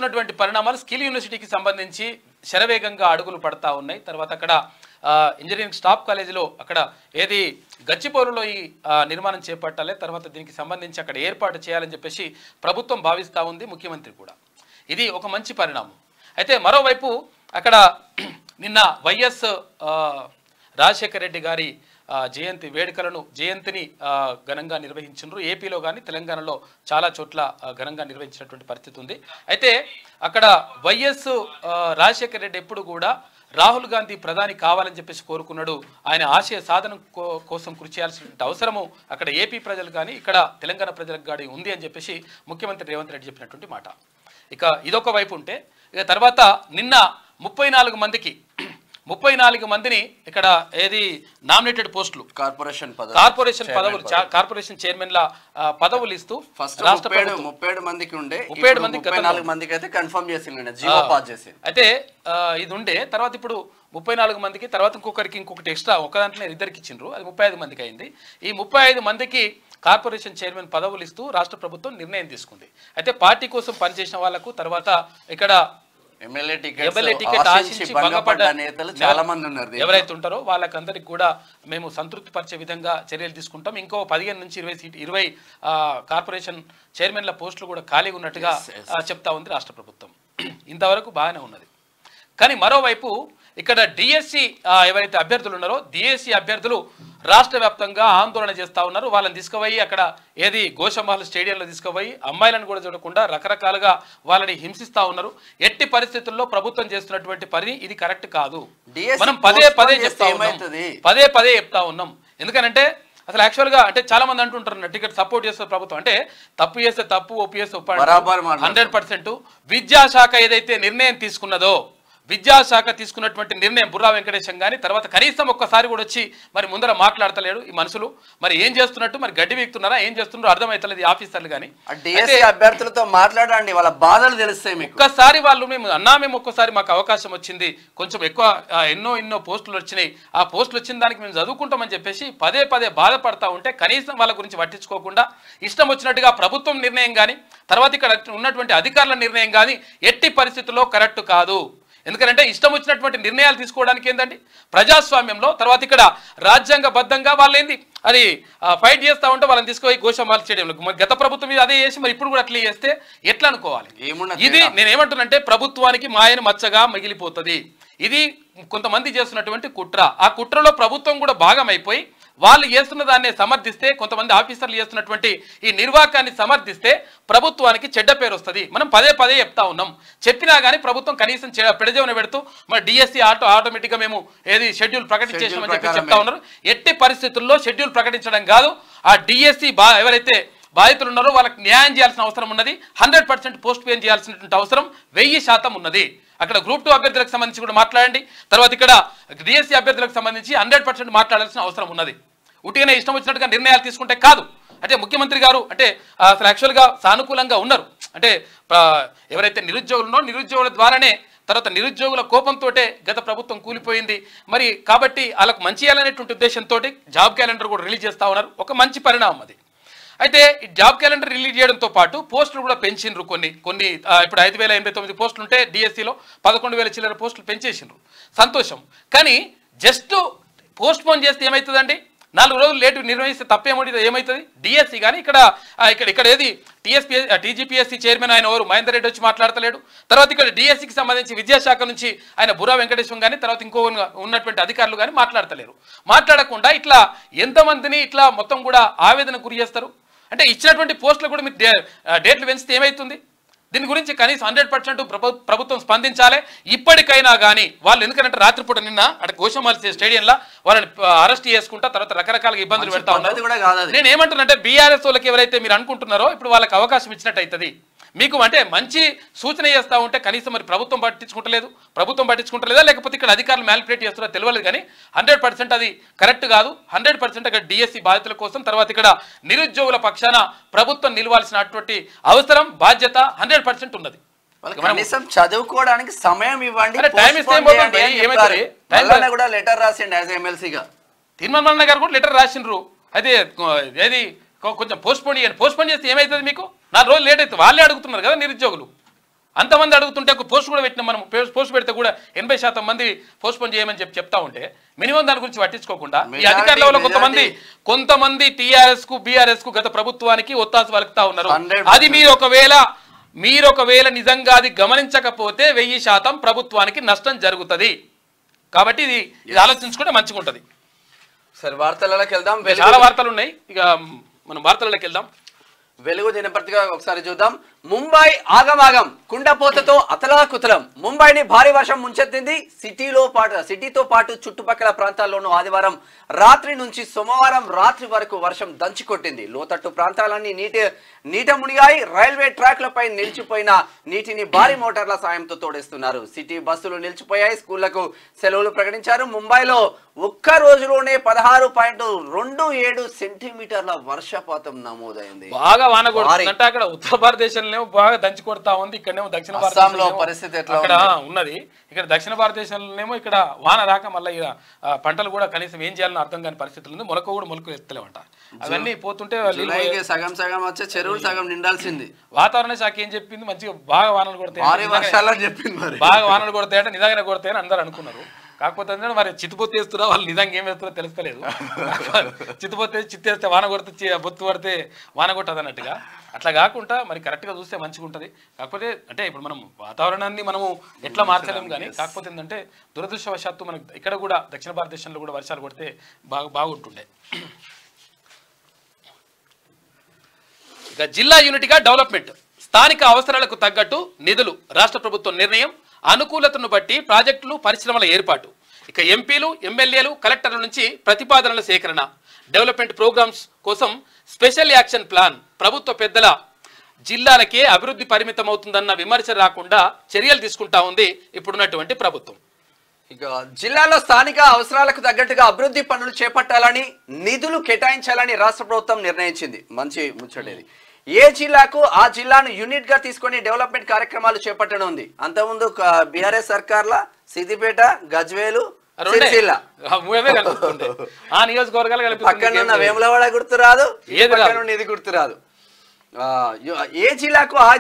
చూస్తున్నటువంటి పరిణామాలు స్కిల్ యూనివర్సిటీకి సంబంధించి శరవేగంగా అడుగులు పడతా ఉన్నాయి. తర్వాత అక్కడ ఇంజనీరింగ్ స్టాఫ్ కాలేజీలో అక్కడ ఏది గచ్చిపోరులో ఈ నిర్మాణం చేపట్టాలి, తర్వాత దీనికి సంబంధించి అక్కడ ఏర్పాటు చేయాలని చెప్పేసి ప్రభుత్వం భావిస్తూ ఉంది, ముఖ్యమంత్రి కూడా. ఇది ఒక మంచి పరిణామం. అయితే మరోవైపు అక్కడ నిన్న వైఎస్ రాజశేఖర రెడ్డి గారి జయంతిని ఘనంగా నిర్వహించారు. ఏపీలో కానీ తెలంగాణలో చాలా చోట్ల ఘనంగా నిర్వహించినటువంటి పరిస్థితి ఉంది. అయితే అక్కడ వైఎస్ రాజశేఖర రెడ్డి ఎప్పుడు కూడా రాహుల్ గాంధీ ప్రధాని కావాలని చెప్పేసి కోరుకున్నాడు. ఆయన ఆశయ సాధన కోసం కృషి చేయాల్సిన అవసరము అక్కడ ఏపీ ప్రజలు కానీ ఇక్కడ తెలంగాణ ప్రజలకు కానీ ఉంది అని చెప్పేసి ముఖ్యమంత్రి రేవంత్ రెడ్డి చెప్పినటువంటి మాట. ఇక ఇదొక వైపు ఉంటే, ఇక తర్వాత నిన్న 34 మందిని ఇక్కడ ఏది నామినేటెడ్ పోస్టులు కార్పొరేషన్ పదవులు కార్పొరేషన్ చైర్మన్ల పదవులు ఇస్తూ 37 మందికి ఉండే 37 మందికి 34 మందికి అయితే కన్ఫర్మ్ చేసిండు, జీవో పాస్ చేసి. అయితే ఇది ఉండే తర్వాత ఇప్పుడు 34 మందికి తర్వాత ఇంకొకటి ఎక్స్ట్రా ఒక దాంట్లో ఇద్దరికి ఇచ్చిండ్రు, అది 35 మందికి అయింది. ఈ 35 మందికి కార్పొరేషన్ చైర్మన్ పదవులు ఇస్తూ రాష్ట్ర ప్రభుత్వం నిర్ణయం తీసుకుంది. అయితే పార్టీ కోసం పనిచేసిన వాళ్లకు తర్వాత ఇక్కడ ఎమ్మెల్యే టికెట్ ఆశించి భంగపడ్డ నేతలు చాలా మంది ఉన్నారు. ఎవరైతే ఉంటారో వాళ్ళకందరికి కూడా మేము సంతృప్తి పరిచే విధంగా చర్యలు తీసుకుంటాం. ఇంకో 15 నుంచి 20 కార్పొరేషన్ చైర్మన్ల పోస్టులు కూడా ఖాళీగా ఉన్నట్టుగా చెప్తా ఉంది రాష్ట్ర ప్రభుత్వం. ఇంతవరకు బాగానే ఉన్నది. కానీ మరోవైపు ఇక్కడ డిఎస్సి ఎవరైతే అభ్యర్థులు ఉన్నారో డిఎస్సి అభ్యర్థులు రాష్ట్ర వ్యాప్తంగా ఆందోళన చేస్తూ ఉన్నారు. వాళ్ళని తీసుకుపోయి అక్కడ ఏది గోషమహల్ స్టేడియంలో తీసుకుపోయి అమ్మాయిలను కూడా చూడకుండా రకరకాలుగా వాళ్ళని హింసిస్తూ ఉన్నారు. ఎట్టి పరిస్థితుల్లో ప్రభుత్వం చేస్తున్నటువంటి పని ఇది కరెక్ట్ కాదు. మనం పదే చెప్తా ఉన్నాం. ఎందుకనంటే అసలు యాక్చువల్గా అంటే చాలా మంది అంటుంటారు టికెట్ సపోర్ట్ చేస్తారు ప్రభుత్వం అంటే, తప్పు చేస్తే తప్పు, ఒప్పు చేస్తే 100%. విద్యాశాఖ ఏదైతే నిర్ణయం తీసుకున్నదో విద్యాశాఖ తీసుకున్నటువంటి నిర్ణయం బుర్రా వెంకటేశం కానీ తర్వాత కనీసం ఒక్కసారి కూడా వచ్చి మరి ముందర మాట్లాడతలేడు ఈ మనుషులు. మరి ఏం చేస్తున్నట్టు, మరి గడ్డి వీక్తున్నారా, ఏం చేస్తున్నారో అర్థమవుతలేదు ఈ ఆఫీసర్లు. కానీ అభ్యర్థులతో మాట్లాడండి, వాళ్ళ బాధలు తెలుస్తాయి. ఒక్కసారి వాళ్ళు మేము ఒక్కసారి మాకు అవకాశం వచ్చింది, కొంచెం ఎక్కువ ఎన్నో పోస్టులు వచ్చినాయి, ఆ పోస్టులు వచ్చిన దానికి మేము చదువుకుంటామని చెప్పేసి పదే బాధపడతా ఉంటే కనీసం వాళ్ళ గురించి పట్టించుకోకుండా ఇష్టం వచ్చినట్టుగా ప్రభుత్వం నిర్ణయం కానీ తర్వాత ఇక్కడ ఉన్నటువంటి అధికారుల నిర్ణయం కానీ ఎట్టి పరిస్థితుల్లో కరెక్ట్ కాదు. ఎందుకంటే ఇష్టం వచ్చినటువంటి నిర్ణయాలు తీసుకోవడానికి ఏంటండి ప్రజాస్వామ్యంలో తర్వాత ఇక్కడ రాజ్యాంగబద్ధంగా వాళ్ళు ఏంది అది ఫైట్ చేస్తూ ఉంటే వాళ్ళని తీసుకుపోయి గోషమహల్ స్టేడియంలో గత ప్రభుత్వం మీద అదే చేసి మరి ఇప్పుడు కూడా అట్లా చేస్తే ఎట్లా అనుకోవాలి? ఇది నేనేమంటున్నానంటే ప్రభుత్వానికి మాయను మచ్చగా మిగిలిపోతుంది. ఇది కొంతమంది చేస్తున్నటువంటి కుట్ర. ఆ కుట్రలో ప్రభుత్వం కూడా భాగమైపోయి వాళ్ళు చేస్తున్న దాన్ని సమర్థిస్తే, కొంతమంది ఆఫీసర్లు చేస్తున్నటువంటి ఈ నిర్వాకాన్ని సమర్థిస్తే ప్రభుత్వానికి చెడ్డ పేరు వస్తుంది. మనం పదే చెప్తా ఉన్నాం. చెప్పినా కానీ ప్రభుత్వం కనీసం పెడజేవన పెడుతూ మరి డిఎస్సి ఆటోమేటిక్గా మేము ఏది షెడ్యూల్ ప్రకటించేసామని చెప్పి చెప్తా ఉన్నారు. ఎట్టి పరిస్థితుల్లో షెడ్యూల్ ప్రకటించడం కాదు, ఆ డిఎస్సి ఎవరైతే బాధితులు ఉన్నారో వాళ్ళకి న్యాయం చేయాల్సిన అవసరం ఉన్నది. 100% పోస్ట్ పోన్ చేయాల్సినటువంటి అవసరం 1000% ఉన్నది. అక్కడ గ్రూప్ 2 అభ్యర్థులకు సంబంధించి కూడా మాట్లాడండి. తర్వాత ఇక్కడ డిఎస్సి అభ్యర్థులకు సంబంధించి 100% మాట్లాడాల్సిన అవసరం ఉన్నది. ఉట్టిగానే ఇష్టం వచ్చినట్టుగా నిర్ణయాలు తీసుకుంటే కాదు. అంటే ముఖ్యమంత్రి గారు అంటే అసలు యాక్చువల్గా సానుకూలంగా ఉన్నారు. అంటే ఎవరైతే నిరుద్యోగుల ద్వారానే తర్వాత నిరుద్యోగుల కోపంతో గత ప్రభుత్వం కూలిపోయింది. మరి కాబట్టి వాళ్ళకు మంచి చేయాలనేటువంటి ఉద్దేశంతో జాబ్ క్యాలెండర్ కూడా రిలీజ్ చేస్తూ ఉన్నారు. ఒక మంచి పరిణామం అది. అయితే ఈ జాబ్ క్యాలెండర్ రిలీజ్ చేయడంతో పాటు పోస్టులు కూడా పెంచిండ్రు. కొన్ని ఇప్పుడు 5089 పోస్టులు ఉంటే డిఎస్సిలో 11,000 చిల్లర పోస్టులు పెంచేసిండ్రు. సంతోషం. కానీ జస్ట్ పోస్ట్ పోన్ చేస్తే ఏమవుతుందండి? 4 రోజులు లేటు నిర్వహిస్తే ఏమవుతుంది? డిఎస్సి కానీ ఇక్కడ ఏది టీజీపీఎస్సీ చైర్మన్ ఆయన ఎవరు మహేందర్ రెడ్డి వచ్చి మాట్లాడతలేడు. తర్వాత ఇక్కడ డిఎస్సికి సంబంధించి విద్యాశాఖ నుంచి ఆయన బుర్రా వెంకటేశ్వరం కానీ తర్వాత ఇంకో ఉన్నటువంటి అధికారులు కానీ మాట్లాడతలేరు. మాట్లాడకుండా ఇట్లా ఎంతమందిని ఇట్లా మొత్తం కూడా ఆవేదన గురి చేస్తారు. అంటే ఇచ్చినటువంటి పోస్టులు కూడా మీరు డేట్లు పెంచితే ఏమవుతుంది? దీని గురించి కనీసం 100% ప్రభుత్వం స్పందించాలి. ఇప్పటికైనా కానీ వాళ్ళు ఎందుకంటే రాత్రిపూట నిన్న అక్కడ గోషమహల్ స్టేడియంలో వాళ్ళని అరెస్ట్ చేసుకుంటా తర్వాత రకరకాలుగా ఇబ్బందులు పెడతా ఉన్నారు. నేను ఏమంటున్నానంటే బీఆర్ఎస్ వాళ్ళకి ఎవరైతే మీరు అనుకుంటున్నారో ఇప్పుడు వాళ్ళకి అవకాశం ఇచ్చినట్టు అవుతుంది. మీకు అంటే మంచి సూచన చేస్తూ ఉంటే కనీసం మరి ప్రభుత్వం పట్టించుకుంటలేదా లేకపోతే ఇక్కడ అధికారులు మ్యానిపులేట్ చేస్తున్నారో తెలియలేదు. కానీ 100% అది కరెక్ట్ కాదు. 100% అక్కడ డిఎస్సి బాధితుల కోసం తర్వాత ఇక్కడ నిరుద్యోగుల పక్షాన ప్రభుత్వం నిలవాల్సినటువంటి అవసరం బాధ్యత 100% ఉన్నది. కనీసం చదువుకోవడానికి సమయం ఇవ్వండి. లెటర్ రాసిండు ఎమ్మెల్సీగా తీర్మానం గారు కూడా లెటర్ రాసిండ్రు. అయితే ఏది కొంచెం పోస్ట్ పోన్ చేస్తే ఏమవుతుంది? మీకు 4 రోజులు లేట్ అవుతుంది. వాళ్ళే అడుగుతున్నారు కదా నిరుద్యోగులు. అంతమంది అడుగుతుంటే ఒక పోస్ట్ కూడా పెట్టినాం మనం. పోస్ట్ పెడితే కూడా 80% మంది పోస్ట్ పోన్ చేయమని చెప్తా ఉంటే మినిమం దాని గురించి పట్టించుకోకుండా ఈ అధికారులలో కొంతమంది టీఆర్ఎస్ కు బీఆర్ఎస్ కు గత ప్రభుత్వానికి ఒత్తాసు పలుకుతా ఉన్నారు. అది మీరు ఒకవేళ నిజంగా అది గమనించకపోతే 1000% ప్రభుత్వానికి నష్టం జరుగుతుంది. కాబట్టి ఇది ఆలోచించుకుంటే మంచిగా ఉంటుంది. సరే, వార్తలలోకి వెళ్దాం. చాలా వార్తలు ఉన్నాయి, ఇక మనం వార్తలలోకి వెళ్దాం. వెలుగు దినపత్రిక ఒకసారి చూద్దాం. ముంబై ఆగమాగం, కుండపోతతో అతలాకుతలం. ముంబైని భారీ వర్షం ముంచెత్తింది. సిటీతో పాటు చుట్టుపక్కల ప్రాంతాల్లోనూ ఆదివారం రాత్రి నుంచి సోమవారం రాత్రి వరకు వర్షం దంచికొట్టింది. లోతట్టు ప్రాంతాలన్నీ నీట మునిగాయి. రైల్వే ట్రాక్లపై నిలిచిపోయిన నీటిని భారీ మోటార్ల సాయంతో తోడేస్తున్నారు. సిటీ బస్సులు నిలిచిపోయాయి. స్కూళ్లకు సెలవులు ప్రకటించారు. ముంబైలో ఒక్క రోజులోనే 16.27 సెంటీమీటర్ల వర్షపాతం నమోదైంది. బాగా వాన కొడుతుంది అంటే అక్కడ ఉత్తర భారతదేశంలో బాగా దంచి కొడతా ఉంది. ఇక్కడనేమో దక్షిణ భారతదేశంలో పరిస్థితి ఎట్లా అక్కడ ఉన్నది. ఇక్కడ దక్షిణ భారతదేశంలోనేమో ఇక్కడ వాన రాక మళ్ళీ పంటలు కూడా కనీసం ఏం చేయాలని అర్థం కాని పరిస్థితులు ఉంది. మొలక ఎత్తలేమంట. అవన్నీ పోతుంటే సగం సగం వచ్చే చెరువులు సగం నిండాల్సింది. వాతావరణ శాఖ ఏం చెప్పింది, మంచిగా బాగా వానలు కొడతాయి, బాగా వానలు కొడతాయంటే నిజంగానే కొడతాయని అందరూ అనుకున్నారు. కాకపోతే మరి చిత్తుపోతే వేస్తున్నా వాళ్ళు నిజంగా ఏం వేస్తారో తెలుస్తలేదు. చిత్తేస్తే వాన కొడితే బొత్తు పడితే వాన కొట్టదు అన్నట్టుగా. అట్లా కాకుండా మరి కరెక్ట్గా చూస్తే మంచిగా ఉంటుంది. కాకపోతే అంటే ఇప్పుడు మనం వాతావరణాన్ని మనము ఎట్లా మార్చలేము కానీ కాకపోతే ఏంటంటే దురదృష్టవశాత్తు మనకి ఇక్కడ కూడా దక్షిణ భారతదేశంలో కూడా వర్షాలు కొడితే బాగుంటుండే. ఇక జిల్లా యూనిట్గా డెవలప్మెంట్, స్థానిక అవసరాలకు తగ్గట్టు నిధులు, రాష్ట్ర ప్రభుత్వం నిర్ణయం. అనుకూలతను బట్టి ప్రాజెక్టులు, పరిశ్రమల ఏర్పాటు. ఇక ఎంపీలు, ఎమ్మెల్యేలు, కలెక్టర్ల నుంచి ప్రతిపాదనల సేకరణ. డెవలప్మెంట్ ప్రోగ్రామ్స్ కోసం స్పెషల్ యాక్షన్ ప్లాన్. ప్రభుత్వ పెద్దల జిల్లాలకే అభివృద్ధి పరిమితమవుతుందన్న విమర్శ రాకుండా చర్యలు తీసుకుంటా ఉంది ఇప్పుడున్నటువంటి ప్రభుత్వం. ఇక జిల్లాలో స్థానిక అవసరాలకు తగ్గట్టుగా అభివృద్ధి పనులు చేపట్టాలని, నిధులు కేటాయించాలని రాష్ట్ర ప్రభుత్వం నిర్ణయించింది. మంచి ముచ్చటేది. ఏ జిల్లాకు ఆ జిల్లాను యూనిట్ గా తీసుకొని డెవలప్మెంట్ కార్యక్రమాలు చేపట్టనుంది. అంతకుముందు బీఆర్ఎస్ సర్కార్ల సిద్దిపేట, గజ్వేలు, సిరిసిల్ల ఆ నియోజకవర్గాలు పక్కన వేములవాడ గుర్తురాదు, ఇది గుర్తురాదు. ఏ జిల్లాకు ఆ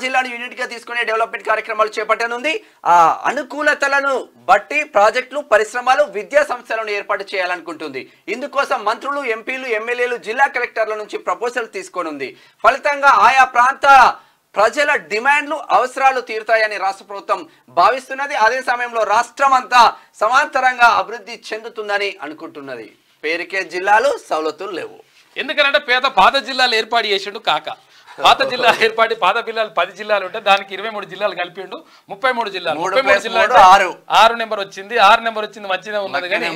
జిల్లాను యూనిట్ గా తీసుకునే డెవలప్మెంట్ కార్యక్రమాలు చేపట్టనుంది. ఆ అనుకూలతలను బట్టి ప్రాజెక్టులు, పరిశ్రమలు, విద్యా సంస్థలను ఏర్పాటు చేయాలనుకుంటుంది. ఇందుకోసం మంత్రులు, ఎంపీలు, ఎమ్మెల్యేలు, జిల్లా కలెక్టర్ల నుంచి ప్రపోజల్ తీసుకోనుంది. ఫలితంగా ఆయా ప్రాంత ప్రజల డిమాండ్లు, అవసరాలు తీరుతాయని రాష్ట్ర ప్రభుత్వం భావిస్తున్నది. అదే సమయంలో రాష్ట్రం అంతా సమాంతరంగా అభివృద్ధి చెందుతుందని అనుకుంటున్నది. పేరుకే జిల్లాలు, సౌలతులు లేవు. ఎందుకంటే పాత జిల్లాలు ఏర్పాటు చేసిండు కాక. పాత జిల్లాలు ఏర్పాటు, పాత జిల్లాలు 10 జిల్లాలు ఉంటే దానికి 23 జిల్లాలు కలిపిండు. 33 జిల్లాలు, 33 జిల్లాలు 6 నెంబర్ వచ్చింది. 6 నెంబర్ వచ్చింది, మంచిగా ఉన్నది. కానీ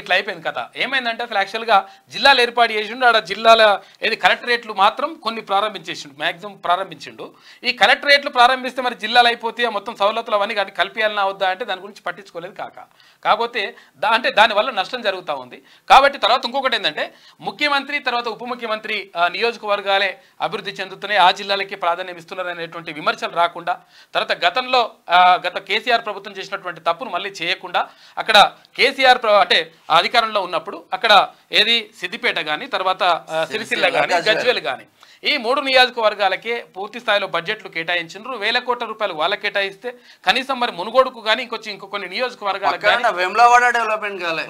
ఇట్లా అయిపోయింది కథ. ఏమైందంటే అసలు యాక్చువల్గా జిల్లాలు ఏర్పాటు చేసిండు. ఆడ జిల్లాల ఏది కలెక్టరేట్లు మాత్రం కొన్ని ప్రారంభించేసిండు, మ్యాక్సిమం ప్రారంభించిండు. ఈ కలెక్టరేట్లు ప్రారంభిస్తే మరి జిల్లాలు అయిపోతే మొత్తం సవలతులు అవన్నీ కానీ కలిపియాలన్నా అవుద్దా అంటే దాని గురించి పట్టించుకోలేదు కాక. కాకపోతే అంటే దానివల్ల నష్టం జరుగుతూ ఉంది. కాబట్టి తర్వాత ఇంకొకటి ఏంటంటే ముఖ్యమంత్రి తర్వాత ఉప ముఖ్యమంత్రి నియోజకవర్గాలే అభివృద్ధి చెందుతున్నాయి, ఆ జిల్లాలకి ప్రాధాన్యం ఇస్తున్నారు అనేటువంటి విమర్శలు రాకుండా, తర్వాత గత కేసీఆర్ ప్రభుత్వం చేసినటువంటి తప్పును మళ్ళీ చేయకుండా అక్కడ కేసీఆర్ అంటే అధికారంలో ఉన్నప్పుడు అక్కడ ఏది సిద్దిపేట కానీ, తర్వాత సిరిసిల్ల కానీ, గజ్వేల్ కానీ, ఈ 3 నియోజకవర్గాలకే పూర్తి స్థాయిలో బడ్జెట్లు కేటాయించారు. 1000 కోట్ల రూపాయలు వాళ్ళకి కేటాయిస్తే కనీసం మరి మునుగోడుకు కానీ ఇంకొన్ని నియోజకవర్గాలకు కానీ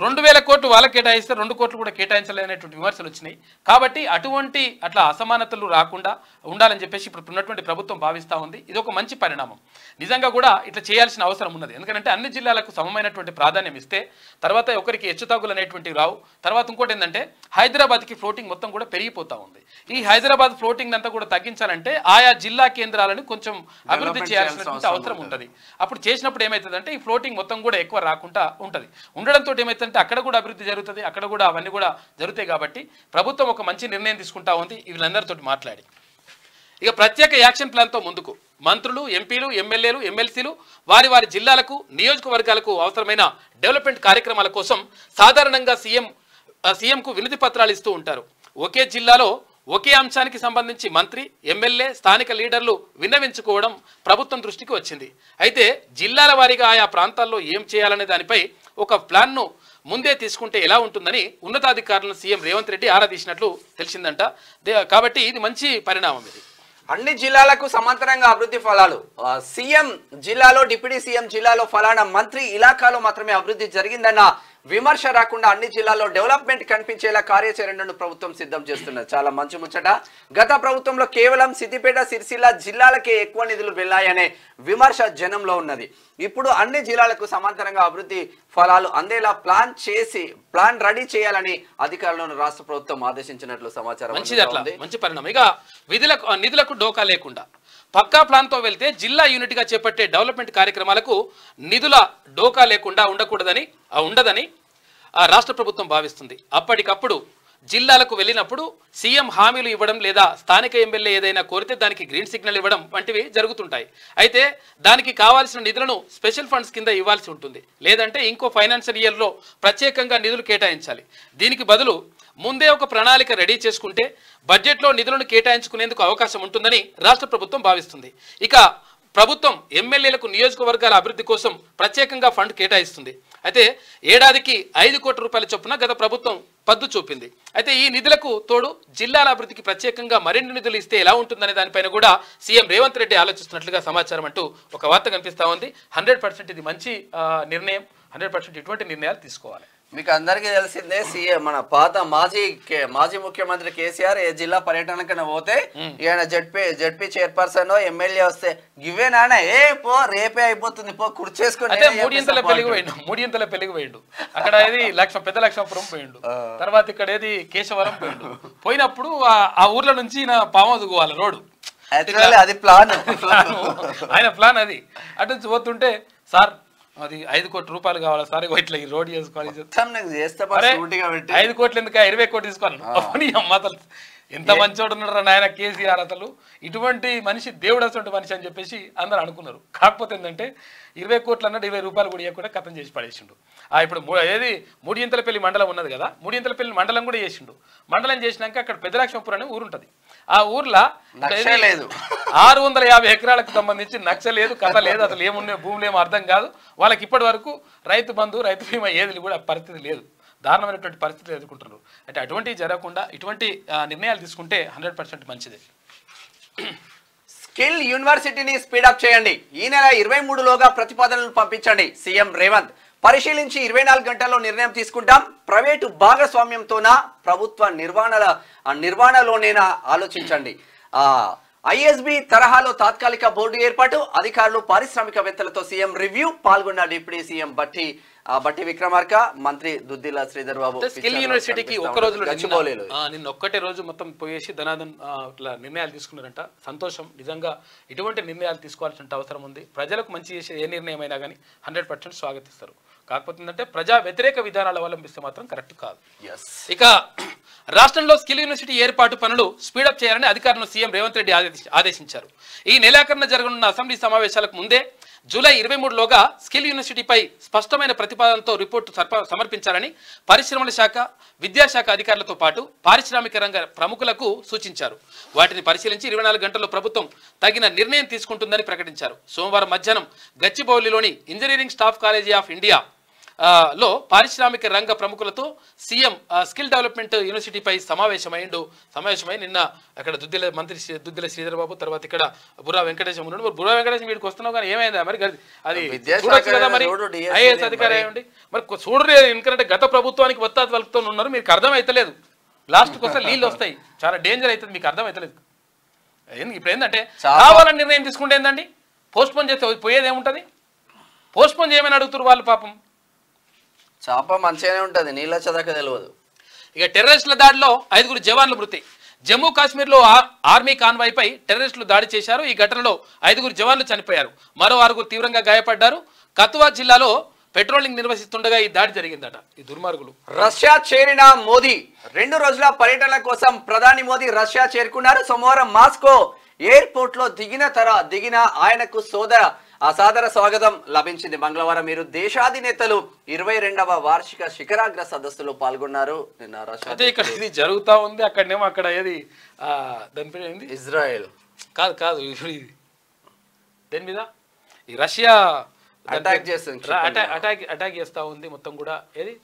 2000 కోట్లు వాళ్ళకి కేటాయిస్తే 2 కోట్లు కూడా కేటాయించలేనటువంటి విమర్శలు వచ్చినాయి. కాబట్టి అట్లా అసమానతలు రాకుండా ఉండాలని చెప్పేసి ఇప్పుడు ఉన్నటువంటి ప్రభుత్వం భావిస్తూ ఉంది. ఇది ఒక మంచి పరిణామం. నిజంగా కూడా ఇట్లా చేయాల్సిన అవసరం ఉన్నది. ఎందుకంటే అన్ని జిల్లాలకు సమమైనటువంటి ప్రాధాన్యం ఇస్తే తర్వాత ఒకరికి హెచ్చుతగ్గులు అనేటువంటివి రావు. తర్వాత ఇంకోటి ఏంటంటే హైదరాబాద్కి ఫ్లోటింగ్ మొత్తం కూడా పెరిగిపోతూ ఉంది. ఈ హైదరాబాద్ ఫ్లోటింగ్ అంతా కూడా తగ్గించాలంటే ఆయా జిల్లా కేంద్రాలను కొంచెం అభివృద్ధి చేయాల్సినటువంటి అవసరం ఉంటుంది. అప్పుడు చేసినప్పుడు ఏమవుతుందంటే ఈ ఫ్లోటింగ్ మొత్తం కూడా ఎక్కువ రాకుండా ఉంటుంది. ఉండడంతో ఏమవుతుందంటే అక్కడ కూడా అభివృద్ధి జరుగుతుంది, అక్కడ కూడా అవన్నీ కూడా జరుగుతాయి. కాబట్టి ప్రభుత్వం ఒక మంచి నిర్ణయం తీసుకుంటా ఉంది వీళ్ళందరితో మాట్లాడి. ఇక ప్రత్యేక యాక్షన్ ప్లాన్తో ముందుకు మంత్రులు, ఎంపీలు, ఎమ్మెల్యేలు, ఎమ్మెల్సీలు వారి జిల్లాలకు, నియోజకవర్గాలకు అవసరమైన డెవలప్మెంట్ కార్యక్రమాల కోసం సాధారణంగా సీఎంకు వినతి పత్రాలు ఇస్తూ ఉంటారు. ఒకే జిల్లాలో ఒకే అంశానికి సంబంధించి మంత్రి, ఎమ్మెల్యే, స్థానిక లీడర్లు విన్నవించుకోవడం ప్రభుత్వం దృష్టికి వచ్చింది. అయితే జిల్లాల వారీగా ఆయా ప్రాంతాల్లో ఏం చేయాలనే దానిపై ఒక ప్లాన్ను ముందే తీసుకుంటే ఎలా ఉంటుందని ఉన్నతాధికారులను సీఎం రేవంత్ రెడ్డి ఆరా తీసినట్లు తెలిసిందంట. కాబట్టి ఇది మంచి పరిణామం. ఇది అన్ని జిల్లాలకు సమాంతరంగా అభివృద్ధి ఫలాలు. సీఎం జిల్లాలో, డిప్యూటీ సీఎం జిల్లాలో ఫలానా మంత్రి ఇలాకాలో మాత్రమే అభివృద్ధి జరిగిందన్న విమర్శ రాకుండా అన్ని జిల్లాల్లో డెవలప్మెంట్ కనిపించేలా కార్యాచరణను ప్రభుత్వం సిద్ధం చేస్తున్నది. చాలా మంచి ముచ్చట. గత ప్రభుత్వంలో కేవలం సిద్దిపేట, సిరిసిల్ల జిల్లాలకే ఎక్కువ నిధులు వెళ్ళాయనే విమర్శ జనంలో ఉన్నది. ఇప్పుడు అన్ని జిల్లాలకు సమాంతరంగా అభివృద్ధి ఫలాలు అందేలా ప్లాన్ రెడీ చేయాలని అధికారులను రాష్ట్ర ప్రభుత్వం ఆదేశించినట్లు సమాచారం. మంచి పరిణామం. ఇక నిధులకు డోకా లేకుండా పక్కా ప్లాన్తో వెళ్తే జిల్లా యూనిట్గా చేపట్టే డెవలప్మెంట్ కార్యక్రమాలకు నిధుల డోకా లేకుండా ఉండదని రాష్ట్ర ప్రభుత్వం భావిస్తుంది. అప్పటికప్పుడు జిల్లాలకు వెళ్ళినప్పుడు సీఎం హామీలు ఇవ్వడం లేదా స్థానిక ఎమ్మెల్యే ఏదైనా కోరితే దానికి గ్రీన్ సిగ్నల్ ఇవ్వడం వంటివి జరుగుతుంటాయి. అయితే దానికి కావాల్సిన నిధులను స్పెషల్ ఫండ్స్ కింద ఇవ్వాల్సి ఉంటుంది, లేదంటే ఇంకో ఫైనాన్షియల్ ఇయర్లో ప్రత్యేకంగా నిధులు కేటాయించాలి. దీనికి బదులు ముందే ఒక ప్రణాళిక రెడీ చేసుకుంటే బడ్జెట్లో నిధులను కేటాయించుకునేందుకు అవకాశం ఉంటుందని రాష్ట్ర ప్రభుత్వం భావిస్తుంది. ఇక ప్రభుత్వం ఎమ్మెల్యేలకు నియోజకవర్గాల అభివృద్ధి కోసం ప్రత్యేకంగా ఫండ్ కేటాయిస్తుంది. అయితే ఏడాదికి 5 కోట్ల రూపాయల చొప్పున గత ప్రభుత్వం పద్దు చూపింది. అయితే ఈ నిధులకు తోడు జిల్లాల అభివృద్ధికి ప్రత్యేకంగా మరిన్ని నిధులు ఇస్తే ఎలా ఉంటుందనే దానిపైన కూడా సీఎం రేవంత్ రెడ్డి ఆలోచిస్తున్నట్లుగా సమాచారం అంటూ ఒక వార్త కనిపిస్తూ ఉంది. 100% ఇది మంచి నిర్ణయం. 100% ఇటువంటి నిర్ణయాలు తీసుకోవాలి. మీకు అందరికీ తెలిసిందే, సీఎం మన పాత మాజీ ముఖ్యమంత్రి కేసీఆర్ ఏ జిల్లా పర్యటనకైనా పోతే ఈయన జడ్పీ చైర్పర్సన్ ఎమ్మెల్యే వస్తే గివే నాన్న పో రేపే అయిపోతుంది పో కుర్చేసుకుని మూడింతల పెళ్లికి పోయిండు. అక్కడ ఏది పెద్ద లక్ష్మపురం పోయిండు, తర్వాత ఇక్కడ ఏది కేశవరం పోయిండు. పోయినప్పుడు ఆ ఊర్ల నుంచి పామదుకోవాలి రోడ్డు, అది ప్లాన్ ఆయన ప్లాన్ అది. అటు నుంచి పోతుంటే సార్ అది 5 కోట్ల రూపాయలు కావాలా సార్, ఇట్లా ఈ రోడ్ చేసుకోవాలి. 5 కోట్లు ఎందుకు 20 కోట్లు తీసుకోవాలి. అమ్మతలు ఎంత మంచోడు ఉన్నాడు నాయన కేసీఆర్. అసలు ఇటువంటి మనిషి దేవుడు అసలు మనిషి అని చెప్పేసి అందరు అనుకున్నారు. కాకపోతే ఏంటంటే 20 కోట్లు అన్నట్టు 20 రూపాయలు కూడా ఇవ్వకుండా కథం చేసి పడేసిండు. ఇప్పుడు ఏది మూడింతలపల్లి మండలం ఉన్నది కదా, మూడింతలపల్లి మండలం కూడా చేసిండు. మండలం చేసినాక అక్కడ పెద్దలక్ష్మపురం అనే ఊరు ఉంటుంది. ఆ ఊర్లో 650 ఎకరాలకు సంబంధించి నక్ష లేదు, కథ లేదు, అసలు ఏమున్నాయి భూములు ఏమో అర్థం కాదు. వాళ్ళకి ఇప్పటి వరకు రైతు బంధు, రైతు బీమా ఏది కూడా పరిస్థితి లేదు. దారుణమైనటువంటి పరిస్థితులు ఎదుర్కొంటున్నారు. అంటే అటువంటివి జరగకుండా ఇటువంటి నిర్ణయాలు తీసుకుంటే 100% మంచిదే. స్కిల్ యూనివర్సిటీని స్పీడప్ చేయండి. ఈ నెల 23లోగా ప్రతిపాదనలు పంపించండి. సీఎం రేవంత్ పరిశీలించి 24 గంటల్లో నిర్ణయం తీసుకుంటాం. ప్రైవేటు భాగస్వామ్యంతోనా ప్రభుత్వ నిర్వహణలోనేనా ఆలోచించండి. ఐఎస్బి తరహాలో తాత్కాలిక బోర్డు ఏర్పాటు, అధికారులు పారిశ్రామికవేత్తలతో సీఎం రివ్యూ, పాల్గొన్న డిప్యూటీ సీఎం బట్టి విక్రమార్క, మంత్రి దుద్దిల శ్రీధర్ బాబు. స్కిల్ యూనివర్సిటీకి నిన్న ఒక్కటే రోజు మొత్తం పోయేసి ధనాదన్ ఇట్లా నిర్ణయాలు తీసుకున్నారంట. సంతోషం. నిజంగా ఇటువంటి నిర్ణయాలు తీసుకోవాల్సిన అవసరం ఉంది. ప్రజలకు మంచి చేసే ఏ నిర్ణయం అయినా కానీ 100% స్వాగతిస్తారు. కాకపోతే ఏంటంటే ప్రజా వ్యతిరేక విధానాలు అవలంబిస్తే మాత్రం కరెక్ట్ కాదు. ఇక రాష్ట్రంలో స్కిల్ యూనివర్సిటీ ఏర్పాటు పనులు స్పీడప్ చేయాలని అధికారులను సీఎం రేవంత్ రెడ్డి ఆదేశించారు. ఈ నెలాఖరున జరగనున్న అసెంబ్లీ సమావేశాలకు ముందే జూలై 23లోగా స్కిల్ యూనివర్సిటీపై స్పష్టమైన ప్రతిపాదనతో రిపోర్టు సమర్పించాలని పరిశ్రమల శాఖ, విద్యాశాఖ అధికారులతో పాటు పారిశ్రామిక రంగ ప్రముఖులకు సూచించారు. వాటిని పరిశీలించి 24 గంటల్లో ప్రభుత్వం తగిన నిర్ణయం తీసుకుంటుందని ప్రకటించారు. సోమవారం మధ్యాహ్నం గచ్చిబౌలిలోని engineering staff college of India లో పారిశ్రామిక రంగ ప్రముఖులతో సీఎం స్కిల్ డెవలప్మెంట్ యూనివర్సిటీపై సమావేశమై నిన్న అక్కడ మంత్రి దుద్దిల శ్రీధర్ బాబు, తర్వాత ఇక్కడ బుర్రా వెంకటేశం ఉన్నాడు. బుర్రా వెంకటేశం వీడికి వస్తున్నావు కానీ ఏమైందా మరి అది చూడొచ్చు కదా. మరి ఐఏఎస్ అధికారి అయ్యండి మరి చూడలేదు. ఎందుకంటే గత ప్రభుత్వానికి ఒత్తాది వలుపుతూ ఉన్నారు. మీకు అర్థమైతలేదు. లాస్ట్కి వస్తే నీళ్ళు వస్తాయి, చాలా డేంజర్ అవుతుంది. మీకు అర్థమైతలేదు. ఇప్పుడు ఏంటంటే కావాలని నిర్ణయం తీసుకుంటే ఏందండి, పోస్ట్పోన్ చేస్తే పోయేది ఏముంటుంది? పోస్ట్పోన్ చేయమని అడుగుతారు వాళ్ళు. పాపం చాప మంచిగానే ఉంటుంది, నీళ్ళ చదక తెలియదు. ఇక టెర్రరిస్టుల దాడిలో 5 జవాన్లు మృతి. జమ్మూ కాశ్మీర్లో ఆర్మీ కాన్వాయ్పై టెర్రరిస్టులు దాడి చేశారు. ఈ ఘటనలో 5 జవాన్లు చనిపోయారు, మరో 6 తీవ్రంగా గాయపడ్డారు. కతువా జిల్లాలో పెట్రోలింగ్ నిర్వహిస్తుండగా ఈ దాడి జరిగిందట. ఈ దుర్మార్గులు. రష్యా చేరిన మోదీ 2 రోజుల పర్యటన కోసం ప్రధాని మోదీ రష్యా చేరుకున్నారు. సోమవారం మాస్కో ఎయిర్పోర్ట్ లో దిగిన ఆయనకు అసాదర స్వాగతం లభించింది. మంగళవారం ఇరు దేశాధినేతలు 22వ వార్షిక శిఖరాగ్ర సదస్సులో పాల్గొన్నారు. నిన్న రష్యా ఇక్కడ ఇది జరుగుతా ఉంది. అక్కడనేమో అక్కడ ఏది దాని పేరు ఏంది, ఇజ్రాయెల్ కాదు దేని మీద ఈ రష్యా అటాక్ చేస్తుంది, అటాక్ చేస్తా ఉంది. మొత్తం కూడా ఏది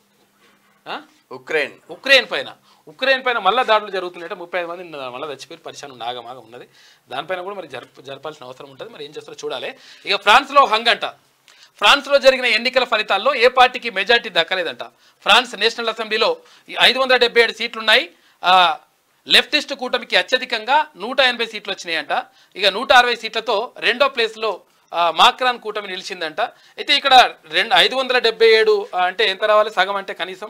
ఉక్రెయిన్ పైన మళ్ళీ దాడులు జరుగుతున్నాయంటే 35 మంది మళ్ళీ చచ్చిపోయి పరిశానం నాగమాగ ఉన్నది. దానిపైన కూడా మరి జరపాల్సిన అవసరం ఉంటుంది. మరి ఏం చేస్తారో చూడాలి. ఇక ఫ్రాన్స్లో హంగంట. ఫ్రాన్స్లో జరిగిన ఎన్నికల ఫలితాల్లో ఏ పార్టీకి మెజార్టీ దక్కలేదంట. ఫ్రాన్స్ నేషనల్ అసెంబ్లీలో 577 సీట్లున్నాయి. లెఫ్టిస్ట్ కూటమికి అత్యధికంగా 180 సీట్లు వచ్చినాయంట. ఇక 160 సీట్లతో రెండో ప్లేస్లో మాక్రాన్ కూటమి నిలిచిందంట. అయితే ఇక్కడ 577 అంటే ఎంత రావాలి? సగం అంటే కనీసం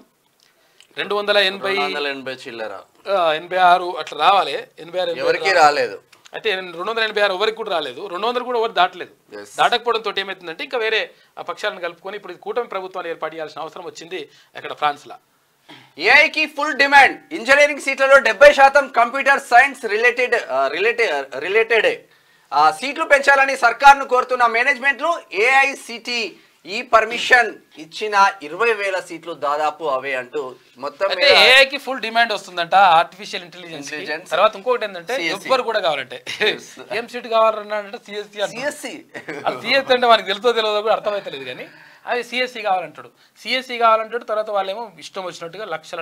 280 చిల్లర 86 అట్లా రావాలి. 86 ఎవరికి రాలేదు. అయితే 286 ఎవరికి కూడా రాలేదు. 200 కూడా ఎవరు దాటలేదు. దాటకపోవడంతో ఏమవుతుందంటే ఇంకా వేరే పక్షాలను కలుపుకొని ఇప్పుడు కూటమి ప్రభుత్వాన్ని ఏర్పాటు చేయాల్సిన అవసరం వచ్చింది అక్కడ ఫ్రాన్స్లో. ఏఐకి ఫుల్ డిమాండ్. ఇంజనీరింగ్ సీట్లలో 70% కంప్యూటర్ సైన్స్ రిలేటెడ్ సీట్లు పెంచాలని సర్కార్ను కోరుతున్న మేనేజ్మెంట్లు ఏఐసిటి ఈ పర్మిషన్ ఇచ్చిన 20,000 సీట్లు దాదాపు అవే అంటూ మొత్తం ఏఐకి ఫుల్ డిమాండ్ వస్తుందంట. ఆర్టిఫిషియల్ ఇంటెలిజెన్స్ తర్వాత ఇంకొకటి ఏంటంటే ఎవ్వరు కూడా కావాలంటే ఏం సీట్ కావాలన్నాడంటే సిఎస్సి అంటే మనకి తెలుసో తెలియదో కూడా అర్థమవుతలేదు. కానీ అది సిఎస్సి కావాలంటాడు. తర్వాత వాళ్ళేమో ఇష్టం వచ్చినట్టుగా లక్షలు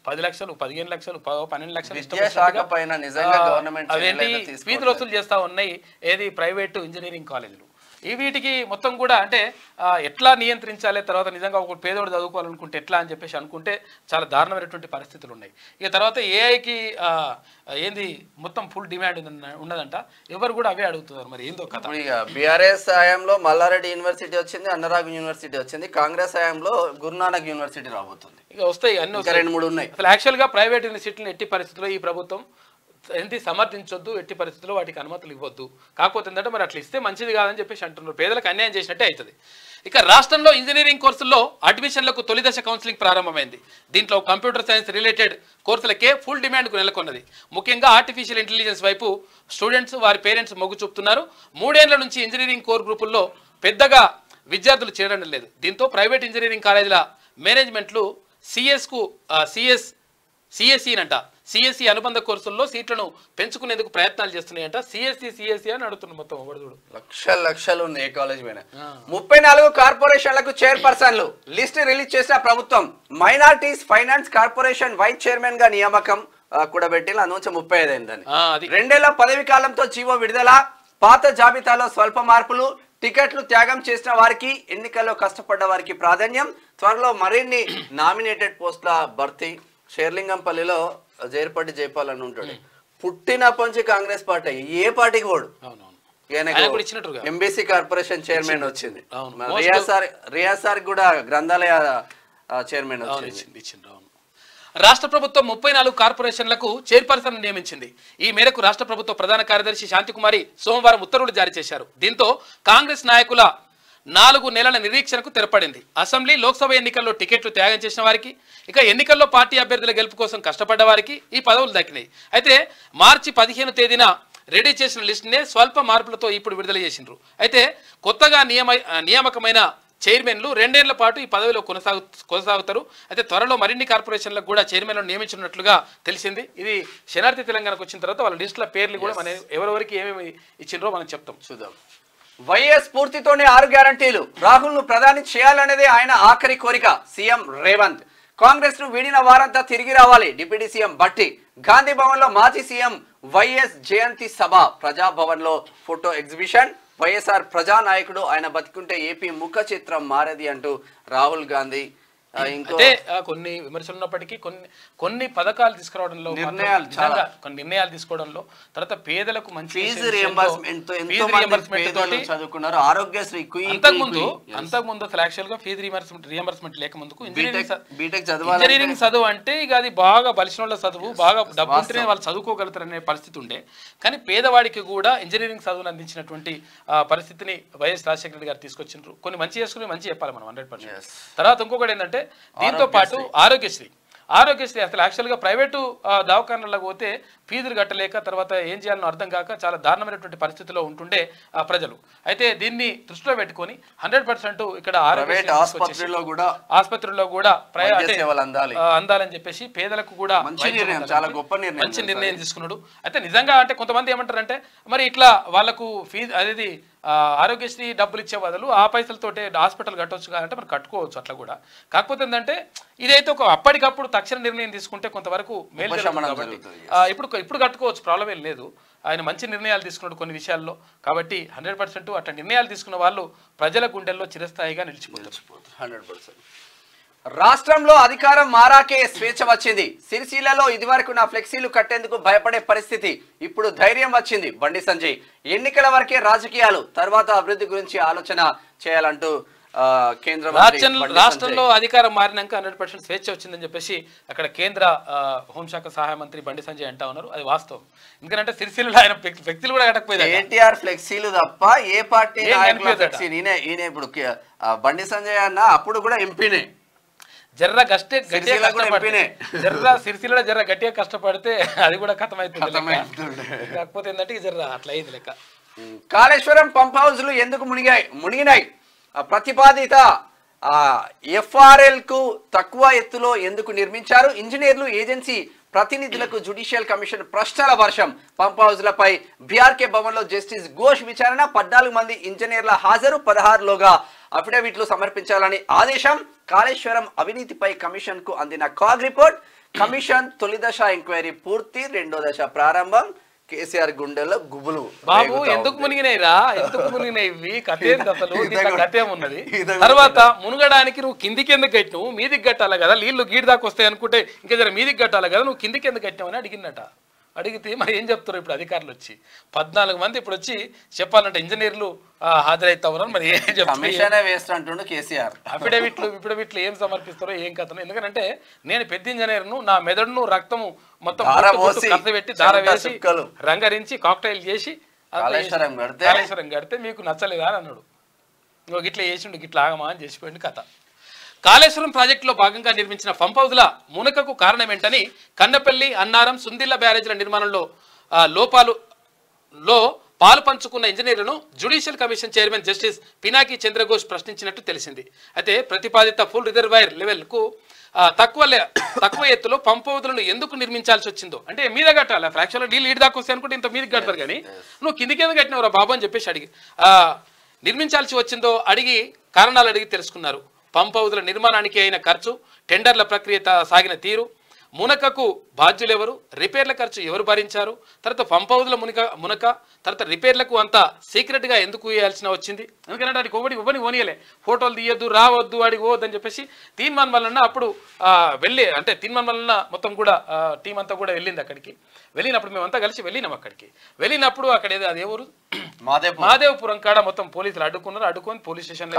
10 లక్షలు 15 లక్షలు 12 లక్షలు అవేంటి ఫీజులు వసూలు చేస్తా ఉన్నాయి. ఏది ప్రైవేటు ఇంజనీరింగ్ కాలేజీలు. వీటికి మొత్తం కూడా అంటే ఎట్లా నియంత్రించాలి, తర్వాత నిజంగా ఒక పేదోడు చదువుకోవాలనుకుంటే ఎట్లా అని చెప్పేసి అనుకుంటే చాలా దారుణమైనటువంటి పరిస్థితులు ఉన్నాయి. ఇక తర్వాత ఏఐకి ఏంది మొత్తం ఫుల్ డిమాండ్ ఉన్నదంట. ఎవరు కూడా అవే అడుగుతున్నారు. మరి ఏందో కథ. బీఆర్ఎస్ హయాంలో మల్లారెడ్డి యూనివర్సిటీ వచ్చింది, అన్నరాగు యూనివర్సిటీ వచ్చింది. కాంగ్రెస్ హయాంలో గురునానక్ యూనివర్సిటీ రాబోతుంది. ఇక వస్తాయి అన్ని 2-3 ఉన్నాయి. అసలు యాక్చువల్గా ప్రైవేట్ యూనివర్సిటీలను ఎట్టి పరిస్థితుల్లో ఈ ప్రభుత్వం సమర్థించొద్దు. ఎట్టి పరిస్థితుల్లో వాటికి అనుమతులు ఇవ్వద్దు. కాకపోతే ఏంటంటే మరి అట్లా ఇస్తే మంచిది కాదని చెప్పేసి అంటున్నారు. పేదలకు అన్యాయం చేసినట్టే అవుతుంది. ఇక రాష్ట్రంలో ఇంజనీరింగ్ కోర్సుల్లో అడ్మిషన్లకు తొలి దశ కౌన్సిలింగ్ ప్రారంభమైంది. దీంట్లో కంప్యూటర్ సైన్స్ రిలేటెడ్ కోర్సులకే ఫుల్ డిమాండ్కు నెలకొన్నది. ముఖ్యంగా ఆర్టిఫిషియల్ ఇంటెలిజెన్స్ వైపు స్టూడెంట్స్ వారి పేరెంట్స్ మొగ్గు చూపుతున్నారు. 3 ఏళ్ల నుంచి ఇంజనీరింగ్ కోర్ గ్రూపుల్లో పెద్దగా విద్యార్థులు చేరడం లేదు. దీంతో ప్రైవేట్ ఇంజనీరింగ్ కాలేజీల మేనేజ్మెంట్లు సిఎస్సి అనుబంధ కోర్సుల్లో సీట్లను పెంచుకునేందుకు ప్రయత్నాలు చేస్తున్నాయంట. సిఎస్సి అని అడుగుతున్నారు. మొత్తం ఒకడుగుడు లక్షలు ఉంది ఏ కాలేజ్ పైన. 34 కార్పొరేషన్లకు చైర్పర్సన్లు లిస్ట్ రిలీజ్ చేసిన ప్రభుత్వం. Minorities finance corporation vice chairman గా నియామకం కూడా పెట్టి అందులో 35 అయిందని. 2 ఏళ్ల పదవి కాలంతో జీవో విడుదల. పాత జాబితాలో స్వల్ప మార్పులు. టికెట్లు త్యాగం చేసిన వారికి, ఎన్నికల్లో కష్టపడ్డ వారికి ప్రాధాన్యం. త్వరలో మరిన్ని నామినేటెడ్ పోస్టుల భర్తీ. షేర్లింగంపల్లిలో జైర్పాటి జైపాల్ అని ఉంటాడు. పుట్టినప్పటి నుంచి కాంగ్రెస్ పార్టీ. ఏ పార్టీకి పోడు. ఎంబీసీ కార్పొరేషన్ చైర్మన్ వచ్చింది. రియాజ్ సార్ కూడా గ్రంథాలయ చైర్మన్ వచ్చింది. రాష్ట్ర ప్రభుత్వం 34 కార్పొరేషన్లకు చైర్పర్సన్ నియమించింది. ఈ మేరకు రాష్ట్ర ప్రభుత్వ ప్రధాన కార్యదర్శి శాంతికుమారి సోమవారం ఉత్తర్వులు జారీ చేశారు. దీంతో కాంగ్రెస్ నాయకుల 4 నెలల నిరీక్షణకు తెరపడింది. అసెంబ్లీ, లోక్సభ ఎన్నికల్లో టికెట్లు త్యాగం చేసిన వారికి, ఇక ఎన్నికల్లో పార్టీ అభ్యర్థుల గెలుపు కోసం కష్టపడ్డ వారికి ఈ పదవులు దక్కినాయి. అయితే మార్చి 15 తేదీన రెడీ చేసిన లిస్టునే స్వల్ప మార్పులతో ఇప్పుడు విడుదల చేసిండ్రు. అయితే కొత్తగా నియామకమైన చైర్మన్లు 2 ఏళ్ల పాటు ఈ పదవిలో కొనసాగుతారు. అయితే త్వరలో మరిన్ని కార్పొరేషన్లకు కూడా చైర్మన్లను నియమించినట్లుగా తెలిసింది. ఇది శనార్థి తెలంగాణకు వచ్చిన తర్వాత వాళ్ళ లిస్టుల పేర్లు కూడా మనం ఎవరెవరికి ఏమేమి ఇచ్చిండ్రో మనం చెప్తాం, చూద్దాం. వైఎస్ స్ఫూర్తితోనే 6 గ్యారంటీలు. రాహుల్ ను ప్రధాని చేయాలనేదే ఆయన ఆఖరి కోరిక. సీఎం రేవంత్. కాంగ్రెస్ ను వీడిన వారంతా తిరిగి రావాలి. Deputy CM Bhatti. గాంధీ భవన్ లో మాజీ సీఎం వైఎస్ జయంతి సభ. ప్రజాభవన్ లో ఫోటో ఎగ్జిబిషన్. వైఎస్ఆర్ ప్రజానాయకుడు, ఆయన బతికుంటే ఏపీ ముఖ చిత్రం మారేది అంటూ రాహుల్ గాంధీ. అంటే కొన్ని విమర్శలు ఉన్నప్పటికీ కొన్ని పథకాలు తీసుకురావడంలో, కొన్ని నిర్ణయాలు తీసుకోవడంలో, తర్వాత పేదలకు మంచి ఫీజు రియంబర్స్మెంట్ చదువుకున్నారు. ఆరోగ్యశ్రీ అంతకుముందు అసలు యాక్చువల్ గా ఫీజు రియంబర్స్మెంట్ లేకముందుకు ఇంజనీరింగ్ చదువు అంటే ఇక అది బాగా బలిసిన చదువు, బాగా డబ్బు ఉంటేనే వాళ్ళు చదువుకోగలుగుతారు అనే పరిస్థితి ఉండే. కానీ పేదవాడికి కూడా ఇంజనీరింగ్ చదువును అందించినటువంటి పరిస్థితిని వైఎస్ రాజశేఖర రెడ్డి గారు తీసుకొచ్చిండ్రు. కొన్ని మంచి చేసుకుని మంచి చెప్పాలి మనం 100%. తర్వాత ఇంకొకటి ఏంటంటే దీంతో పాటు ఆరోగ్యశ్రీ అసలు యాక్చువల్గా ప్రైవేటు దవాఖానాలకు పోతే ఫీజులు కట్టలేక తర్వాత ఏం చేయాలనో అర్థం కాక చాలా దారుణమైనటువంటి పరిస్థితిలో ఉంటుండే ప్రజలు. అయితే దీన్ని దృష్టిలో పెట్టుకొని 100% ఇక్కడ ఆసుపత్రుల్లో కూడా అందాలని చెప్పేసి పేదలకు కూడా మంచి నిర్ణయం తీసుకున్నాడు. అయితే నిజంగా అంటే కొంతమంది ఏమంటారంటే మరి ఇట్లా వాళ్ళకు ఫీజు అనేది ఆరోగ్యశ్రీ డబ్బులు ఇచ్చే బదులు ఆ పైసలతోటే హాస్పిటల్ కట్టవచ్చు అంటే మనం కట్టుకోవచ్చు అట్లా కూడా. కాకపోతే ఏంటంటే ఇదైతే ఒక అప్పటికప్పుడు తక్షణ నిర్ణయం తీసుకుంటే కొంతవరకు మేలు జరుగుతుంది కాబట్టి ఇప్పుడు కట్టుకోవచ్చు, ప్రాబ్లం ఏం లేదు. ఆయన మంచి నిర్ణయాలు తీసుకున్నాడు కొన్ని విషయాల్లో కాబట్టి 100% అట్లా నిర్ణయాలు తీసుకున్న వాళ్ళు ప్రజల గుండెల్లో చిరస్థాయిగా నిలిచిపోతారు. 100%. రాష్ట్రంలో అధికారం మారాకే స్వేచ్ఛ వచ్చింది. సిరిసిల్లలో ఇదివరకు నా ఫ్లెక్సీలు కట్టేందుకు భయపడే పరిస్థితి, ఇప్పుడు ధైర్యం వచ్చింది. బండి సంజయ్ ఎన్నికల వరకే రాజకీయాలు, తర్వాత అభివృద్ధి గురించి ఆలోచన చేయాలంటూ కేంద్ర రాష్ట్రంలో అధికారం మారినాక 100% స్వేచ్ఛ వచ్చిందని చెప్పేసి అక్కడ కేంద్ర హోంశాఖ సహాయ మంత్రి బండి సంజయ్ అంటా ఉన్నారు. అది వాస్తవం. ఎందుకంటే సిరిసిల్లలో ఆయన ఫ్లెక్సీలు కూడా కట్టకపోయింది. ఎన్టీఆర్ ఫ్లెక్సీలు తప్ప ఏ పార్టీ ఈయన ఇప్పుడు బండి సంజయ్ అన్న అప్పుడు కూడా ఎంపీనే. జర్ర సిరిసిల్ల జర్ర గట్టిగా కష్టపడితే అది కూడా కథమవుతుంది. కాకపోతే ఏంటంటే జర్ర అట్లా అయింది లెక్క. కాళేశ్వరం పంప్ హౌస్లు ఎందుకు మునిగినాయి? ప్రతిపాదిత FRL కు తక్కువ ఎత్తులో ఎందుకు నిర్మించారు? ఇంజనీర్లు ఏజెన్సీ ప్రతినిధులకు జ్యుడిషియల్ కమిషన్ ప్రశ్నల వర్షం. పంప్ హౌస్లపై BRK భవన్ లో జస్టిస్ ఘోష్ విచారణ. 14 మంది ఇంజనీర్ల హాజరు. 16లోగా అఫిడవిట్లు సమర్పించాలని ఆదేశం. కాళేశ్వరం అవినీతిపై కమిషన్ కు అందిన కాగ్ రిపోర్ట్. కమిషన్ తొలి దశ ఎంక్వైరీ పూర్తి, రెండో దశ ప్రారంభం. కేసీఆర్ గుండెల్లో గుబులు. బాబు ఎందుకు మునిగినాయిరా, ఎందుకు మునిగినాయి ఇవి? కథేంది అసలు? కథేమున్నది? తర్వాత మునగడానికి నువ్వు కిందికి ఎందుకు కట్టినావు? మీదికి కట్టాలి కదా, నీళ్లు గీడి దాకా వస్తాయి అనుకుంటే ఇంకా జర మీదికి కట్టాలి కదా, నువ్వు కిందికి ఎందుకు కట్టినావు అని అడిగినట. అడిగితే మరి ఏం చెప్తారు ఇప్పుడు అధికారులు వచ్చి 14 మంది ఇప్పుడు వచ్చి చెప్పాలంటే ఇంజనీర్లు హాజరైతా ఉన్నారు. మరి ఏం చెప్తారు కేసీఆర్? అఫిడవిట్లు ఏం సమర్పిస్తారో ఏం కథను. ఎందుకంటే నేను పెద్ద ఇంజనీర్ను, నా మెదడును రక్తము మొత్తం పెట్టి దార వేసి రంగరించి కాక్టైల్ చేసి కాళేశ్వరం కడితే మీకు నచ్చలేదా అని అన్నాడు. ఇంకో గిట్లా చేసిండు, గిట్లా ఆగమా అని చేసిపోయింది కథ. కాళేశ్వరం ప్రాజెక్టులో భాగంగా నిర్మించిన పంప్ హౌజ్ల మునకకు కారణమేంటని కన్నపల్లి, అన్నారం, సుందిళ్ల బ్యారేజ్ల నిర్మాణంలో లోపాలు పాలు పంచుకున్న ఇంజనీర్లను judicial commission chairman justice Pinaki Chandraghosh ప్రశ్నించినట్టు తెలిసింది. అయితే ప్రతిపాదిత ఫుల్ రిజర్వాయర్ లెవెల్కు తక్కువ ఎత్తులో పంప్ హౌజ్లను ఎందుకు నిర్మించాల్సి వచ్చిందో, అంటే మీద కట్టాలి. ఫ్రాక్షన్లో నీళ్ళు ఈడి దాకా వస్తాయి అనుకుంటే ఇంత మీదకి కడతారు కానీ నువ్వు కిందికి ఎందుకు కట్టినవరా బాబు అని చెప్పేసి అడిగి నిర్మించాల్సి వచ్చిందో అడిగి కారణాలు అడిగి తెలుసుకున్నారు. పంప్ హౌజ్ల నిర్మాణానికి అయిన ఖర్చు, టెండర్ల ప్రక్రియ సాగిన తీరు, మునకకు బాధ్యులెవరు, రిపేర్ల ఖర్చు ఎవరు భరించారు, తర్వాత పంప్ హౌజ్ల మునక తర్వాత రిపేర్లకు అంతా సీక్రెట్గా ఎందుకు వేయాల్సిన వచ్చింది? ఎందుకంటే వాడికి ఎవరిని ఓనియలే, ఫోటోలు తీయొద్దు, రావద్దు, వాడికి పోవద్దని చెప్పేసి తీర్మానం వలన అప్పుడు తీర్మానం వలన మొత్తం కూడా టీం అంతా కూడా వెళ్ళింది అక్కడికి. వెళ్ళినప్పుడు మేమంతా కలిసి వెళ్ళినాం అక్కడికి. వెళ్ళినప్పుడు అక్కడ ఏదో అదే ఊరు మాదేవపురం కాడ మొత్తం పోలీసులు అడ్డుకొని పోలీస్ స్టేషన్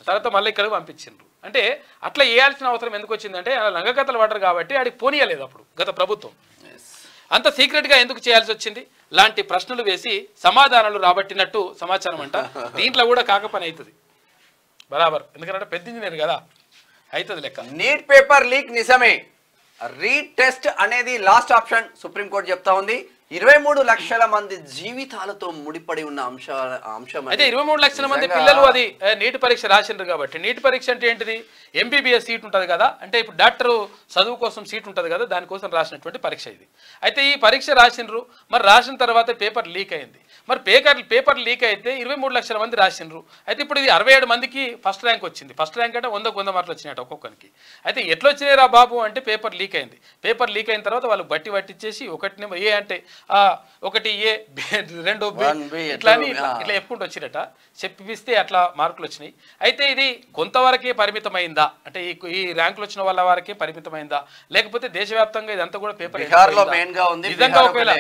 తర్వాత మళ్ళీ ఇక్కడ పంపించిండ్రు. అంటే అట్లా వేయాల్సిన అవసరం ఎందుకు వచ్చిందంటే లంగకథలు పడ్డారు కాబట్టి ఆడికి పోనీయలేదు అప్పుడు గత ప్రభుత్వం. అంత సీక్రెట్గా ఎందుకు చేయాల్సి వచ్చింది లాంటి ప్రశ్నలు వేసి సమాధానాలు రాబట్టినట్టు సమాచారం అంట. దీంట్లో కూడా కాకపని అవుతుంది బరాబర్, ఎందుకంటే పెద్ద ఇంజనీర్ కదా, అవుతుంది లెక్క. నీట్ పేపర్ లీక్ నిజమే, రీటెస్ట్ అనేది లాస్ట్ ఆప్షన్ సుప్రీంకోర్టు చెప్తా ఉంది. 23 లక్షల మంది జీవితాలతో ముడిపడి ఉన్న అంశం. అయితే 23 లక్షల మంది పిల్లలు అది నీట్ పరీక్ష రాసిండ్రు కాబట్టి, నీట్ పరీక్ష అంటే ఏంటిది? MBBS సీట్ ఉంటుంది కదా, అంటే ఇప్పుడు డాక్టర్ చదువు కోసం సీట్ ఉంటుంది కదా, దానికోసం రాసినటువంటి పరీక్ష ఇది. అయితే ఈ పరీక్ష రాసిండ్రు, మరి రాసిన తర్వాత పేపర్ లీక్ అయింది. మరి పేపర్ లీక్ అయితే 23 లక్షల మంది రాసిండ్రు. అయితే ఇప్పుడు ఇది 67 మందికి ఫస్ట్ ర్యాంక్ వచ్చింది. ఫస్ట్ ర్యాంక్ అంటే 100 మార్కులు వచ్చినాయట ఒక్కొక్కరికి. అయితే ఎట్లా వచ్చినాయి రా బాబు అంటే పేపర్ లీక్ అయింది. పేపర్ లీక్ అయిన తర్వాత వాళ్ళు పట్టించేసి ఒకటి ఏ అంటే 1 A 2 B ఇట్లా చెప్పుకుంటూ వచ్చినట, చెప్పిస్తే అట్లా మార్కులు వచ్చినాయి. అయితే ఇది కొంతవరకే పరిమితమైందా అంటే ఈ ర్యాంకులు వచ్చిన వాళ్ళ వరకే పరిమితమైందా, లేకపోతే దేశవ్యాప్తంగా ఇదంతా కూడా పేపర్ నిజంగా ఒకవేళ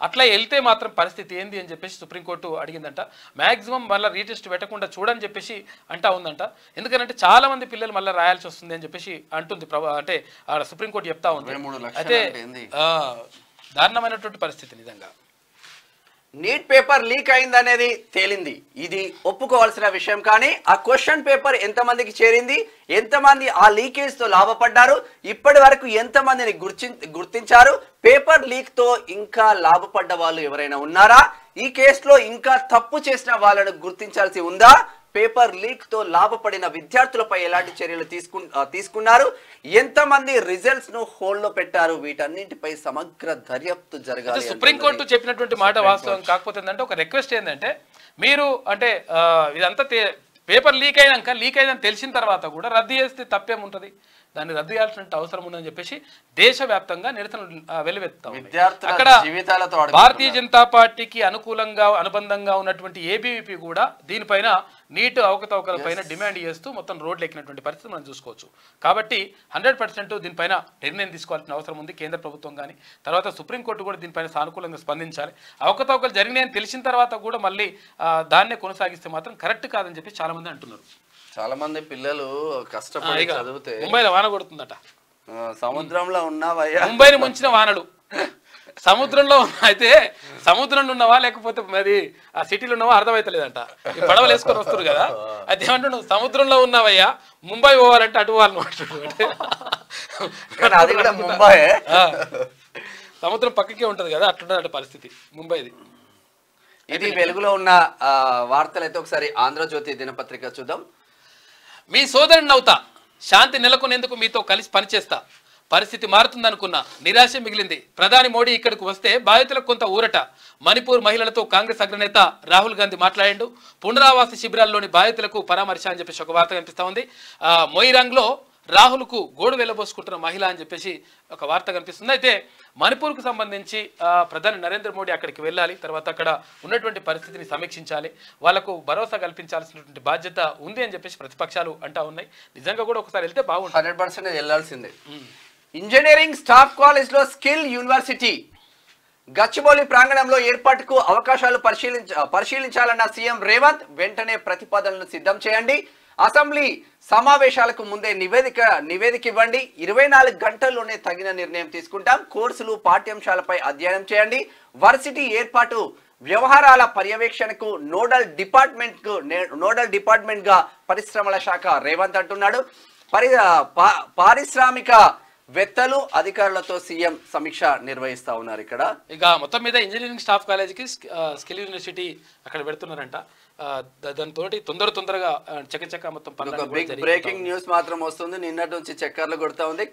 అట్లా వెళ్తే మాత్రం పరిస్థితి ఏంది అని చెప్పేసి సుప్రీంకోర్టు అడిగిందంట. మ్యాక్సిమం మళ్ళీ రీటెస్ట్ పెట్టకుండా చూడని చెప్పేసి అంటా ఉందంట. ఎందుకంటే చాలా మంది పిల్లలు మళ్ళీ రాయాల్సి వస్తుంది అని చెప్పేసి అంటుంది అంటే సుప్రీంకోర్టు చెప్తా ఉంది. అయితే దారుణమైనటువంటి పరిస్థితి నిజంగా. నీట్ పేపర్ లీక్ అయిందనేది తేలింది, ఇది ఒప్పుకోవాల్సిన విషయం. కానీ ఆ క్వశ్చన్ పేపర్ ఎంతమందికి చేరింది, ఎంతమంది ఆ లీకేజ్ తో లాభపడ్డారు, ఇప్పటి వరకు ఎంతమందిని గుర్తించారు, పేపర్ లీక్ తో ఇంకా లాభపడ్డ వాళ్ళు ఎవరైనా ఉన్నారా, ఈ కేసులో ఇంకా తప్పు చేసిన వాళ్ళను గుర్తించాల్సి ఉందా, పేపర్ లీక్ తో లాభపడిన విద్యార్థులపై ఎలాంటి చర్యలు తీసుకున్నారు, ఎంతమంది రిజల్ట్స్ ను హోల్డ్ లో పెట్టారు, వీటన్నింటిపై సమగ్ర దర్యాప్తు జరగాలి. సుప్రీంకోర్టు చెప్పినటువంటి మాట వాస్తవం. కాకపోతే ఏంటంటే ఒక రిక్వెస్ట్ ఏంటంటే మీరు అంటే ఇదంతా పేపర్ లీక్ అయిందని తెలిసిన తర్వాత కూడా రద్దు చేస్తే తప్పేముంటది, దాన్ని రద్దు చేయాల్సిన అవసరం ఉందని చెప్పేసి దేశవ్యాప్తంగా నిరసనలు వెలువెత్తాం. అక్కడ భారతీయ జనతా పార్టీకి అనుబంధంగా ఉన్నటువంటి ఏబీవీపీ కూడా దీనిపైన నీట్ అవకతవకలపైన డిమాండ్ చేస్తూ మొత్తం రోడ్లు ఎక్కినటువంటి పరిస్థితి మనం చూసుకోవచ్చు. కాబట్టి 100% దీనిపైన నిర్ణయం తీసుకోవాల్సిన అవసరం ఉంది కేంద్ర ప్రభుత్వం కానీ. తర్వాత సుప్రీంకోర్టు కూడా దీనిపైన సానుకూలంగా స్పందించాలి. అవకతవకలు జరిగినాయని తెలిసిన తర్వాత కూడా మళ్ళీ దాన్నే కొనసాగిస్తే మాత్రం కరెక్ట్ కాదని చెప్పి చాలా మంది అంటున్నారు. చాలా మంది పిల్లలు కష్టపడి చదివితే ముంబైలో వాన కొడుతుందట, సముద్రంలో ఉన్నావయ్యా, ముంబైని ముంచిన వానలు సముద్రంలో అయితే సముద్రంలో ఉన్నవా లేకపోతే మరి ఆ సిటీలో ఉన్నవా అర్థమైతలేదంట. ఈ పడవలు వేసుకొని వస్తారు కదా, అది ఏమంటున్నావు సముద్రంలో ఉన్నావయ్యా ముంబై పోవాలంటే అటు వాళ్ళు ముంబై సముద్రం పక్కకే ఉంటది కదా, అట్లుంటది పరిస్థితి ముంబైది. ఇది వెలుగులో ఉన్న వార్తలు అయితే ఒకసారి ఆంధ్రజ్యోతి దినపత్రిక చూద్దాం. మీ సోదరుని అవుతా, శాంతి నెలకొనేందుకు మీతో కలిసి పనిచేస్తా, పరిస్థితి మారుతుందనుకున్నా నిరాశ మిగిలింది. ప్రధాని మోడీ ఇక్కడికి వస్తే బాధితులకు కొంత ఊరట. మణిపూర్ మహిళలతో కాంగ్రెస్ అగ్రనేత రాహుల్ గాంధీ మాట్లాడిండు. పునరావాస శిబిరాల్లోని బాధితులకు పరామర్శ అని చెప్పేసి ఒక వార్త కనిపిస్తా ఉంది. మొయిరాంగ్లో రాహుల్కు గోడు వెళ్ళబోసుకుంటున్న మహిళ అని చెప్పేసి ఒక వార్త కనిపిస్తుంది. అయితే మణిపూర్కు సంబంధించి ప్రధాని నరేంద్ర మోడీ అక్కడికి వెళ్ళాలి, తర్వాత అక్కడ ఉన్నటువంటి పరిస్థితిని సమీక్షించాలి, వాళ్లకు భరోసా కల్పించాల్సినటువంటి బాధ్యత ఉంది అని చెప్పేసి ప్రతిపక్షాలు అంటా ఉన్నాయి. నిజంగా కూడా ఒకసారి వెళ్తే బాగుంటుంది. 100% వెళ్లాల్సిందే. ఇంజనీరింగ్ స్టాఫ్ కాలేజ్ లో స్కిల్ యూనివర్సిటీ గచ్చిబౌలి ప్రాంగణంలో ఏర్పాటుకు అవకాశాలు పరిశీలించాలన్న సీఎం రేవంత్. వెంటనే ప్రతిపాదనలు సిద్ధం చేయండి, అసెంబ్లీ సమావేశాలకు ముందే నివేదిక ఇవ్వండి, 24 గంటల్లోనే తగిన నిర్ణయం తీసుకుంటాం, కోర్సులు పాఠ్యాంశాలపై అధ్యయనం చేయండి, వర్సిటీ ఏర్పాటు వ్యవహారాల పర్యవేక్షణకు నోడల్ డిపార్ట్మెంట్ గా పరిశ్రమల శాఖ రేవంత్ అంటున్నాడు. పారిశ్రామిక వేత్తలు అధికారులతో సీఎం సమీక్ష నిర్వహిస్తా ఉన్నారు. ఇక్కడ ఇక మొత్తం మీద ఇంజనీరింగ్ స్టాఫ్ కాలేజీకి స్కిల్ యూనివర్సిటీ అక్కడ పెడుతున్నారంట. దాంతో తొందరగా చకచక మొత్తం బిగ్ బ్రేకింగ్ న్యూస్ మాత్రం వస్తుంది. నిన్నటి నుంచి చక్కర్లు కొడతా ఉంది.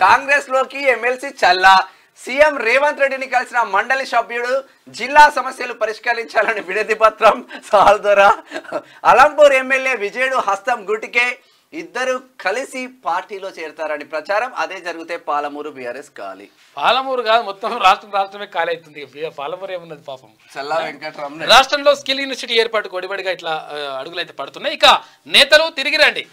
కాంగ్రెస్ లోకి ఎమ్మెల్సీ చల్లా. సీఎం రేవంత్ రెడ్డిని కలిసిన మండలి సభ్యుడు జిల్లా సమస్యలు పరిష్కరించాలని వినతి పత్రం సాల్దోరా. అలంపూర్ ఎమ్మెల్యే విజయుడు హస్తం గుటికే, ఇద్దరు కలిసి పార్టీలో చేరతారని ప్రచారం. అదే జరిగితే పాలమూరు బీఆర్ఎస్ ఖాళీ. పాలమూరు కాదు, మొత్తం రాష్ట్రమే ఖాళీ అవుతుంది. పాలమూరు ఏమున్నది పాపం. చల్లా వెంకటరామన్. రాష్ట్రంలో స్కిల్ యూనివర్సిటీ ఏర్పాటు కొడిబడిగా ఇట్లా అడుగులైతే పడుతున్నాయి. ఇక నేతలు తిరిగి రండి,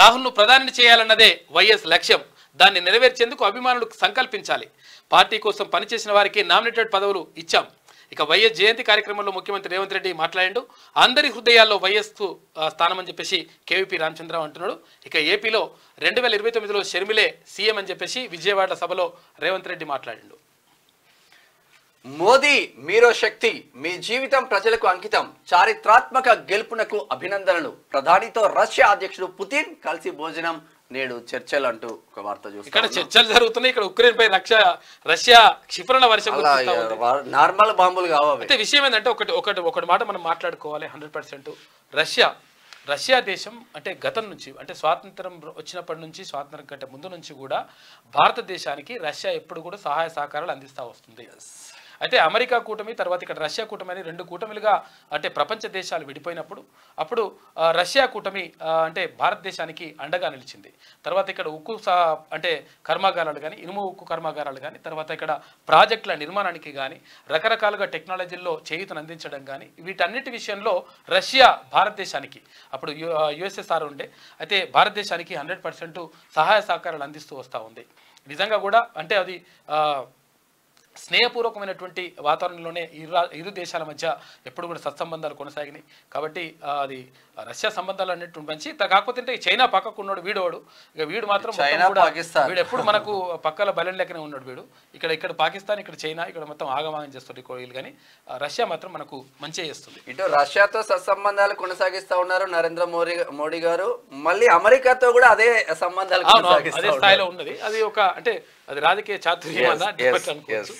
రాహుల్ను ప్రధాని చేయాలన్నదే వైఎస్ లక్ష్యం, దాన్ని నెరవేర్చేందుకు అభిమానులు సంకల్పించాలి, పార్టీ కోసం పనిచేసిన వారికి నామినేటెడ్ పదవులు ఇచ్చాం. ఇక వైఎస్ జయంతి కార్యక్రమంలో ముఖ్యమంత్రి రేవంత్ రెడ్డి మాట్లాడిండు. అందరి హృదయాల్లో వైఎస్కు స్థానం అని చెప్పేసి కేవీపీ రామచంద్రరావు అంటున్నాడు. ఇక ఏపీలో 2029లో షర్మిలే సీఎం అని చెప్పేసి విజయవాడ సభలో రేవంత్ రెడ్డి మాట్లాడిండు. మోదీ మీరో శక్తి, మీ జీవితం ప్రజలకు అంకితం, చారిత్రాత్మక గెలుపునకు అభినందనలు, ప్రధానితో రష్యా అధ్యక్షుడు పుతిన్ కలిసి భోజనం, నేడు చర్చలు అంటూ ఒక వార్త చూస్తాం. ఇక్కడ చర్చలు జరుగుతున్నాయి. ఇక్కడ ఉక్రెయిన్ పై రష్యా క్షిపణుల వర్షం, నార్మల్ బాంబులు కావాలి. అయితే విషయం ఏంటంటే ఒకటి మాట మనం మాట్లాడుకోవాలి. 100% రష్యా దేశం అంటే గతం నుంచి, అంటే స్వాతంత్రం వచ్చినప్పటి నుంచి, స్వాతంత్రం కంటే ముందు నుంచి కూడా భారతదేశానికి రష్యా ఎప్పుడు కూడా సహాయ సహకారాలు అందిస్తూ వస్తుంది. అయితే అమెరికా కూటమి, తర్వాత ఇక్కడ రష్యా కూటమి అని 2 కూటమిలుగా అంటే ప్రపంచ దేశాలు విడిపోయినప్పుడు అప్పుడు రష్యా కూటమి అంటే భారతదేశానికి అండగా నిలిచింది. తర్వాత ఇక్కడ ఉక్కు అంటే కర్మాగారాలు కానీ, ఇనుము ఉక్కు కర్మాగారాలు కానీ, తర్వాత ఇక్కడ ప్రాజెక్టుల నిర్మాణానికి కానీ, రకరకాలుగా టెక్నాలజీల్లో చేయూతను అందించడం కానీ, వీటన్నిటి విషయంలో రష్యా భారతదేశానికి అప్పుడు యుఎస్ఎస్ఆర్ ఉండే, అయితే భారతదేశానికి 100% సహాయ సహకారాలు అందిస్తూ వస్తూ ఉంది. నిజంగా కూడా అంటే అది స్నేహపూర్వకమైనటువంటి వాతావరణంలోనే ఇరు దేశాల మధ్య ఎప్పుడు కూడా సత్సంబంధాలు కొనసాగినాయి. కాబట్టి అది రష్యా సంబంధాలు అన్నట్టు మంచి. కాకపోతే చైనా పక్కకు ఉన్నాడు వీడోడు, ఇక వీడు మాత్రం వీడు ఎప్పుడు మనకు పక్కల బలం లెక్కనే ఉన్నాడు వీడు. ఇక్కడ పాకిస్తాన్, ఇక్కడ చైనా, ఇక్కడ మొత్తం ఆగమాగం చేస్తుంది కోయిలు. కానీ రష్యా మాత్రం మనకు మంచిగా చేస్తుంది. ఇటు రష్యాతో సత్సంబంధాలు కొనసాగిస్తా ఉన్నారు నరేంద్ర మోడీ గారు. మళ్ళీ అమెరికాతో కూడా అదే సంబంధాలు అదే స్థాయిలో ఉన్నది. అది ఒక అంటే అది రాజకీయ చాతుర్యం అనుకోవచ్చు.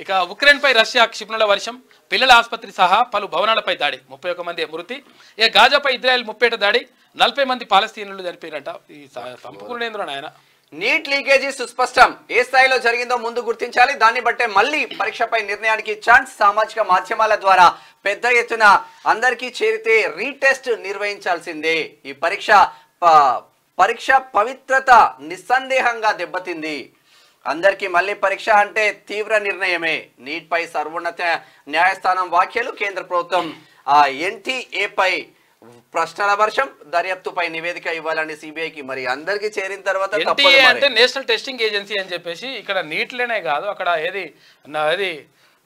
ఇక ఉక్రెయిన్పై రష్యా క్షిపణుల వర్షం, పిల్లల ఆసుపత్రి సహా పలు భవనాలపై దాడి, 31 మంది మృతి. ఇక గాజాపై ఇజ్రాయెల్ ముప్పేట దాడి, 40 మంది పాలస్తీనులు చనిపోయారంట. ఈ చంపుకునేందులో ఆయన నీట్ లీకేజీ సుస్పష్టం, ఏ స్థాయిలో జరిగిందో ముందు గుర్తించాలి, దాన్ని బట్టే మళ్ళీ పరీక్షపై నిర్ణయానికి ఛాన్స్. సామాజిక మాధ్యమాల ద్వారా పెద్ద ఎత్తున అందరికీ చేరితే రీటెస్ట్ నిర్వహించాల్సిందే. ఈ పరీక్ష పవిత్రత నిస్సందేహంగా దెబ్బతింది. అందరికీ మళ్ళీ పరీక్ష అంటే తీవ్ర నిర్ణయమే. నీట్ పై సర్వోన్నత న్యాయస్థానం వ్యాఖ్యలు, కేంద్ర ప్రభుత్వం ఎన్టీఏపై ప్రశ్నల వర్షం, దర్యాప్తుపై నివేదిక ఇవ్వాలని సిబిఐకి. మరి అందరికి చేరిన తర్వాత ఎన్టీఏ అంటే నేషనల్ టెస్టింగ్ ఏజెన్సీ అని చెప్పేసి ఇక్కడ నీట్లేనే కాదు, అక్కడ ఏది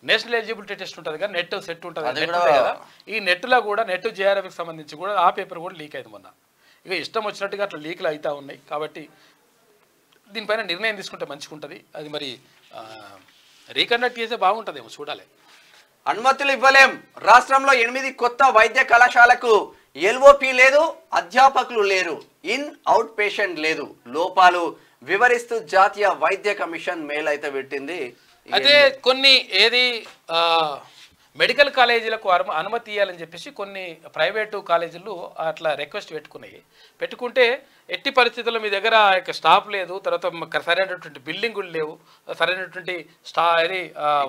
నేషనల్ ఎలిజిబిలిటీ టెస్ట్ ఉంటుంది కదా, నెట్ సెట్ ఉంటుంది కదా, ఈ నెట్లో కూడా నెట్ జేఆర్ఎఫ్కి సంబంధించి కూడా ఆ పేపర్ కూడా లీక్ అయింది మొన్న. ఇక ఇష్టం వచ్చినట్టుగా అట్లా లీక్లు అవుతూ ఉన్నాయి. కాబట్టి దీనిపైన నిర్ణయం తీసుకుంటే మంచిగా ఉంటుంది. అది మరి రీకండక్ట్ చేస్తే బాగుంటుందేమో, చూడాలి. అనుమతులు ఇవ్వలేం, రాష్ట్రంలో 8 కొత్త వైద్య కళాశాలకు ఎల్ఓపి లేదు, అధ్యాపకులు లేరు, ఇన్ అవుట్ పేషెంట్ లేదు, లోపాలు వివరిస్తూ జాతీయ వైద్య కమిషన్ మెయిల్ అయితే పెట్టింది. అయితే కొన్ని మెడికల్ కాలేజీలకు అనుమతి ఇవ్వాలని చెప్పేసి కొన్ని ప్రైవేటు కాలేజీలు అట్లా రిక్వెస్ట్ పెట్టుకుంటే ఎట్టి పరిస్థితుల్లో మీ దగ్గర స్టాఫ్ లేదు, తర్వాత సరైనటువంటి బిల్డింగులు లేవు, సరైనటువంటి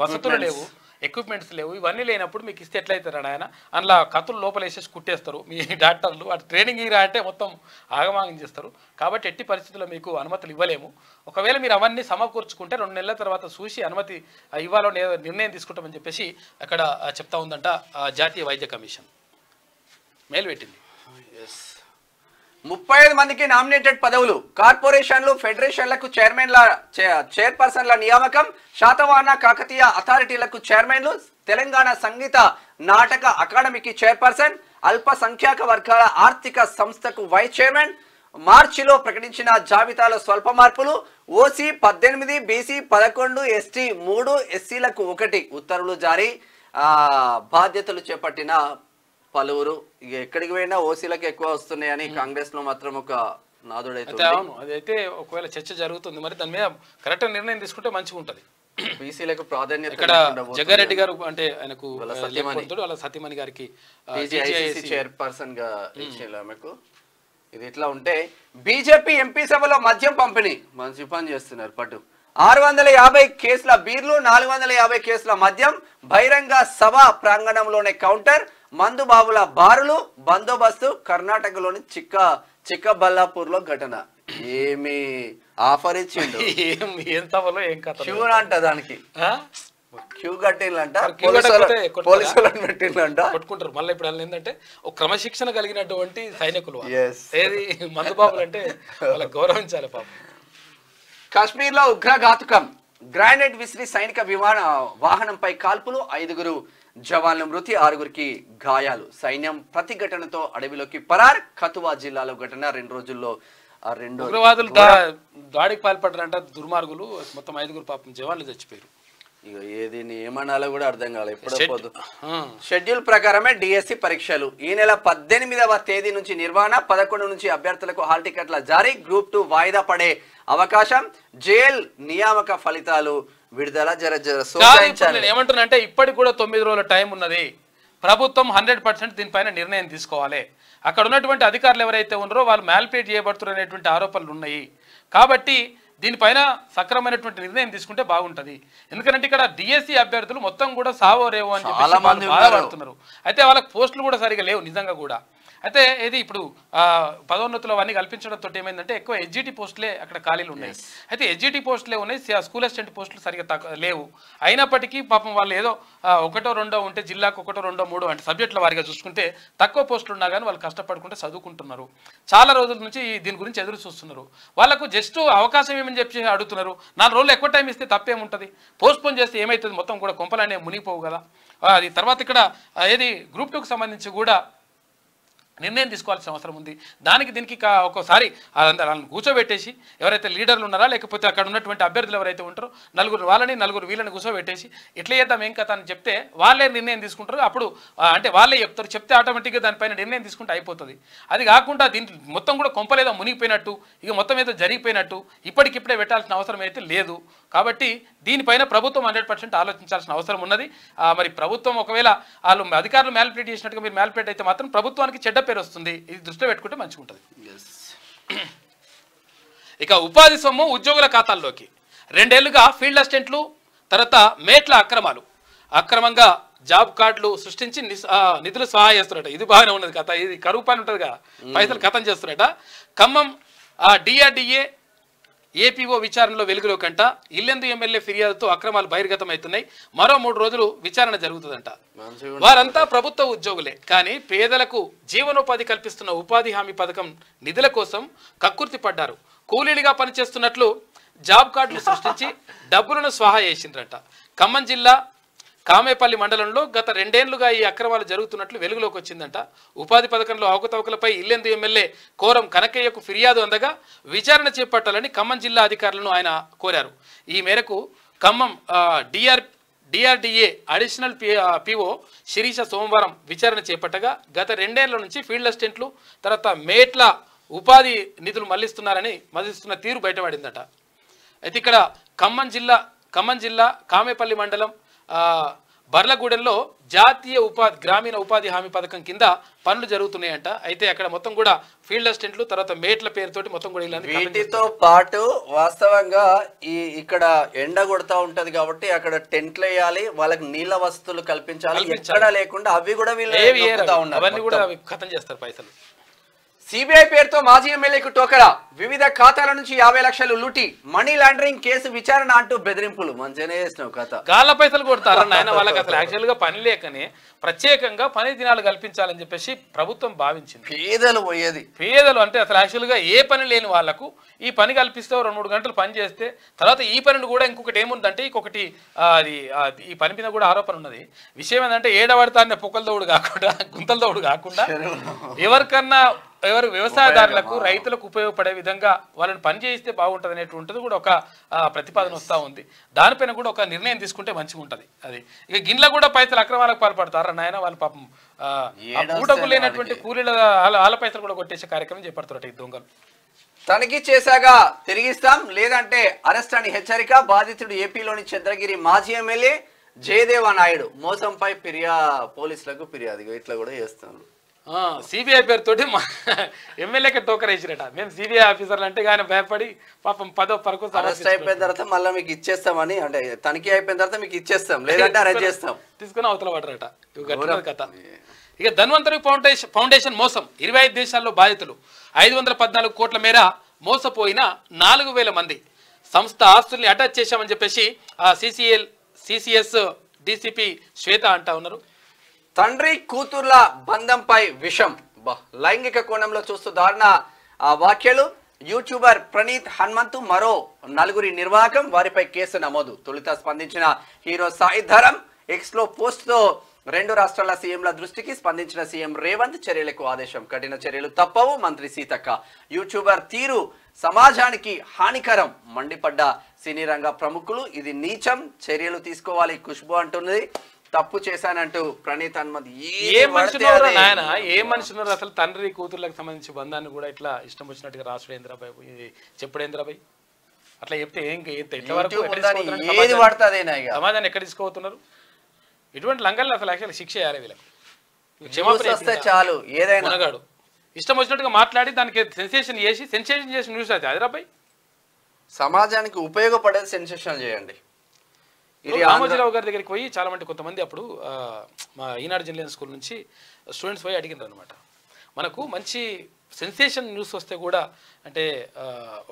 వసతులు లేవు, ఎక్విప్మెంట్స్ లేవు, ఇవన్నీ లేనప్పుడు మీకు ఇస్తే ఎట్లయితారు ఆయన అందులో కత్తులు లోపల వేసేసి కుట్టేస్తారు మీ డాక్టర్లు. అటు ట్రైనింగ్ ఇరా అంటే మొత్తం ఆగమాగం చేస్తారు. కాబట్టి ఎట్టి పరిస్థితుల్లో మీకు అనుమతులు ఇవ్వలేము. ఒకవేళ మీరు అవన్నీ సమకూర్చుకుంటే 2 నెలల తర్వాత చూసి అనుమతి ఇవ్వాలో నిర్ణయం తీసుకుంటామని చెప్పేసి అక్కడ చెప్తా ఉందంట జాతీయ వైద్య కమిషన్. మెయిల్ పెట్టింది. 35 మందికి నామినేటెడ్ పదవులు, కార్పొరేషన్లు, ఫెడరేషన్లకు చైర్పర్సన్ల నియామకం, శాతవాహన కాకతీయ అథారిటీలకు చైర్మన్లు, తెలంగాణ సంగీత నాటక అకాడమీకి చైర్పర్సన్, అల్పసంఖ్యాక వర్గాల ఆర్థిక సంస్థకు వైస్ చైర్మన్. మార్చిలో ప్రకటించిన జాబితాలో స్వల్ప మార్పులు, ఓసీ 18, బీసీ 11, ఎస్టీ 3, ఎస్సీలకు 1 ఉత్తర్వులు జారీ. బాధ్యతలు చేపట్టిన పలువురు. ఇక ఎక్కడికి పోయినా ఓసీలకు ఎక్కువ వస్తున్నాయని కాంగ్రెస్ లో మాత్రం ఒక నాదుడైతే. అవును, అదైతే ఒకవేళ చర్చ జరుగుతుంది. మరి దాని మీద కరెక్ట్ నిర్ణయం తీసుకుంటే మంచిగా ఉంటుంది. బీసీలకు ప్రాధాన్యత. ఇక్కడ జగ్గారెడ్డి గారు అంటే ఆయనకు వాళ్ళ సతీమణి గారికి చైర్పర్సన్ గా ఇచ్చేలా ఆమెకు. ఇది ఇట్లా ఉంటే బీజేపీ ఎంపీ సభలో మద్యం పంపిణీ మంచి పని చేస్తున్నారు. పట్టు 650 కేసుల బీర్లు, 450 కేసుల మద్యం, బహిరంగ సభ ప్రాంగణంలోనే కౌంటర్, మందుబాబుల బారులు, బందోబస్తు. కర్ణాటకలోని చిక్కబల్లాపూర్ లో ఘటన. ఏమి ఆఫర్ ఇచ్చిండు, క్యూ అంట, దానికి క్యూ కట్టిందంట, పోలీసు వాళ్ళని పెట్టిందంట, కొట్టుకుంటారు. మళ్ళీ ఇప్పుడు ఏంటంటే ఒక క్రమశిక్షణ కలిగినటువంటి సైనికులు, ఏది మందుబాబులు అంటే వాళ్ళకి గౌరవించాలి పాపం. కాశ్మీర్ లో ఉగ్రఘాతుకం, గ్రానైట్ విసిరి సైనిక వాహనంపై కాల్పులు, 5 జవాన్లు మృతి, 6 గాయాలు. సైన్యం ప్రతిఘటనతో అడవిలోకి పరార్. కతువా జిల్లాలో ఘటన. 2 రోజుల్లో 2 ఉగ్రవాదులు దాడికి పాల్పడ్డారంట దుర్మార్గులు. మొత్తం 5 పాపం జవాన్లు చచ్చిపోయారు. ఇక ఏది ఏమనాలో కూడా అర్థం కాలేదు. ఎప్పుడో షెడ్యూల్ ప్రకారమే డిఎస్సి పరీక్షలు. ఈ నెల 18వ తేదీ నుంచి నిర్వహణ, 11 నుంచి అభ్యర్థులకు హాల్ టికెట్ల జారీ, గ్రూప్ 2 వాయిదా పడే అవకాశం, జైల్ నియామక ఫలితాలు విడుదల. ఏమంటున్నా అంటే ఇప్పటికి కూడా 9 రోజుల టైం ఉన్నది. ప్రభుత్వం 100% దీనిపైన నిర్ణయం తీసుకోవాలి. అక్కడ ఉన్నటువంటి అధికారులు ఎవరైతే ఉన్నారో వాళ్ళు మ్యాల్పేట్ చేయబడుతున్నటువంటి ఆరోపణలు ఉన్నాయి. కాబట్టి దీనిపైన సక్రమైనటువంటి నిర్ణయం తీసుకుంటే బాగుంటుంది. ఎందుకంటే ఇక్కడ డిఎస్సి అభ్యర్థులు మొత్తం కూడా సావో రేవో అని చెప్పి బాధపడుతున్నారు. అయితే వాళ్ళకి పోస్టులు కూడా సరిగా లేవు నిజంగా కూడా. అయితే ఇది ఇప్పుడు పదోన్నతులు అవన్నీ కల్పించడంతో ఏమైందంటే ఎక్కువ ఎస్జిటి పోస్టులే అక్కడ ఖాళీలు ఉన్నాయి. అయితే ఎస్జిటి పోస్టులే ఉన్నాయి, స్కూల్ అసిస్టెంట్ పోస్టులు సరిగా లేవు. అయినప్పటికీ పాపం వాళ్ళు ఏదో 1, 2 ఉంటే జిల్లాకు 1, 2, 3 అంటే సబ్జెక్టుల వారిగా చూసుకుంటే తక్కువ పోస్టులు ఉన్నా కానీ వాళ్ళు కష్టపడుకుంటే చదువుకుంటున్నారు. చాలా రోజుల నుంచి దీని గురించి ఎదురు చూస్తున్నారు. వాళ్ళకు జస్ట్ అవకాశం ఏమని చెప్పి అడుగుతున్నారు. 4 రోజులు ఎక్కువ టైం ఇస్తే తప్పేముంటుంది, పోస్ట్పోన్ చేస్తే ఏమవుతుంది, మొత్తం కూడా కొంపలనే మునిగిపోవు కదా. అది తర్వాత ఇక్కడ ఏది గ్రూప్ 2కి సంబంధించి కూడా నిర్ణయం తీసుకోవాల్సిన అవసరం ఉంది. దానికి దీనికి ఒక్కోసారి వాళ్ళని కూర్చోబెట్టేసి ఎవరైతే లీడర్లు ఉన్నారా లేకపోతే అక్కడ ఉన్నటువంటి అభ్యర్థులు ఎవరైతే ఉంటారో నలుగురు వాళ్ళని నలుగురు వీళ్ళని కూర్చోబెట్టేసి ఇట్లా చేద్దాం ఏం కథ అని చెప్తే వాళ్ళే నిర్ణయం తీసుకుంటారు. అప్పుడు అంటే వాళ్ళే చెప్తారు, చెప్తే ఆటోమేటిక్గా దానిపైన నిర్ణయం తీసుకుంటే అయిపోతుంది. అది కాకుండా దీంట్లో మొత్తం కూడా కొంపలేదో మునిగిపోయినట్టు ఇక మొత్తం ఏదో జరిగిపోయినట్టు ఇప్పటికిప్పుడే పెట్టాల్సిన అవసరం అయితే లేదు. కాబట్టి దీనిపైన ప్రభుత్వం 100% ఆలోచించాల్సిన అవసరం ఉన్నది. మరి ప్రభుత్వం ఒకవేళ వాళ్ళు అధికారులు మ్యానిపులేట్ చేసినట్టుగా మీరు మ్యానిపులేట్ అయితే మాత్రం ప్రభుత్వానికి చెడ్డ పేరు వస్తుంది. ఇది దృష్టిలో పెట్టుకుంటే మంచిగా ఉంటుంది. ఇక ఉపాధి సొమ్ము ఉద్యోగుల ఖాతాల్లోకి 2 ఏళ్లుగా ఫీల్డ్ అసిస్టెంట్లు తర్వాత మేట్ల అక్రమంగా జాబ్ కార్డులు సృష్టించి నిధులు సహాయం చేస్తున్నట. ఇది బాగానే ఉన్నది కథ. ఇది కరువు పని ఉంటుంది కదా, పైసలు కథం చేస్తున్నట. ఖమ్మం డిఆర్డిఏ ఏపీఓ విచారణలో వెలుగులో కంట. ఇల్లెందు ఎమ్మెల్యే ఫిర్యాదుతో అక్రమాలు బహిర్గతం అవుతున్నాయి. మరో 3 రోజులు విచారణ జరుగుతుందంట. వారంతా ప్రభుత్వ ఉద్యోగులే, కానీ పేదలకు జీవనోపాధి కల్పిస్తున్న ఉపాధి హామీ పథకం నిధుల కోసం కక్కుర్తి పడ్డారు. కూలీలుగా పనిచేస్తున్నట్లు జాబ్ కార్డులు సృష్టించి డబ్బులను స్వాహా చేసిండ్రంట. ఖమ్మం జిల్లా కామేపల్లి మండలంలో గత 2 ఏళ్లుగా ఈ అక్రమాలు జరుగుతున్నట్లు వెలుగులోకి వచ్చిందంట. ఉపాధి పథకంలో అవకతవకలపై ఇల్లెందు ఎమ్మెల్యే కోరం కనకయ్యకు ఫిర్యాదు అందగా విచారణ చేపట్టాలని ఖమ్మం జిల్లా అధికారులను ఆయన కోరారు. ఈ మేరకు Khammam DRDA additional PO Sirisha సోమవారం విచారణ చేపట్టగా గత 2 ఏళ్ల నుంచి ఫీల్డ్ అసిస్టెంట్లు తర్వాత మేట్ల ఉపాధి నిధులు మళ్లిస్తున్న తీరు బయటపడిందట. అయితే ఇక్కడ ఖమ్మం జిల్లా కామేపల్లి మండలం బర్లగూడెంలో జాతీయ గ్రామీణ ఉపాధి హామీ పథకం కింద పనులు జరుగుతున్నాయంట. అయితే అక్కడ మొత్తం కూడా ఫీల్డ్ అసిస్టెంట్లు తర్వాత మేట్ల పేరుతోటి మొత్తం కూడా వీటితో పాటు వాస్తవంగా ఇక్కడ ఎండ కొడతా ఉంటది కాబట్టి అక్కడ టెంట్లు వేయాలి, వాళ్ళకి నీళ్ళ వసతులు కల్పించాలి, ఎక్కడ లేకుండా అవి కూడా అవన్నీ కూడా ఖతం చేస్తారు పైసలు. సిబిఐ పేరుతో మాజీ ఎమ్మెల్యేకు టోకరా, వివిధ ఖాతాల నుంచి 50 లక్షలు లూటి, మనీ లాండరింగ్ కేసు విచారణ అంటూ బెదిరింపులు. మంచిగానే చేసినావు కథ. గాళ్ళ పైసలు కొడతారు నాయన. వాళ్ళకి అసలు యాక్చువల్ గా పని లేకనే ప్రత్యేకంగా పని దినాలు కల్పించాలని చెప్పేసి ప్రభుత్వం భావించింది. పేదలు అంటే అసలు యాక్చువల్ గా ఏ పని లేని వాళ్లకు ఈ పని కల్పిస్తే 2-3 గంటలు పని చేస్తే తర్వాత ఈ పనిని కూడా ఇంకొకటి ఏముందంటే ఇంకొకటి ఈ పని మీద కూడా ఆరోపణ ఉన్నది. విషయం ఏంటంటే ఏడవడతానే పొక్కల దౌడు కాకుండా గుంతల దౌడు కాకుండా ఎవరు వ్యవసాయదారులకు రైతులకు ఉపయోగపడే విధంగా వాళ్ళని పని చేయిస్తే బాగుంటుంది అనేటువంటిది కూడా ఒక ప్రతిపాదన వస్తూ ఉంది. దానిపైన కూడా ఒక నిర్ణయం తీసుకుంటే మంచిగా ఉంటుంది. అది ఇక గిన్నెల కూడా పైసలు అక్రమాలకు పాల్పడతారు నాయన. వాళ్ళు పాపం పూటకు లేనటువంటి కూలీల వాళ్ళ పైసలు కూడా కొట్టేసే కార్యక్రమం చేపడుతున్నట్టు ఈ దొంగలు. తనిఖీ చేశాగా తిరిగిస్తాం లేదంటే అరెస్ట్ అని హెచ్చరిక. బాధితుడు ఏపీలోని చంద్రగిరి మాజీ ఎమ్మెల్యే జయదేవ నాయుడు మోసంపై పోలీసులకు ఫిర్యాదు ఇట్లా కూడా చేస్తున్నారు. సిబిఐ పేరుతోటి ఎమ్మెల్యేకి టోకర్ వేసిరట. మేము సిబిఐ ఆఫీసర్లు అంటే ఆయన భయపడి పాపం 10వ పరకు అరెస్ట్ అయిపోయిన తర్వాత మళ్ళీ మీకు ఇచ్చేస్తామని అంటే తనిఖీ అయిపోయిన తర్వాత మీకు ఇచ్చేస్తాం లేదంటే అరెస్ట్ చేస్తాం తీసుకుని అవతల పడరట. కథ. ఇక ధన్వంతరి ఫౌండేషన్ మోసం, 25 దేశాల్లో బాధితులు, 514 కోట్ల మేర మోసపోయిన 4000 మంది. సంస్థ ఆస్తుల్ని అటాచ్ చేశామని చెప్పేసి సిసిఎస్ డీసీపీ శ్వేత అంటా ఉన్నారు. తండ్రి కూతుర్ల బంధంపై విషం, లైంగిక కోణంలో చూస్తూ దారుణ వ్యాఖ్యలు. యూట్యూబర్ ప్రణీత్ హనుమంతు మరో 4 నిర్వాహకం, వారిపై కేసు నమోదు. తొలుత స్పందించిన హీరో సాయి ధరం ఎక్స్లో పోస్ట్తో 2 రాష్ట్రాల సీఎంల దృష్టికి స్పందించిన సీఎం రేవంత్ చర్యలకు ఆదేశం. కఠిన చర్యలు తప్పవు మంత్రి సీతక్క. యూట్యూబర్ తీరు సమాజానికి హానికరం మండిపడ్డ సినీ రంగ ప్రముఖులు. ఇది నీచం, చర్యలు తీసుకోవాలి ఖుష్బు అంటున్నది. తప్పు చేశానంటూ ప్రణీత్ హనుమంత్ ఏ మనుషున్నారు నాయన, ఏ మనుషున్నారు అసలు తండ్రి కూతుర్లకు సంబంధించి బంధాన్ని కూడా ఇట్లా ఇష్టం వచ్చినట్టుగా రాసుడేంద్రబాయ్ చెప్పుడేంద్రబాయ్ అట్లా చెప్తే సమాజాన్ని ఎక్కడ తీసుకోబోతున్నారు? ఇటువంటి లంగల్ని అసలు యాక్చువల్ శిక్ష చేయాలి వీళ్ళకి. క్షమాపణ చాలు. ఏదైనా మనగాడు ఇష్టం వచ్చినట్టుగా మాట్లాడి దానికి సెన్సేషన్ చేసి న్యూస్ అయితే హైదరాబాయ్ సమాజానికి ఉపయోగపడేది సెన్సేషన్ చేయండి. రామోజీరావు గారి దగ్గరికి పోయి చాలా మంది కొంతమంది అప్పుడు మా ఈనాడు జిల్లా స్కూల్ నుంచి స్టూడెంట్స్ పోయి అడిగినారు అనమాట. మనకు మంచి సెన్సేషన్ న్యూస్ వస్తే కూడా అంటే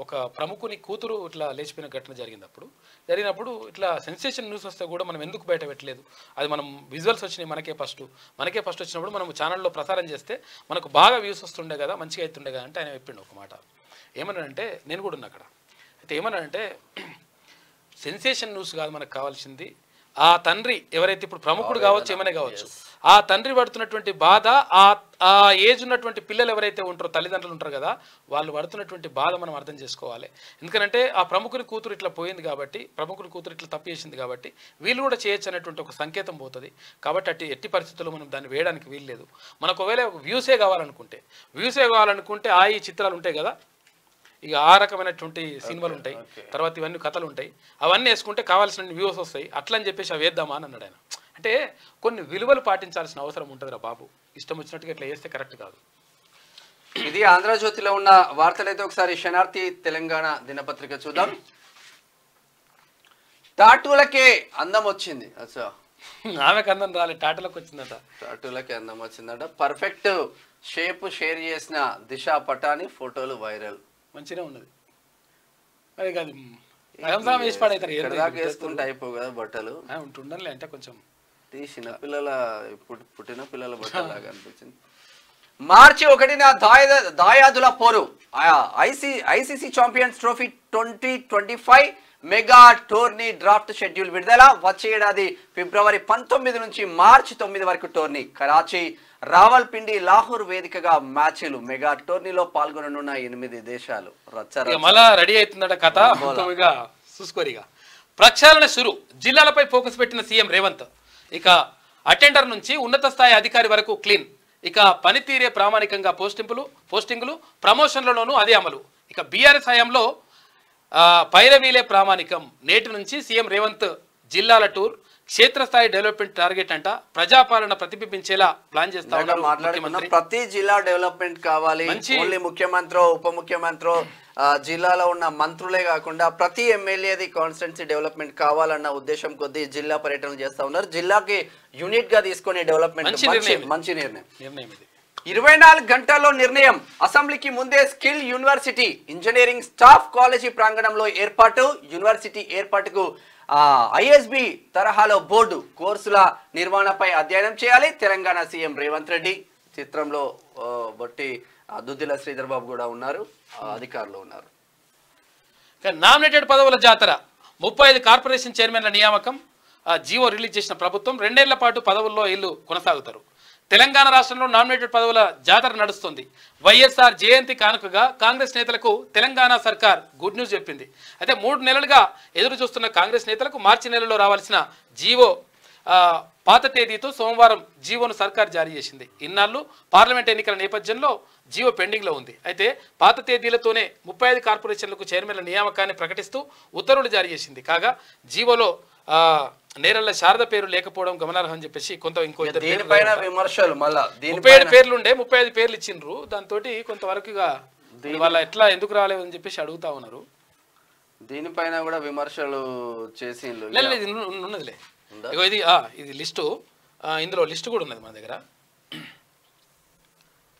ఒక ప్రముఖుని కూతురు ఇట్లా లేచిపోయిన ఘటన జరిగినప్పుడు ఇట్లా సెన్సేషన్ న్యూస్ వస్తే కూడా మనం ఎందుకు బయట పెట్టలేదు? అది మనం విజువల్స్ వచ్చినాయి మనకే ఫస్ట్ వచ్చినప్పుడు మనం ఛానల్లో ప్రసారం చేస్తే మనకు బాగా వ్యూస్ వస్తుండే కదా, మంచిగా అవుతుండే కదా అంటే ఆయన చెప్పిండు ఒక మాట. ఏమన్నాడంటే, నేను కూడా ఉన్నా అక్కడ, అయితే ఏమన్నాడంటే సెన్సేషన్ న్యూస్ కాదు మనకు కావాల్సింది, ఆ తండ్రి ఎవరైతే ఇప్పుడు ప్రముఖుడు కావచ్చు ఏమైనా కావచ్చు ఆ తండ్రి పడుతున్నటువంటి బాధ ఆ ఏజ్ ఉన్నటువంటి పిల్లలు ఎవరైతే ఉంటారో తల్లిదండ్రులు ఉంటారు కదా వాళ్ళు పడుతున్నటువంటి బాధ మనం అర్థం చేసుకోవాలి. ఎందుకంటే ఆ ప్రముఖుని కూతురు ఇట్లా పోయింది కాబట్టి, ప్రముఖుని కూతురు ఇట్లా తప్పు చేసింది కాబట్టి వీళ్ళు కూడా చేయొచ్చు అనేటువంటి ఒక సంకేతం పోతుంది. కాబట్టి ఎట్టి పరిస్థితుల్లో మనం దాన్ని వేయడానికి వీల్లేదు. మనకు ఒకవేళ వ్యూసే కావాలనుకుంటే ఈ చిత్రాలు ఉంటాయి కదా, ఇక ఆ రకమైనటువంటి సినిమాలు ఉంటాయి, తర్వాత ఇవన్నీ కథలు ఉంటాయి, అవన్నీ వేసుకుంటే కావాల్సిన వ్యూస్ వస్తాయి. అట్లా అని చెప్పేసి అవి వేద్దామా అని అన్నాడు ఆయన. అంటే కొన్ని విలువలు పాటించాల్సిన అవసరం ఉంటుంది రా బాబు, ఇష్టం వచ్చినట్టుగా ఇట్లా వేస్తే కరెక్ట్ కాదు. ఇది ఆంధ్రజ్యోతిలో ఉన్న వార్తలైతే ఒకసారి శనార్థి తెలంగాణ దినపత్రిక చూద్దాం. టాటూలకే అందం వచ్చింది. అచ్చా, ఆమెకు అందం రాలే, టాటూలకు వచ్చిందట. టాటూలకే అందం వచ్చిందట. పర్ఫెక్ట్ షేప్ షేర్ చేసిన దిశా పటాని ఫోటోలు వైరల్. మంచిగా ఉన్నది. అది కాదు వేసి పడవుతారు వేసుకుంటే అయిపోవు కదా బట్టలు, ఉంటుండలే అంటే కొంచెం చిన్నపిల్లల పుట్టిన పిల్లల బట్టలాగా అనిపించింది. మార్చి 1న దాయాదుల పోరు. ICC champions trophy 2025 mega tourney draft schedule విడుదల. వచ్చే ఏడాది ఫిబ్రవరి 19 నుంచి మార్చి 9 వరకు టోర్నీ. కరాచీ, రావల్పిండి, లాహోర్ వేదికగా మ్యాచ్లు. మెగా టోర్నీలో పాల్గొననున్న 8 దేశాలు. మళ్ళా రెడీ అవుతుందట కథ. చూసుకోరిగా ప్రక్షాళన షురు. జిల్లాలపై ఫోకస్ పెట్టిన సీఎం రేవంత్. ఇక అటెండర్ నుంచి ఉన్నత స్థాయి అధికారి వరకు క్లీన్. ఇక పనితీరే ప్రామాణికంగా పోస్టింగులు ప్రమోషన్లలోనూ అదే అమలు. ఇక బీఆర్ఎస్ హయాంలో పైరవీలే ప్రామాణికం. నేటి నుంచి సీఎం రేవంత్ జిల్లాల టూర్. క్షేత్రస్థాయి డెవలప్మెంట్ టార్గెట్ అంట. ప్రజాపాలన ప్రతిబింబించేలా ప్లాన్ చేస్తా ఉన్నారు. ప్రతి జిల్లా డెవలప్మెంట్ కావాలి. ఓన్లీ ముఖ్యమంత్రి, ఉప ముఖ్యమంత్రి, జిల్లాలో ఉన్న మంత్రులే కాకుండా ప్రతి ఎమ్మెల్యేది కాన్స్టిట్యున్సీ డెవలప్మెంట్ కావాలన్న ఉద్దేశం కొద్దీ జిల్లా పర్యటనలు చేస్తా ఉన్నారు. జిల్లాకి యూనిట్ గా తీసుకునే డెవలప్మెంట్ మంచి నిర్ణయం. 24 గంటల్లో నిర్ణయం. అసెంబ్లీకి ముందే skill university engineering staff college ప్రాంగణంలో ఏర్పాటు. యూనివర్సిటీ ఏర్పాటుకు ఐఎస్బి తరహాలో బోర్డు. కోర్సుల నిర్వహణపై అధ్యయనం చేయాలి. తెలంగాణ సీఎం రేవంత్ రెడ్డి. చిత్రంలో బట్టి దుద్దిల శ్రీధర్ బాబు కూడా ఉన్నారు, అధికారులు ఉన్నారు. నామినేటెడ్ పదవుల జాతర. 35 కార్పొరేషన్ చైర్మన్ల నియామకం. జీవో రిలీజ్ చేసిన ప్రభుత్వం 2 ఏళ్ల పాటు పదవుల్లో ఇల్లు కొనసాగుతారు. తెలంగాణ రాష్ట్రంలో నామినేటెడ్ పదవుల జాతర నడుస్తుంది. వైఎస్ఆర్ జయంతి కానుకగా కాంగ్రెస్ నేతలకు తెలంగాణ సర్కార్ గుడ్ న్యూస్ చెప్పింది. అయితే 3 నెలలుగా ఎదురు చూస్తున్న కాంగ్రెస్ నేతలకు మార్చి నెలలో రావాల్సిన జీవో పాత తేదీతో సోమవారం జీవోను సర్కార్ జారీ చేసింది. ఇన్నాళ్ళు పార్లమెంట్ ఎన్నికల నేపథ్యంలో జీవో పెండింగ్లో ఉంది. అయితే పాత తేదీలతోనే 35 కార్పొరేషన్లకు చైర్మన్ల నియామకాన్ని ప్రకటిస్తూ ఉత్తర్వులు జారీ చేసింది. కాగా జీవోలో నేరల్ల శారద పేరు లేకపోవడం గమనార్హం అని చెప్పేసి ఇంకో 37 పేర్లు ఉండే 35 పేర్లు ఇచ్చిండ్రు. దాంతో కొంతవరకు వాళ్ళ ఎట్లా ఎందుకు రాలేదు అని చెప్పేసి అడుగుతా ఉన్నారు. దీనిపైన కూడా విమర్శలు చేసి ఉన్నదిలే. ఇది లిస్టు, ఇందులో లిస్టు కూడా ఉన్నది మన దగ్గర.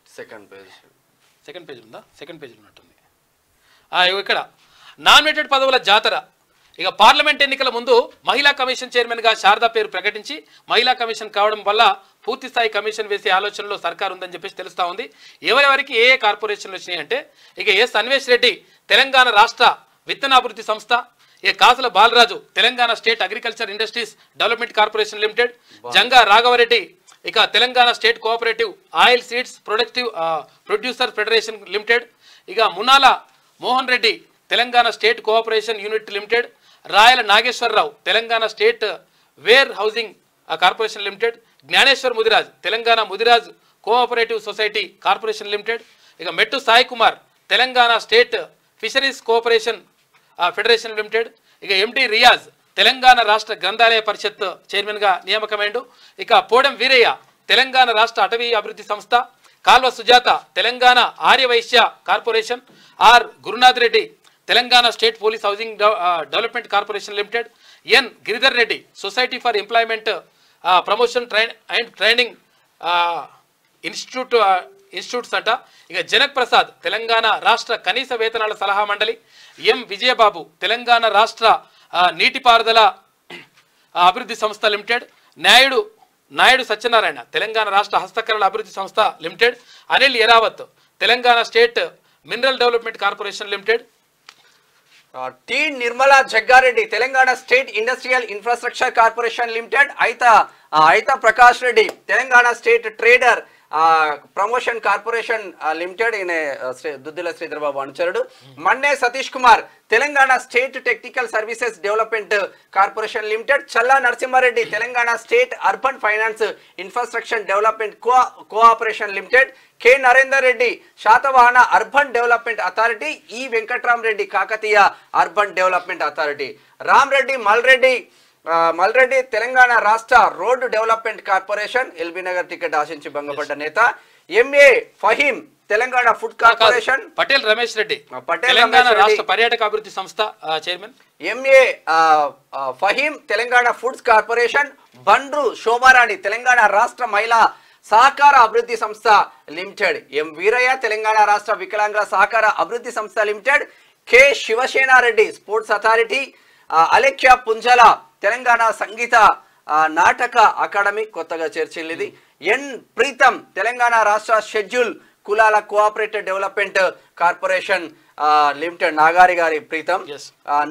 సెకండ్ పేజ్ ఉందా? సెకండ్ పేజ్ ఉన్నట్టుంది. ఇక్కడ నామినేటెడ్ పదవుల జాతర. ఇక పార్లమెంట్ ఎన్నికల ముందు మహిళా కమిషన్ చైర్మన్గా శారదా పేరు ప్రకటించి మహిళా కమిషన్ కావడం వల్ల పూర్తి స్థాయి కమిషన్ వేసే ఆలోచనలో సర్కారు ఉందని చెప్పేసి తెలుస్తా ఉంది. ఎవరెవరికి ఏ కార్పొరేషన్లు వచ్చినాయి అంటే ఇక ఎస్ అన్వేష్ రెడ్డి తెలంగాణ రాష్ట్ర విత్తనాభివృద్ధి సంస్థ, ఇక Kasula Balaraju Telangana state agriculture industries development corporation limited, Janga Raghava Reddy ఇక Telangana state cooperative oil seeds producer federation limited, ఇక Munala Mohan Reddy Telangana state cooperation unit limited, Rayala Nageswara Rao Telangana state warehousing corporation limited, Jnaneshwar Mudiraj Telangana Mudiraj cooperative society corporation limited, ఇక Mettu Sai Kumar Telangana state fisheries cooperation federation limited, ఇక MD Riyaz Telangana రాష్ట్ర గ్రంథాలయ పరిషత్ చైర్మన్గా నియామకమైండు, ఇక పోడం వీరయ్య తెలంగాణ రాష్ట్ర అటవీ అభివృద్ధి సంస్థ, Kalva Sujatha Telangana Arya Vysya corporation, R Gurunath Reddy Telangana state police housing development corporation limited, N Giridhar Reddy society for employment promotion and training institutes అంట, ఇక జనక్ ప్రసాద్ తెలంగాణ రాష్ట్ర కనీస వేతనాల సలహా మండలి, ఎం విజయబాబు తెలంగాణ రాష్ట్ర నీటిపారుదల అభివృద్ధి సంస్థ లిమిటెడ్, నాయుడు సత్యనారాయణ తెలంగాణ రాష్ట్ర హస్తకళల అభివృద్ధి సంస్థ limited, Anil Eravath Telangana state mineral development corporation limited, T Nirmala Jagga Reddy Telangana state industrial infrastructure corporation limited, Aitha Aitha Prakash Reddy Telangana state trader promotion corporation limited ఈయన దుద్దిల శ్రీధరబాబు అనుచరుడు. Manne Satish Kumar Telangana state technical services development corporation limited. Challa Narasimha Reddy Telangana state urban finance infrastructure development cooperation limited. K Narender Reddy Satavahana urban development authority. E Venkatrama Reddy Kakatiya urban development authority. Ram Reddy Malreddy Telangana రాష్ట్ర road development corporation. LB Nagar ticket ఆశించి భంగపడ్డ నేత. MA Faheem Telangana food corporation. Patel Ramesh Reddy Telangana రాష్ట్ర పర్యాటక అభివృద్ధి సంస్థ chairman. MA Faheem Telangana foods corporation. Bandru Shobharani Telangana రాష్ట్ర మహిళా సహకార అభివృద్ధి సంస్థ లిమిటెడ్. ఎం వీరయ్య తెలంగాణ రాష్ట్ర వికలాంగుల సహకార అభివృద్ధి సంస్థ limited. K Shivasena Reddy sports authority. Alekhya Punjala Telangana సంగీత నాటక అకాడమీ కొత్తగా చేర్చింది. ఎన్ ప్రీతం తెలంగాణ రాష్ట్ర షెడ్యూల్ కులాల cooperative development corporation limited. Nagari గారి Pritam.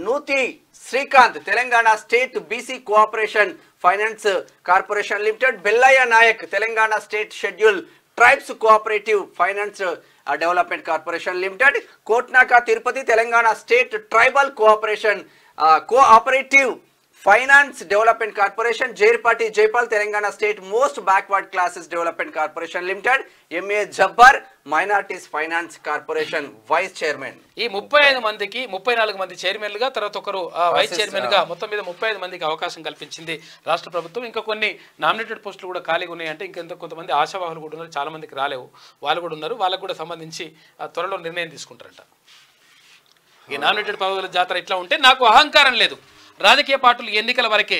Nuthi Srikanth Telangana state BC cooperation finance corporation limited. Bellaiah Nayak Telangana state schedule tribes cooperative finance development corporation limited. Kotnaka Tirupati Telangana state tribal cooperative finance development corporation. Jairpati Jaipal Telangana state most backward classes development corporation limited. MA Jabbar minorities finance corporation vice chairman. ఈ 35 మందికి 34 మంది చైర్మన్లుగా, తర్వాత ఒకరు vice chairman గా మొత్తం మీద 35 మందికి అవకాశం కల్పించింది రాష్ట్ర ప్రభుత్వం. ఇంకా కొన్ని నామినేటెడ్ పోస్టులు కూడా ఖాళీగా ఉన్నాయంటే ఇంకా కొంతమంది ఆశావాహులు కూడా ఉన్నారు, చాలా మందికి రాలేవు, వాళ్ళు కూడా ఉన్నారు. వాళ్ళకు కూడా సంబంధించి త్వరలో నిర్ణయం తీసుకుంటారంట. ఈ నామినేటెడ్ పదవుల జాతర ఇట్లా ఉంటే నాకు అహంకారం లేదు, రాజకీయ పార్టీలు ఎన్నికల వరకే,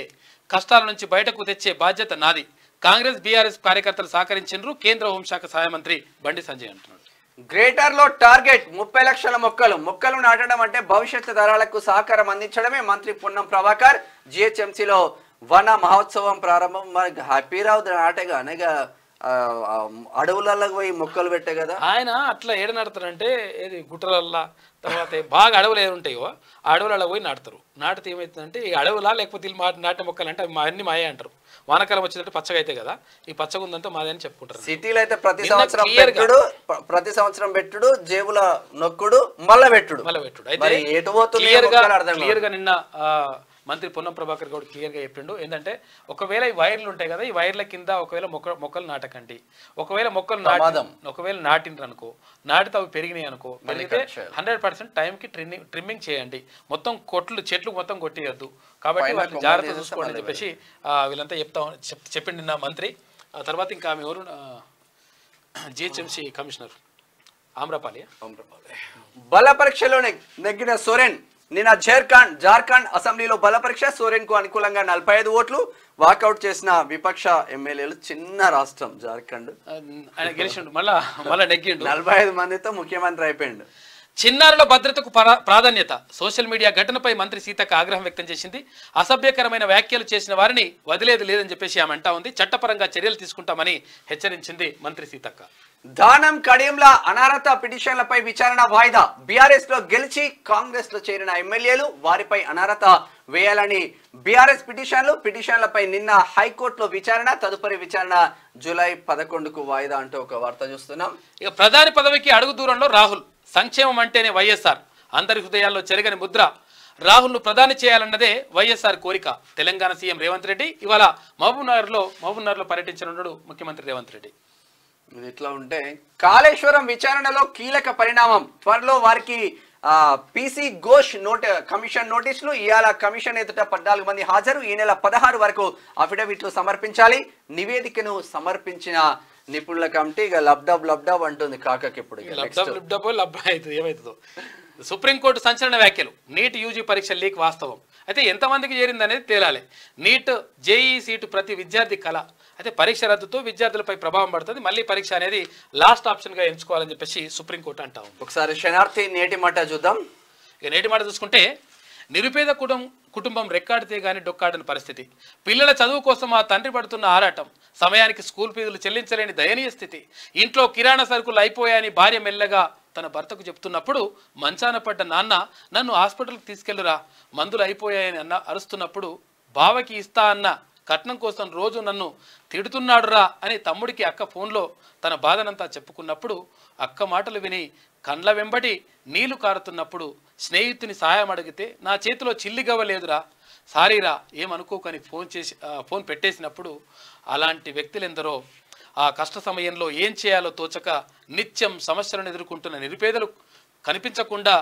కష్టాల నుంచి బయటకు తెచ్చే బాధ్యత నాది, కాంగ్రెస్ బీఆర్ఎస్ కార్యకర్తలు సహకరించారు కేంద్ర హోంశాఖ సహాయ మంత్రి బండి సంజయ్ అంటున్నాడు. గ్రేటర్ లో టార్గెట్ 30 లక్షల మొక్కలు నాటడం అంటే భవిష్యత్తు తరాలకు సహకారం అందించడమే. మంత్రి పొన్నం ప్రభాకర్. జిహెచ్ఎంసీలో వన మహోత్సవం ప్రారంభం. మరి హ్యాపీరావు నాటేగా అనేక అడవులలో పోయి మొక్కలు పెట్టే కదా ఆయన. అట్లా ఏడ నాడతారంటే ఏది గుట్టలల్లా, తర్వాత బాగా అడవులు ఏమి ఉంటాయో ఆ అడవులలో పోయి నాటుతారు. నాటితే ఏమవుతుందంటే ఈ అడవులా లేకపోతే వీళ్ళు నాటిన మొక్కలు అంటే అన్ని మాయే అంటారు. వానకాలం వచ్చినట్టు పచ్చగా అయితే కదా, ఈ పచ్చగా ఉందంటే మాదే అని చెప్పుకుంటారు. సిటీలో అయితే ప్రతి సంవత్సరం పెట్టుడు జేబుల నొక్కుడు మళ్ళా పెట్టుడు. అయితే క్లియర్ గా నిన్న మంత్రి పొన్నం ప్రభాకర్ గౌడ్ క్లియర్గా చెప్పిండు. ఏంటంటే ఒకవేళ ఈ వైర్లు ఉంటాయి కదా, ఈ వైర్ల కింద ఒకవేళ మొక్కలు నాటకండి. ఒకవేళ మొక్కలు నాటిండ్రు అనుకో, నాటితే అవి పెరిగినాయి అనుకో, పెరిగితే 100% టైంకి ట్రిమ్మింగ్ చేయండి. మొత్తం చెట్లు మొత్తం కొట్టేయద్దు. కాబట్టి వాళ్ళు జాగ్రత్త చూసుకోండి అని చెప్పేసి వీళ్ళంతా చెప్పిండి నా మంత్రి. ఆ తర్వాత ఇంకా ఆమె ఎవరు, జిహెచ్ఎంసీ కమిషనర్ ఆమ్రపాలి. బల పరీక్షలోనే నెగ్గిన సోరెన్. నిన్న జార్ఖండ్ అసెంబ్లీలో బల పరీక్ష. సోరెన్ కు అనుకూలంగా 45 ఓట్లు. వాకౌట్ చేసిన విపక్ష ఎమ్మెల్యేలు. చిన్న రాష్ట్రం జార్ఖండ్, ఆయన గెలిచిండు, మళ్ళా నెగ్గిండు. 45 మందితో ముఖ్యమంత్రి అయిపోయిండు. చిన్నారుల భద్రతకు ప్రాధాన్యత. సోషల్ మీడియా ఘటనపై మంత్రి సీతక్క ఆగ్రహం వ్యక్తం చేసింది. అసభ్యకరమైన వ్యాఖ్యలు చేసిన వారిని వదిలేది లేదని చెప్పేసి ఆమె అంటా ఉంది. చట్టపరంగా చర్యలు తీసుకుంటామని హెచ్చరించింది మంత్రి సీతక్క. దానం కడియంల అనర్హత పిటిషన్లపై విచారణ వాయిదా. బీఆర్ఎస్ లో గెలిచి కాంగ్రెస్ లో చేరిన ఎమ్మెల్యేలు వారిపై అనర్హత వేయాలని బీఆర్ఎస్ పిటిషన్లపై నిన్న హైకోర్టులో విచారణ. తదుపరి విచారణ జూలై 11కు వాయిదా అంటూ ఒక వార్త చూస్తున్నాం. ఇక ప్రధాని పదవికి అడుగు దూరంలో రాహుల్. సంక్షేమం అంటేనే వైఎస్ఆర్. అందరి హృదయాల్లో చెరగని ముద్ర. రాహుల్ను ప్రధాని చేయాలన్నదే వైఎస్ఆర్ కోరిక. తెలంగాణ సీఎం రేవంత్ రెడ్డి ఇవాళ మహబూబ్నగర్లో పర్యటించనున్నాడు ముఖ్యమంత్రి రేవంత్ రెడ్డి. ఇది ఇట్లా ఉంటే కాళేశ్వరం విచారణలో కీలక పరిణామం. త్వరలో వారికి పీసీ ఘోష్ కమిషన్ నోటీసులు. ఇవాళ కమిషన్ ఎదుట 14 మంది హాజరు. ఈ నెల 16 వరకు అఫిడవిట్లు సమర్పించాలి. నివేదికను సమర్పించిన నిపుణుల కమిటీ ఇక లబ్డబ్ అంటుంది కాకకి. ఇప్పుడు ఏమవుతుందో. సుప్రీంకోర్టు సంచలన వ్యాఖ్యలు. నీట్ యూజీ పరీక్ష లీక్ వాస్తవం. అయితే ఎంతమందికి చేరింది అనేది తేలాలి. నీట్ జేఈ సీటు ప్రతి విద్యార్థి కళ. అయితే పరీక్ష రద్దుతో విద్యార్థులపై ప్రభావం పడుతుంది. మళ్ళీ పరీక్ష అనేది లాస్ట్ ఆప్షన్గా ఎంచుకోవాలని చెప్పేసి సుప్రీంకోర్టు అంటా ఉంది. ఒకసారి శనార్థి నేటి మాట చూద్దాం. ఇక నేటి మాట చూసుకుంటే నిరుపేద కుటుంబం రెక్కాడితే గానీ డొక్కాడని పరిస్థితి. పిల్లల చదువు కోసం ఆ తండ్రి పడుతున్న ఆరాటం. సమయానికి స్కూల్ ఫీజులు చెల్లించలేని దయనీయ స్థితి. ఇంట్లో కిరాణా సరుకులు అయిపోయాయని భార్య మెల్లగా తన భర్తకు చెప్తున్నప్పుడు మంచాన పడ్డ నాన్న నన్ను హాస్పిటల్కి తీసుకెళ్లురా మందులు అయిపోయాయని అరుస్తున్నప్పుడు బావకి ఇస్తా అన్న కట్నం కోసం రోజు నన్ను తిడుతున్నాడురా అని తమ్ముడికి అక్క ఫోన్లో తన బాధనంతా చెప్పుకున్నప్పుడు అక్క మాటలు విని కండ్ల వెంబడి నీళ్లు కారుతున్నప్పుడు స్నేహితుని సహాయం అడిగితే నా చేతిలో చిల్లిగవ్వలేదురా, సారీరా ఏమనుకోకని ఫోన్ పెట్టేసినప్పుడు అలాంటి వ్యక్తులెందరో ఆ కష్ట సమయంలో ఏం చేయాలో తోచక నిత్యం సమస్యలను ఎదుర్కొంటున్న నిరుపేదలు కనిపించకుండా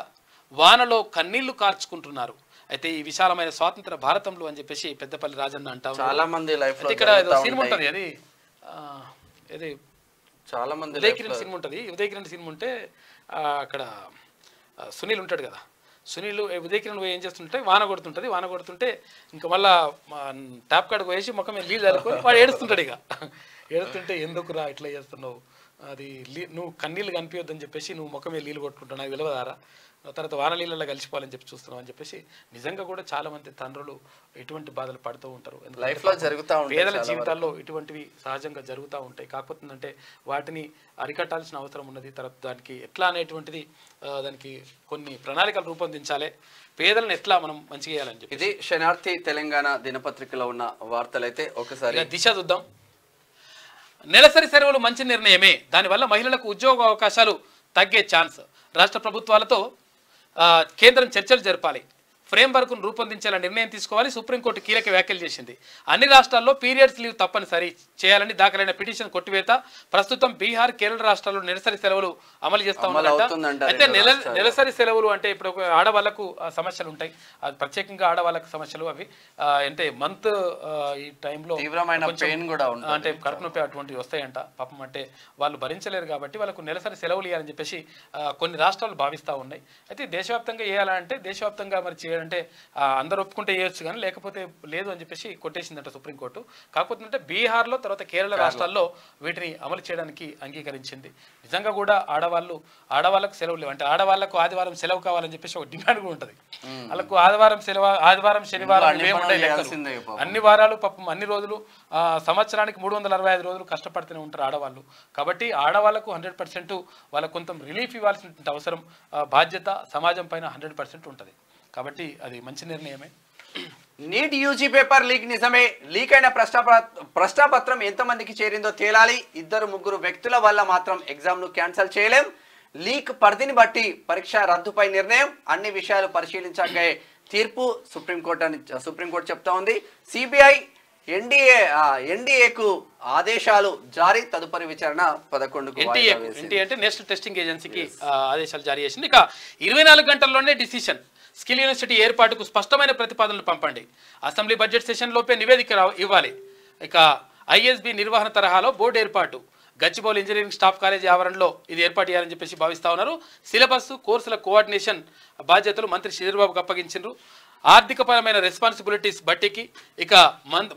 వానలో కన్నీళ్లు కార్చుకుంటున్నారు. అయితే ఈ విశాలమైన స్వాతంత్ర భారతంలో అని చెప్పేసి పెద్దపల్లి రాజన్న అంటారు. చాలా మంది లైఫ్ లో ఇక్కడ ఏదో సినిమా ఉంటుంది, అది ఇది చాలా మంది ఉదయకిరణ్ సినిమా ఉంటుంది. ఉదయకిరణ్ సినిమా ఉంటే అక్కడ సునీల్ ఉంటాడు కదా, సునీల్ ఉదయకిరణ్ పోయి ఏం చేస్తుంటే వాన కొడుతుంటే ఇంకా మళ్ళా ట్యాప్ కాడికి పోయేసి ముఖం మీద నీళ్ళు చల్లుకొని వాడు ఏడుస్తుంటాడు. ఇక ఏడుస్తుంటే ఎందుకురా ఇట్లా చేస్తున్నావు, అది నువ్వు కన్నీళ్ళు కనిపించొద్దని చెప్పేసి నువ్వు ముఖం మీద నీళ్ళు కొట్టుకుంటావు, నాకు విలువదారా, తర్వాత వాన నీళ్ళలో కలిసిపోవాలని చెప్పి చూస్తున్నావు అని చెప్పేసి నిజంగా కూడా చాలా మంది తండ్రులు ఎటువంటి బాధలు పడుతూ ఉంటారు. పేదల జీవితాల్లో ఇటువంటివి సహజంగా జరుగుతూ ఉంటాయి. కాకపోతే అంటే వాటిని అరికట్టాల్సిన అవసరం ఉన్నది. తర్వాత దానికి ఎట్లా అనేటువంటిది దానికి కొన్ని ప్రణాళికలు రూపొందించాలి, పేదలను ఎట్లా మనం మంచి చేయాలని చెప్పి. ఇది శనార్థి తెలంగాణ దినపత్రికలో ఉన్న వార్తలైతే ఒకసారి దిశ చూద్దాం. నెలసరి సెలవులు మంచి నిర్ణయమే, దానివల్ల మహిళలకు ఉద్యోగ అవకాశాలు తగ్గే ఛాన్స్. రాష్ట్ర ప్రభుత్వాలతో కేంద్రం చర్చలు జరపాలి, ఫ్రేమ్వర్క్ను రూపొందించేలా నిర్ణయం తీసుకోవాలి. సుప్రీంకోర్టు కీలక వ్యాఖ్యలు చేసింది. అన్ని రాష్ట్రాల్లో పీరియడ్స్ లీవ్ తప్పనిసరి చేయాలని దాఖలైన పిటిషన్ కొట్టివేత. ప్రస్తుతం బీహార్, కేరళ రాష్ట్రాల్లో నెలసరి సెలవులు అమలు చేస్తా ఉన్నారంట. అయితే నెలసరి సెలవులు అంటే ఇప్పుడు ఆడవాళ్లకు సమస్యలు ఉంటాయి, అది ప్రత్యేకంగా ఆడవాళ్ళకు సమస్యలు అవి అంటే మంత్ ఈ టైంలో అంటే కడుపు నొప్పి అటువంటివి వస్తాయంట పాపం. అంటే వాళ్ళు భరించలేరు కాబట్టి వాళ్ళకు నెలసరి సెలవులు ఇవ్వాలని చెప్పేసి కొన్ని రాష్ట్రాలు భావిస్తూ ఉన్నాయి. అయితే దేశవ్యాప్తంగా వేయాలంటే దేశవ్యాప్తంగా మరి అంటే అందరూ ఒప్పుకుంటే చేయొచ్చు కానీ లేకపోతే లేదు అని చెప్పేసి కొట్టేసిందంట సుప్రీంకోర్టు. కాకపోతే అంటే బీహార్లో తర్వాత కేరళ రాష్ట్రాల్లో వీటిని అమలు చేయడానికి అంగీకరించింది. నిజంగా కూడా ఆడవాళ్ళకు సెలవు లేవు, అంటే ఆడవాళ్లకు ఆదివారం సెలవు కావాలని చెప్పేసి ఒక డిమాండ్ కూడా ఉంటుంది. వాళ్ళకు ఆదివారం సెలవు, ఆదివారం శనివారం అన్ని వారాలు పాపం అన్ని రోజులు సంవత్సరానికి 365 రోజులు కష్టపడుతూనే ఉంటారు ఆడవాళ్ళు. కాబట్టి ఆడవాళ్లకు 100% వాళ్ళకు కొంత రిలీఫ్ ఇవ్వాల్సిన అవసరం బాధ్యత సమాజం పైన 100% ఉంటుంది. కాబట్టి అది మంచి నిర్ణయమే. నీట్ యూజీ పేపర్ లీక్ నిజమే, లీక్ అయిన ప్రశ్నాపత్రం ఎంతమందికి చేరిందో తేలాలి. 2-3 వ్యక్తుల వల్ల మాత్రం ఎగ్జామ్ను క్యాన్సిల్ చేయలేం. లీక్ పరిధిని బట్టి పరీక్ష రద్దుపై నిర్ణయం, అన్ని విషయాలు పరిశీలించాకే తీర్పు సుప్రీంకోర్టు చెప్తా ఉంది. సిబిఐ ఎన్డీఏకు ఆదేశాలు జారీ, తదుపరి విచారణ 11కు. ఎన్టీఏ అంటే నేషనల్ టెస్టింగ్ ఏజెన్సీకి ఆదేశాలు జారీ చేసింది. ఇక 24 గంటల్లోనే డిసిషన్. స్కిల్ యూనివర్సిటీ ఏర్పాటుకు స్పష్టమైన ప్రతిపాదనలు పంపండి. అసెంబ్లీ బడ్జెట్ సెషన్ లోపే నివేదిక ఇవ్వాలి. ఇక ఐఎస్బి నిర్వహణ తరహాలో బోర్డు ఏర్పాటు. గచ్చిబౌలి ఇంజనీరింగ్ స్టాఫ్ కాలేజీ ఆవరణలో ఇది ఏర్పాటు చేయాలని చెప్పేసి భావిస్తా ఉన్నారు. సిలబస్, కోర్సుల కోఆర్డినేషన్ బాధ్యతలు మంత్రి శ్రీధర్బాబుకు అప్పగించారు. ఆర్థికపరమైన రెస్పాన్సిబిలిటీస్ బట్టికి ఇక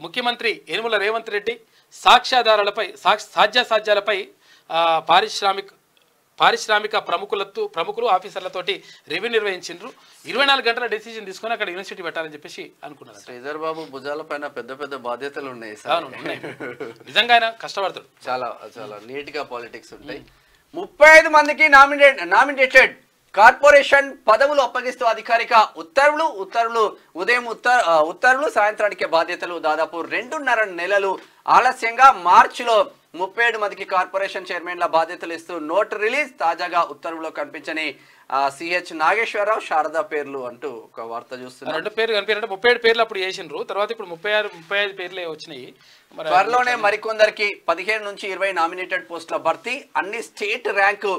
ముఖ్యమంత్రి యనమల రేవంత్ రెడ్డి సాక్ష్యాధారాలపై సాధ్యాసాధ్యాలపై పారిశ్రామిక ప్రముఖులు ఆఫీసర్లతోటి రివ్యూ నిర్వహించారు. 24 గంటల డెసిషన్ తీసుకొని అక్కడ యూనివర్సిటీ పెట్టాలని చెప్పేసి అనుకున్నారు. శ్రీధర్ బాబు భుజాల పైన పెద్ద పెద్ద బాధ్యతలు ఉన్నాయి, నిజంగా ఆయన కష్టపడతాడు. చాలా చాలా నీట్ గా పాలిటిక్స్ ఉంటాయి. 35 మందికి నామినేటెడ్ కార్పొరేషన్ పదవులు అప్పగిస్తూ అధికారిక ఉత్తర్వులు ఉదయం ఉత్తర్వులు సాయంత్రానికి బాధ్యతలు. దాదాపు 2.5 నెలలు ఆలస్యంగా మార్చిలో 37 మందికి కార్పొరేషన్ చైర్మన్ల బాధ్యతలు ఇస్తూ నోట్ రిలీజ్. తాజాగా ఉత్తర్వులో కనిపించని సిహెచ్ నాగేశ్వరరావు, శారదా పేర్లు అంటూ ఒక వార్త చూస్తున్నారు. 2 పేర్లు కనిపించారంటే 37 పేర్లు అప్పుడు చేసిండ్రు, తర్వాత ఇప్పుడు 36-35 పేర్లే వచ్చినాయి. త్వరలోనే మరికొందరికి 15 నుంచి 20 నామినేటెడ్ పోస్టుల భర్తీ. అన్ని స్టేట్ ర్యాంకు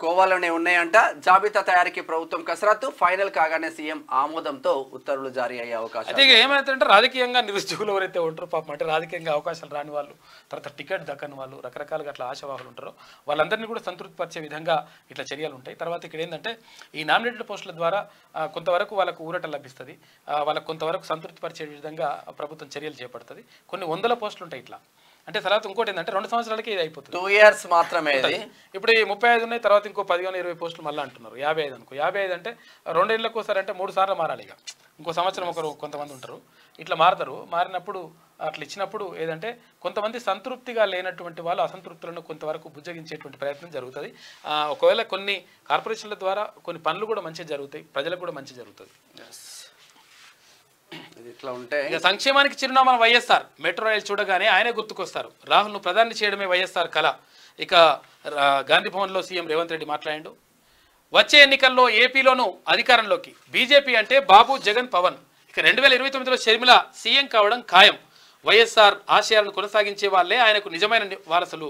కోవాలోనే ఉన్నాయంట. జాబితా తయారీకి ప్రభుత్వం కసరత్తు. ఫైనల్ కాగానే సీఎం ఆమోదంతో ఉత్తర్వులు జారీ అయ్యే అవకాశం. అయితే ఏమైతుందంటే రాజకీయంగా నిరుద్యోగులు ఎవరైతే ఉంటారో పాపం, అంటే రాజకీయంగా అవకాశాలు రాని వాళ్ళు, తర్వాత టికెట్ దక్కని వాళ్ళు, రకరకాలుగా అట్లా ఆశావాహులు ఉంటారో వాళ్ళందరినీ కూడా సంతృప్తిపరిచే విధంగా ఇట్లా చర్యలు ఉంటాయి. తర్వాత ఇక్కడ ఏంటంటే ఈ నామినేటెడ్ పోస్టుల ద్వారా కొంతవరకు వాళ్ళకు ఊరట లభిస్తుంది, వాళ్ళకు కొంతవరకు సంతృప్తిపరిచే విధంగా ప్రభుత్వం చర్యలు చేపడుతుంది. కొన్ని 100 పోస్టులు ఉంటాయి ఇట్లా. అంటే తర్వాత ఇంకోటి ఏంటంటే 2 సంవత్సరాలకి ఇది అయిపోతుంది, 2 years మాత్రమే. ఇప్పుడు ఈ 35 ఉన్నాయి, తర్వాత ఇంకో 15-20 పోస్టులు మళ్ళీ అంటున్నారు. 55 అనుకో, 55 అంటే 2 ఏళ్ళకి ఒకసారి, అంటే 3 సార్లు మారాలి. ఇక ఇంకో సంవత్సరం కొంతమంది ఉంటారు ఇట్లా మారుతారు. మారినప్పుడు అట్లా ఇచ్చినప్పుడు ఏదంటే కొంతమంది సంతృప్తిగా లేనటువంటి వాళ్ళు అసంతృప్తులను కొంతవరకు బుజ్జగించేటువంటి ప్రయత్నం జరుగుతుంది. ఒకవేళ కొన్ని కార్పొరేషన్ల ద్వారా కొన్ని పనులు కూడా మంచిగా జరుగుతాయి, ప్రజలకు కూడా మంచి జరుగుతుంది. ఇట్లా ఉంటే ఇక సంక్షేమానికి చిరునామా వైఎస్ఆర్. మెట్రో రైలు చూడగానే ఆయనే గుర్తుకొస్తారు. రాహుల్ను ప్రధాని చేయడమే వైఎస్ఆర్ కళ. ఇక గాంధీ భవన్లో సీఎం రేవంత్ రెడ్డి మాట్లాడాడు. వచ్చే ఎన్నికల్లో ఏపీలోనూ అధికారంలోకి బీజేపీ అంటే బాబు, జగన్, పవన్. ఇక 2029లో షర్మిల సీఎం కావడం ఖాయం. వైఎస్ఆర్ ఆశయాలను కొనసాగించే వాళ్ళే ఆయనకు నిజమైన వారసులు.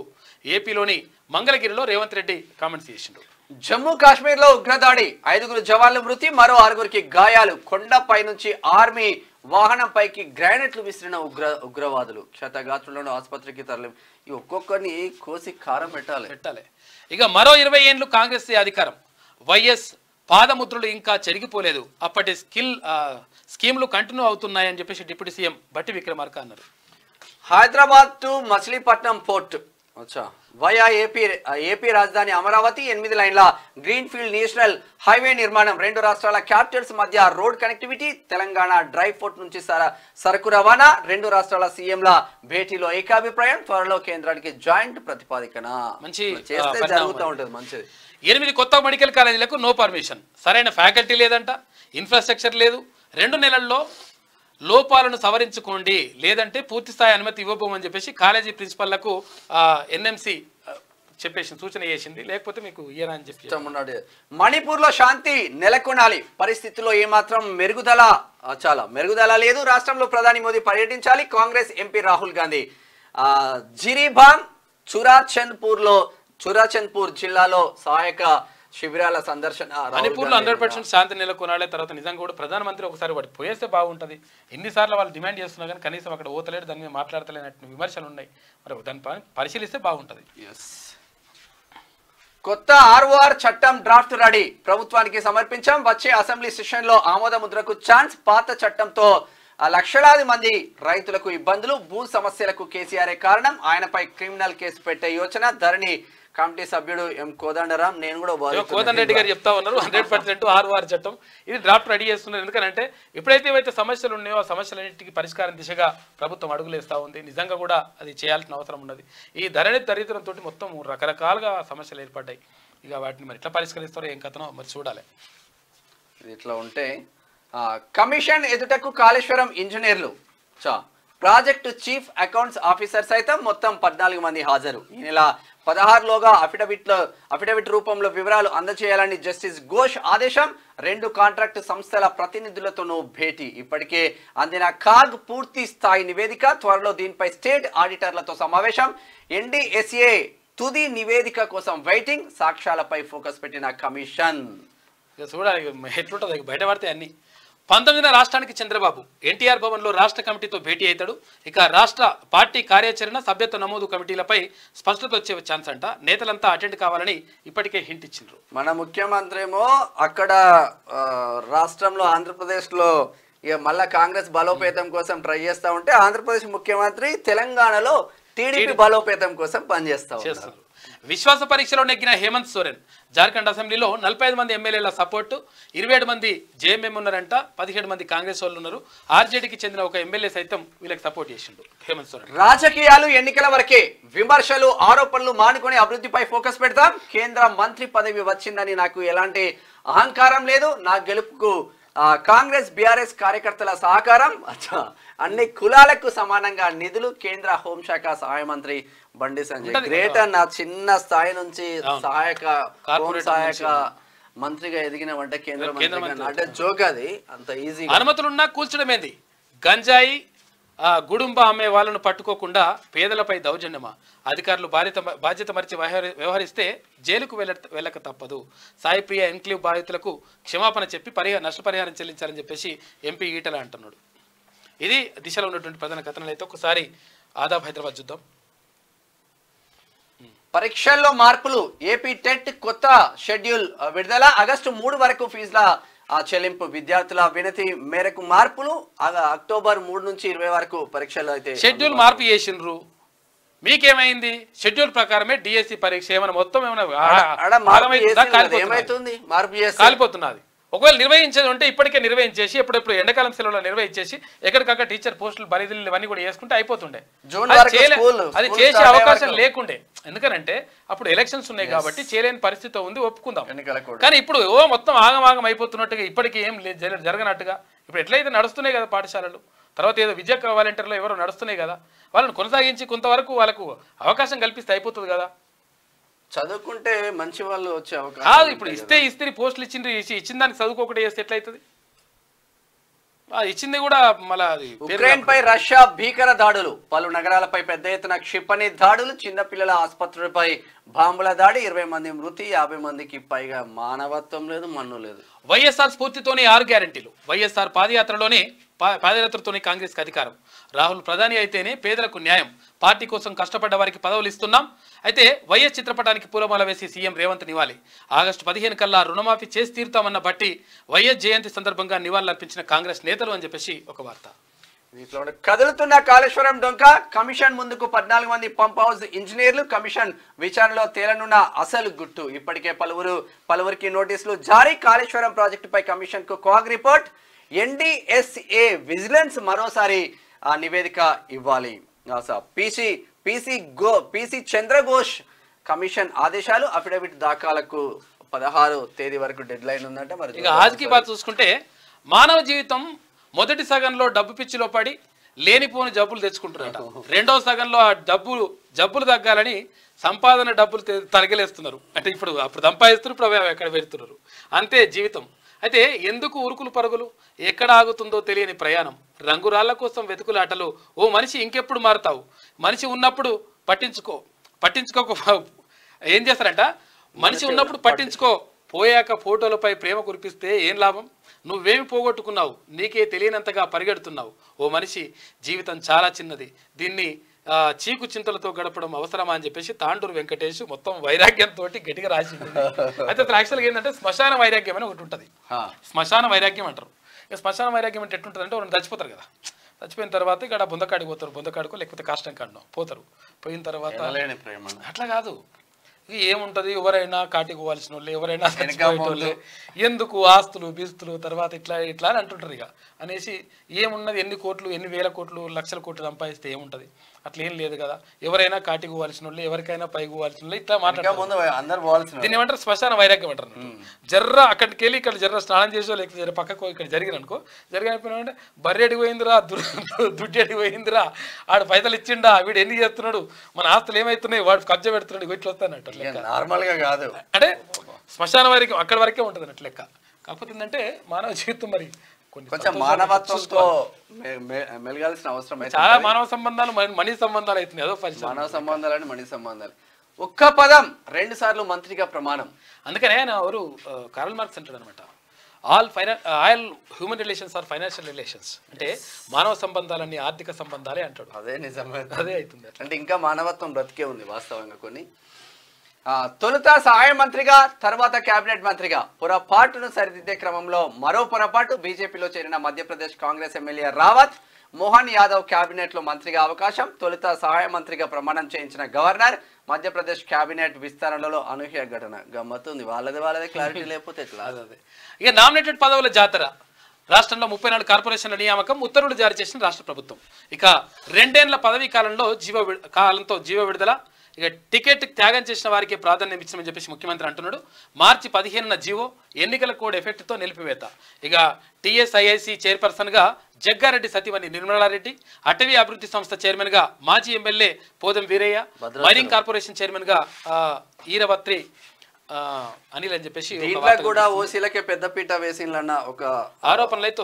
ఏపీలోని మంగళగిరిలో రేవంత్ రెడ్డి కామెంట్స్ చేసిండు. జమ్మూ కాశ్మీర్ లో ఉగ్రదాడి, 5 జవాన్ల మృతి, మరో 6 గాయాలు. కొండపై నుంచి ఆర్మీ వాహనంపైకి గ్రానైట్లు విసిరిన ఉగ్రవాదులు. క్షతగాత్రులను ఆసుపత్రికి తరలి. ఈ ఒక్కొక్కరిని కోసి కారం పెట్టాలి. ఇక మరో 20 ఏళ్లు కాంగ్రెస్ అధికారం. వైఎస్ పాదముద్రలు ఇంకా చెరిగిపోలేదు. అప్పటి స్కీమ్లు కంటిన్యూ అవుతున్నాయని చెప్పేసి డిప్యూటీ సీఎం బట్టి విక్రమార్క అన్నారు. Hyderabad to Machilipatnam port via AP రాజధాని అమరావతి. 8 లైన్ల గ్రీన్ఫీల్డ్ నేషనల్ హైవే నిర్మాణం. 2 రాష్ట్రాల క్యాపిటల్స్ మధ్య road connectivity. Telangana dry port నుంచి సరుకు రవాణా. 2 రాష్ట్రాల సీఎంల భేటీలో ఏకాభిప్రాయం. త్వరలో కేంద్రానికి జాయింట్ ప్రతిపాదికన. మంచి చేస్తే జరుగుతూ ఉంటుంది. మంచిది. 8 కొత్త మెడికల్ కాలేజీలకు నో పర్మిషన్. సరైన ఫ్యాకల్టీ లేదంట, ఇన్ఫ్రాస్ట్రక్చర్ లేదు. 2 నెలల్లో లోపాలను సవరించుకోండి, లేదంటే పూర్తి స్థాయి అనుమతి ఇవ్వబోమని చెప్పేసి కాలేజీ ప్రిన్సిపల్లకు ఎన్ఎంసీ చెప్పేసి సూచన చేసింది. లేకపోతే మీకు ఇయ్యరా అని చెప్పి. మణిపూర్ లో శాంతి నెలకొనాలి. పరిస్థితుల్లో ఏమాత్రం మెరుగుదల లేదు. రాష్ట్రంలో ప్రధాని మోదీ పర్యటించాలి. కాంగ్రెస్ ఎంపీ రాహుల్ గాంధీ జిరీబామ్ చురాచంద్పూర్ జిల్లాలో సహాయక శిబిరాల సందర్శన. మణిపూర్లో 100% శాంతి నెలకొనాలి. తర్వాత నిజంగా కూడా ప్రధానమంత్రి ఒకసారి వాటి పోయేస్తే బాగుంటుంది. ఎన్నిసార్లు వాళ్ళు డిమాండ్ చేస్తున్నా కానీ కనీసం అక్కడ ఓతలేడు, దాని మీద మాట్లాడతలేనట్టు విమర్శలు ఉన్నాయి. మరి దాన్ని పరిశీలిస్తే బాగుంటుంది. కొత్త ఆర్ఓఆర్ చట్టం డ్రాఫ్ట్ రెడీ, ప్రభుత్వానికి సమర్పించాం. వచ్చే అసెంబ్లీ సెషన్ లో ఆమోద ముద్రకు ఛాన్స్. పాత చట్టంతో లక్షలాది మంది రైతులకు ఇబ్బందులు. భూ సమస్యలకు కేసీఆర్ కారణం. ఆయనపై క్రిమినల్ కేసు పెట్టే యోచన. ధరణి కమిటీ సభ్యుడు ఎం కోదండరాం. నేను కూడా కోదండ రెడ్డి గారు చెప్తా ఉన్నారు 100% ఆర్ఓఆర్ చట్టం ఇది డ్రాఫ్ట్ రెడీ చేస్తున్నారు. ఎందుకంటే ఎప్పుడైతే ఏవైతే సమస్యలు ఉన్నాయో ఆ సమస్యలన్నింటికి పరిష్కారం దిశగా ప్రభుత్వం అడుగులేస్తూ ఉంది. నిజంగా కూడా అది చేయాల్సిన అవసరం ఉన్నది. ఈ ధరణి దరిద్రంతో మొత్తం రకరకాలుగా సమస్యలు ఏర్పడ్డాయి. ఇక వాటిని మరి ఎట్లా పరిష్కరిస్తారో ఏం కథనో మరి చూడాలి. ఇట్లా ఉంటే కమిషన్ ఎదుటకు కాళేశ్వరం ఇంజనీర్లు. ప్రాజెక్టు చీఫ్ అకౌంట్స్ ఆఫీసర్ సైతం మొత్తం 14 మంది హాజరు. ఈ నెల 16లోగా అఫిడవిట్ రూపంలో వివరాలు అందజేయాలని జస్టిస్ ఘోష్ ఆదేశం. 2 కాంట్రాక్టు సంస్థల ప్రతినిధులతోనూ భేటీ. ఇప్పటికే అందిన కాగ్ పూర్తి స్థాయి నివేదిక. త్వరలో దీనిపై స్టేట్ ఆడిటర్లతో సమావేశం. ఎన్డీఎస్ఏ తుది నివేదిక కోసం వెయిటింగ్. సాక్ష్యాలపై ఫోకస్ పెట్టిన కమిషన్. చూడాలి ఎట్లుంటుంది బయట పడితే అన్ని. 19న రాష్ట్రానికి చంద్రబాబు ఎన్టీఆర్ భవన్లో రాష్ట్ర కమిటీతో భేటీ అవుతాడు. ఇక రాష్ట్ర పార్టీ కార్యాచరణ, సభ్యత్వ నమోదు కమిటీలపై స్పష్టత వచ్చే ఛాన్స్ అంట. నేతలంతా అటెండ్ కావాలని ఇప్పటికే హింట్ ఇచ్చిండ్రు. మన ముఖ్యమంత్రి ఏమో అక్కడ రాష్ట్రంలో ఆంధ్రప్రదేశ్లో ఇక మళ్ళా కాంగ్రెస్ బలోపేతం కోసం ట్రై చేస్తూ ఉంటే, ఆంధ్రప్రదేశ్ ముఖ్యమంత్రి తెలంగాణలో టీడీపీ బలోపేతం కోసం పనిచేస్తా ఉన్నారు. విశ్వాస పరీక్షలో నెగ్గిన హేమంత్ సోరెన్. జార్ఖండ్ అసెంబ్లీలో 45 మంది ఎమ్మెల్యేల సపోర్టు, 27 మంది జేఎంఎం ఉన్నారంట, 17 మంది కాంగ్రెస్ వాళ్ళు ఉన్నారు. ఆర్జేడీకి చెందిన ఒక ఎమ్మెల్యే సైతం వీళ్ళకి సపోర్ట్ చేసిండు హేమంత్ సోరెన్. రాజకీయాలు ఎన్నికల వరకే. విమర్శలు, ఆరోపణలు మానుకొని అభివృద్ధిపై ఫోకస్ పెడతాం. కేంద్ర మంత్రి పదవి వచ్చిందని నాకు ఎలాంటి అహంకారం లేదు. నా గెలుపుకు కాంగ్రెస్ బీఆర్ఎస్ కార్యకర్తల సహకారం. అన్ని కులాలకు సమానంగా నిధులు. కేంద్ర హోంశాఖ సహాయ మంత్రి బండి సంజయ్. గ్రేట్ అన్న, చిన్న స్థాయి నుంచి సహాయక మంత్రిగా ఎదిగినవంటే కేంద్ర మంత్రి అంటే జోక్. అది అంత ఈజీ. అనుమతులున్నా కూల్చడమేంది. గంజాయి గుడుంబ అమ్మే వాళ్ళను పట్టుకోకుండా పేదలపై దౌర్జన్యమా. అధికారులు బాధ్యత మరిచి వ్యవహరిస్తే జైలుకు వెళ్ళక తప్పదు. సాయిప్రియ ఎన్క్లేవ్ బాధితులకు క్షమాపణ చెప్పి నష్టపరిహారం చెల్లించాలని చెప్పేసి ఎంపీ ఈటల అంటున్నాడు. ఇది దిశలో ఉన్నటువంటి ప్రధాన కథనాలు. అయితే ఒకసారి ఆదాబ్ హైదరాబాద్ చూద్దాం. పరీక్షల్లో మార్పులు. ఏపీ టెట్ కొత్త షెడ్యూల్ విడుదల. ఆగస్టు 3 వరకు ఫీజుల చెల్లింపు. విద్యార్థుల వినతి మేరకు మార్పులు. అక్టోబర్ 3 నుంచి 20 వరకు పరీక్షలు. అయితే షెడ్యూల్ మార్పు చేసిండ్రు. మీకేమైంది? షెడ్యూల్ ప్రకారమే డిఎస్సి పరీక్ష. ఏమైనా మొత్తం కాలిపోతున్నది. ఒకవేళ నిర్వహించేది ఉంటే ఇప్పటికే నిర్వహించేసి ఎప్పుడెప్పుడు ఎండాకాలం సెలవులో నిర్వహించేసి ఎక్కడికక్కడ టీచర్ పోస్టులు బదిలీలు ఇవన్నీ కూడా వేసుకుంటే అయిపోతుండే. అది చేసే అవకాశం లేకుండే. ఎందుకనంటే అప్పుడు ఎలక్షన్స్ ఉన్నాయి కాబట్టి చేయలేని పరిస్థితి ఉంది, ఒప్పుకుందాం. ఎన్నికల కోడ్ కానీ ఇప్పుడు మొత్తం ఆగమాగం అయిపోతున్నట్టుగా ఇప్పటికీ ఏం జరగనట్టుగా ఇప్పుడు ఎట్లయితే నడుస్తున్నాయి కదా పాఠశాలలు, తర్వాత ఏదో విద్యా వాలంటీర్లు ఎవరో నడుస్తున్నాయి కదా, వాళ్ళని కొనసాగించి కొంతవరకు వాళ్ళకు అవకాశం కల్పిస్తే అయిపోతుంది కదా. చదువుకుంటే మంచి వాళ్ళు వచ్చే అవకాశం కాదు, ఇప్పుడు ఇస్తే పోస్టులు ఇచ్చిన దానికి చదువుకోకుండా చేస్తే ఎట్లయితుంది? ఇచ్చింది కూడా మళ్ళీ. ఉక్రెయిన్ పై రష్యా భీకర దాడులు, పలు నగరాలపై పెద్ద ఎత్తున క్షిపణి దాడులు, చిన్నపిల్లల ఆసుపత్రులపై బాంబుల దాడి, 20 మంది మృతి, 50 మందికి పైగా మానవత్వం లేదు, మన్ను లేదు. వైఎస్ఆర్ స్ఫూర్తితోనే 6 గ్యారెంటీలు, వైఎస్ఆర్ పాదయాత్రతోనే కాంగ్రెస్ అధికారం, రాహుల్ ప్రధాని అయితేనే పేదలకు న్యాయం, పార్టీ కోసం కష్టపడ్డ వారికి పదవులు ఇస్తున్నాం. అయితే వైఎస్ చిత్రపటానికి పూలమాల వేసి సీఎం రేవంత్ నివాళి, ఆగస్టు 15 కల్లా రుణమాఫీ చేసి తీరుతామన్న బట్టి వైఎస్ జయంతి సందర్భంగా నివాళులర్పించిన కాంగ్రెస్ నేతలు అని చెప్పేసి ఒక వార్త. కదులుతున్న కాళేశ్వరం డొంక, కమిషన్ ముందుకు 14 మంది పంప్ హౌస్ ఇంజనీర్లు, కమిషన్ విచారణలో తేలనున్న అసలు గుట్టు, ఇప్పటికే పలువురికి నోటీసులు జారీ, కాళేశ్వరం ప్రాజెక్టుపై కమిషన్ కు కాగ్ రిపోర్ట్, NDSA విజిలెన్స్ మరోసారి నివేదిక ఇవ్వాలి. పీసీ చంద్రఘోష్ కమిషన్ ఆదేశాలు, అఫిడవిట్ దాఖలకు 16 తేదీ వరకు డెడ్ లైన్ ఉందంటే. మరి ఇక ఆజ్కి బాత్ చూసుకుంటే, మానవ జీవితం మొదటి సగంలో డబ్బు పిచ్చిలో పడి లేనిపోని జబ్బులు తెచ్చుకుంటున్నారట, రెండవ సగంలో ఆ జబ్బులు తగ్గాలని సంపాదన డబ్బులు తరగలేస్తున్నారు. అంటే అప్పుడు సంపాదిస్తున్నారు, ఇప్పుడు ఎక్కడ పెడుతున్నారు, అంతే జీవితం. అయితే ఎందుకు ఉరుకులు పరుగులు, ఎక్కడ ఆగుతుందో తెలియని ప్రయాణం, రంగురాళ్ల కోసం వెతుకులాటలు. ఓ మనిషి ఇంకెప్పుడు మారుతావు, మనిషి ఉన్నప్పుడు పట్టించుకో ఏం చేస్తారంట, మనిషి ఉన్నప్పుడు పట్టించుకో, పోయాక ఫోటోలపై ప్రేమ కురిపిస్తే ఏం లాభం, నువ్వేమి పోగొట్టుకున్నావు, నీకే తెలియనంతగా పరిగెడుతున్నావు. ఓ మనిషి జీవితం చాలా చిన్నది, దీన్ని చీకు చింతలతో గడపడం అవసరమా అని చెప్పేసి తాండూరు వెంకటేష్ మొత్తం వైరాగ్యంతో గట్టిగా రాసింది. అయితే అసలు యాక్చువల్గా ఏంటంటే శ్మశాన వైరాగ్యం అని ఒకటి ఉంటుంది, శ్మశాన వైరాగ్యం అంటారు. శ్మశాన వైరాగ్యం అంటే ఎట్లుంటుంది అంటే వాళ్ళు చచ్చిపోతారు కదా, చచ్చిపోయిన తర్వాత ఇక్కడ బొందకాడికి పోతారు, బొందకాడుకో లేకపోతే కాష్టం కాడనో పోతారు, పోయిన తర్వాత అట్లా కాదు, ఏముంటది, ఎవరైనా కాటికి పోవాల్సిన వాళ్ళు, ఎవరైనా ఎందుకు ఆస్తులు బీస్తులు తర్వాత ఇట్లా అని అంటుంటారు. ఇక అనేసి ఏమున్నది, ఎన్ని కోట్లు, ఎన్ని వేల కోట్లు, లక్షల కోట్లు సంపాదిస్తే ఏముంటది, అట్లా ఏం లేదు కదా, ఎవరైనా కాటికి పోవాల్సిన వాళ్ళు, ఎవరికైనా పైకి పోవాల్సిన వాళ్ళు, ఇట్లా మాట్లాడుతారు. దీన్ని ఏమంటారు, శ్మశాన వైరాగ్యం అంటారు. జర్ర అక్కడికి వెళ్ళి ఇక్కడ జర్ర స్నానం చేసో లేకపోతే జర పక్కకు ఇక్కడ జరిగిననుకో, జరిగిపోయినా బర్రెడికి పోయిందిరా, దుడ్డెడికి పోయిందిరా, ఆడు పైసలు ఇచ్చిండా, వీడు ఎన్ని చేస్తున్నాడు, మన ఆస్తులు ఏమైతున్నాయి, వాడు కబ్జా పెడుతున్నాడు, ఇట్లా వస్తానట్టు. నార్మల్ గా కాదు, అంటే శ్మశాన వైరాగ్యం అక్కడి వరకే ఉంటుంది అన్నట్టు లెక్క. కాకపోతే ఏంటంటే మానవ జీవితం మరి కొంచెం మానవత్వంతో మెలగాల్సిన అవసరం అయితే, చాలా మానవ సంబంధాలు మనీ సంబంధాలు అవుతున్నాయి, ఏదో మానవ సంబంధాలు మనీ సంబంధాలు. ఒక్క పదం 2 సార్లు మంత్రిగా ప్రమాణం. అందుకనే ఆయన ఎవరు కార్ల్ మార్క్స్ అంటాడు అనమాట, all human relations are financial relations, అంటే మానవ సంబంధాలన్నీ ఆర్థిక సంబంధాలే అంటాడు. అదే నిజమే, అదే అవుతుంది. అంటే ఇంకా మానవత్వం బ్రతికే ఉంది వాస్తవంగా. కొన్ని తొలుత సహాయ మంత్రిగా, తర్వాత కేబినెట్ మంత్రిగా, పొరపాటును సరిదిద్దే క్రమంలో మరో పొరపాటు, బీజేపీలో చేరిన మధ్యప్రదేశ్ కాంగ్రెస్ ఎమ్మెల్యే రావత్ మోహన్ యాదవ్ కేబినెట్ లో మంత్రిగా అవకాశం, తొలుత సహాయ మంత్రిగా ప్రమాణం చేయించిన గవర్నర్, మధ్యప్రదేశ్ కేబినెట్ విస్తరణలో అనూహ్య ఘటన. గమ్మత్తుంది, వాళ్ళదే క్లారిటీ లేకపోతే ఎట్లా. ఇక నామినేటెడ్ పదవుల జాతర, రాష్ట్రంలో 34 కార్పొరేషన్ల నియామకం, ఉత్తర్వులు జారీ చేసిన రాష్ట్ర ప్రభుత్వం. ఇక 2 ఏళ్ల పదవీ కాలంతో జీవ విడుదల, ఇక టికెట్ త్యాగం చేసిన వారికి ప్రాధాన్యం ఇచ్చామని చెప్పేసి ముఖ్యమంత్రి అంటున్నాడు. మార్చి 15న జీవో, ఎన్నికల కోడ్ ఎఫెక్ట్తో నిలిపివేత. ఇక టీఎస్ఐఐసి చైర్పర్సన్గా జగ్గారెడ్డి సతీమణి నిర్మలారెడ్డి, అటవీ అభివృద్ధి సంస్థ చైర్మన్గా మాజీ ఎమ్మెల్యే పోదం వీరయ్య, మైనింగ్ కార్పొరేషన్ చైర్మన్గా ఈరవత్రి అనిల్ అని చెప్పేసి కూడా ఓసీలకే పెద్దపీట వేసిందన్న ఒక ఆరోపణలు అయితే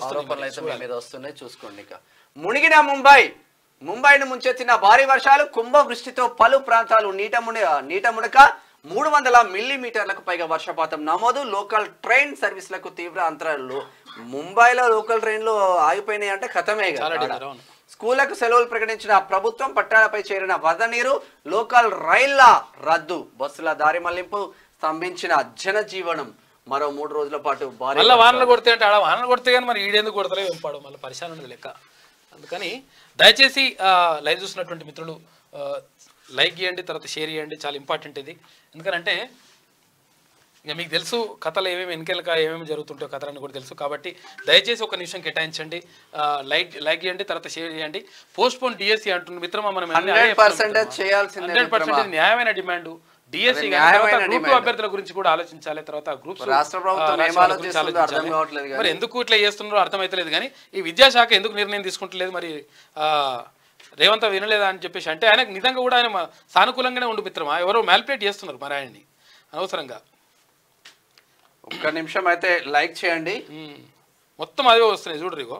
వస్తున్నాయి. చూసుకోండి. ఇక మునిగిన ముంబైను ముంచెత్తిన భారీ వర్షాలు, కుంభవృష్టితో పలు ప్రాంతాలు నీట మునక, 300 మిల్లీమీటర్లకు పైగా వర్షపాతం నమోదు, లోకల్ ట్రైన్ సర్వీసులకు తీవ్ర అంతరాలు. ముంబైలో లోకల్ ట్రైన్లు ఆగిపోయినాయి అంటే ఖతమే కదా. స్కూళ్లకు సెలవులు ప్రకటించిన ప్రభుత్వం, పట్టాలపై చేరిన వరద నీరు, లోకల్ రైళ్ల రద్దు, బస్సుల దారి మళ్లింపు, స్తంభించిన జనజీవనం. మరో 3 రోజుల పాటు భారీ వానలు కొడితే అంటే ఆడ వానలు కొడితే కానీ మరి ఈడేందుకు కొడతలే వెంపాడు, మళ్ళీ పరిశాన్ ఉండదు లెక్క. అందుకని దయచేసి లైవ్ చూసినటువంటి మిత్రులు లైక్ చేయండి, తర్వాత షేర్ చేయండి, చాలా ఇంపార్టెంట్ ఇది. ఎందుకంటే ఇక మీకు తెలుసు కథలు ఏమేమి వెనకెలక ఏమేమి జరుగుతుంటాయో కథలని కూడా తెలుసు. కాబట్టి దయచేసి ఒక నిమిషం కేటాయించండి, లైక్ చేయండి, తర్వాత షేర్ చేయండి. పోస్ట్ పోన్ డిఎస్సి అంటున్న మిత్రమా, మనం 100% చేయాల్సిందే. 100% న్యాయమైన డిమాండ్. డిఎస్సి గ్రూప్ అభ్యర్థుల గురించి కూడా ఆలోచించాలి. తర్వాత గ్రూప్స్ రాష్ట్ర ప్రభుత్వం మరి ఎందుకు ఇట్లా చేస్తున్నారో అర్థమైతలేదు. కానీ ఈ విద్యాశాఖ ఎందుకు నిర్ణయం తీసుకుంటలేదు మరి రేవంత్ వినలేదా అని చెప్పేసి అంటే ఆయనకు నిజంగా కూడా ఆయన సానుకూలంగానే ఉండు మిత్రమా, ఎవరో మ్యాల్పేట్ చేస్తున్నారు మరి ఆయన్ని అనవసరంగా. ఒక్క నిమిషం అయితే లైక్ చేయండి. మొత్తం అదే వస్తున్నాయి చూడరు. ఇగో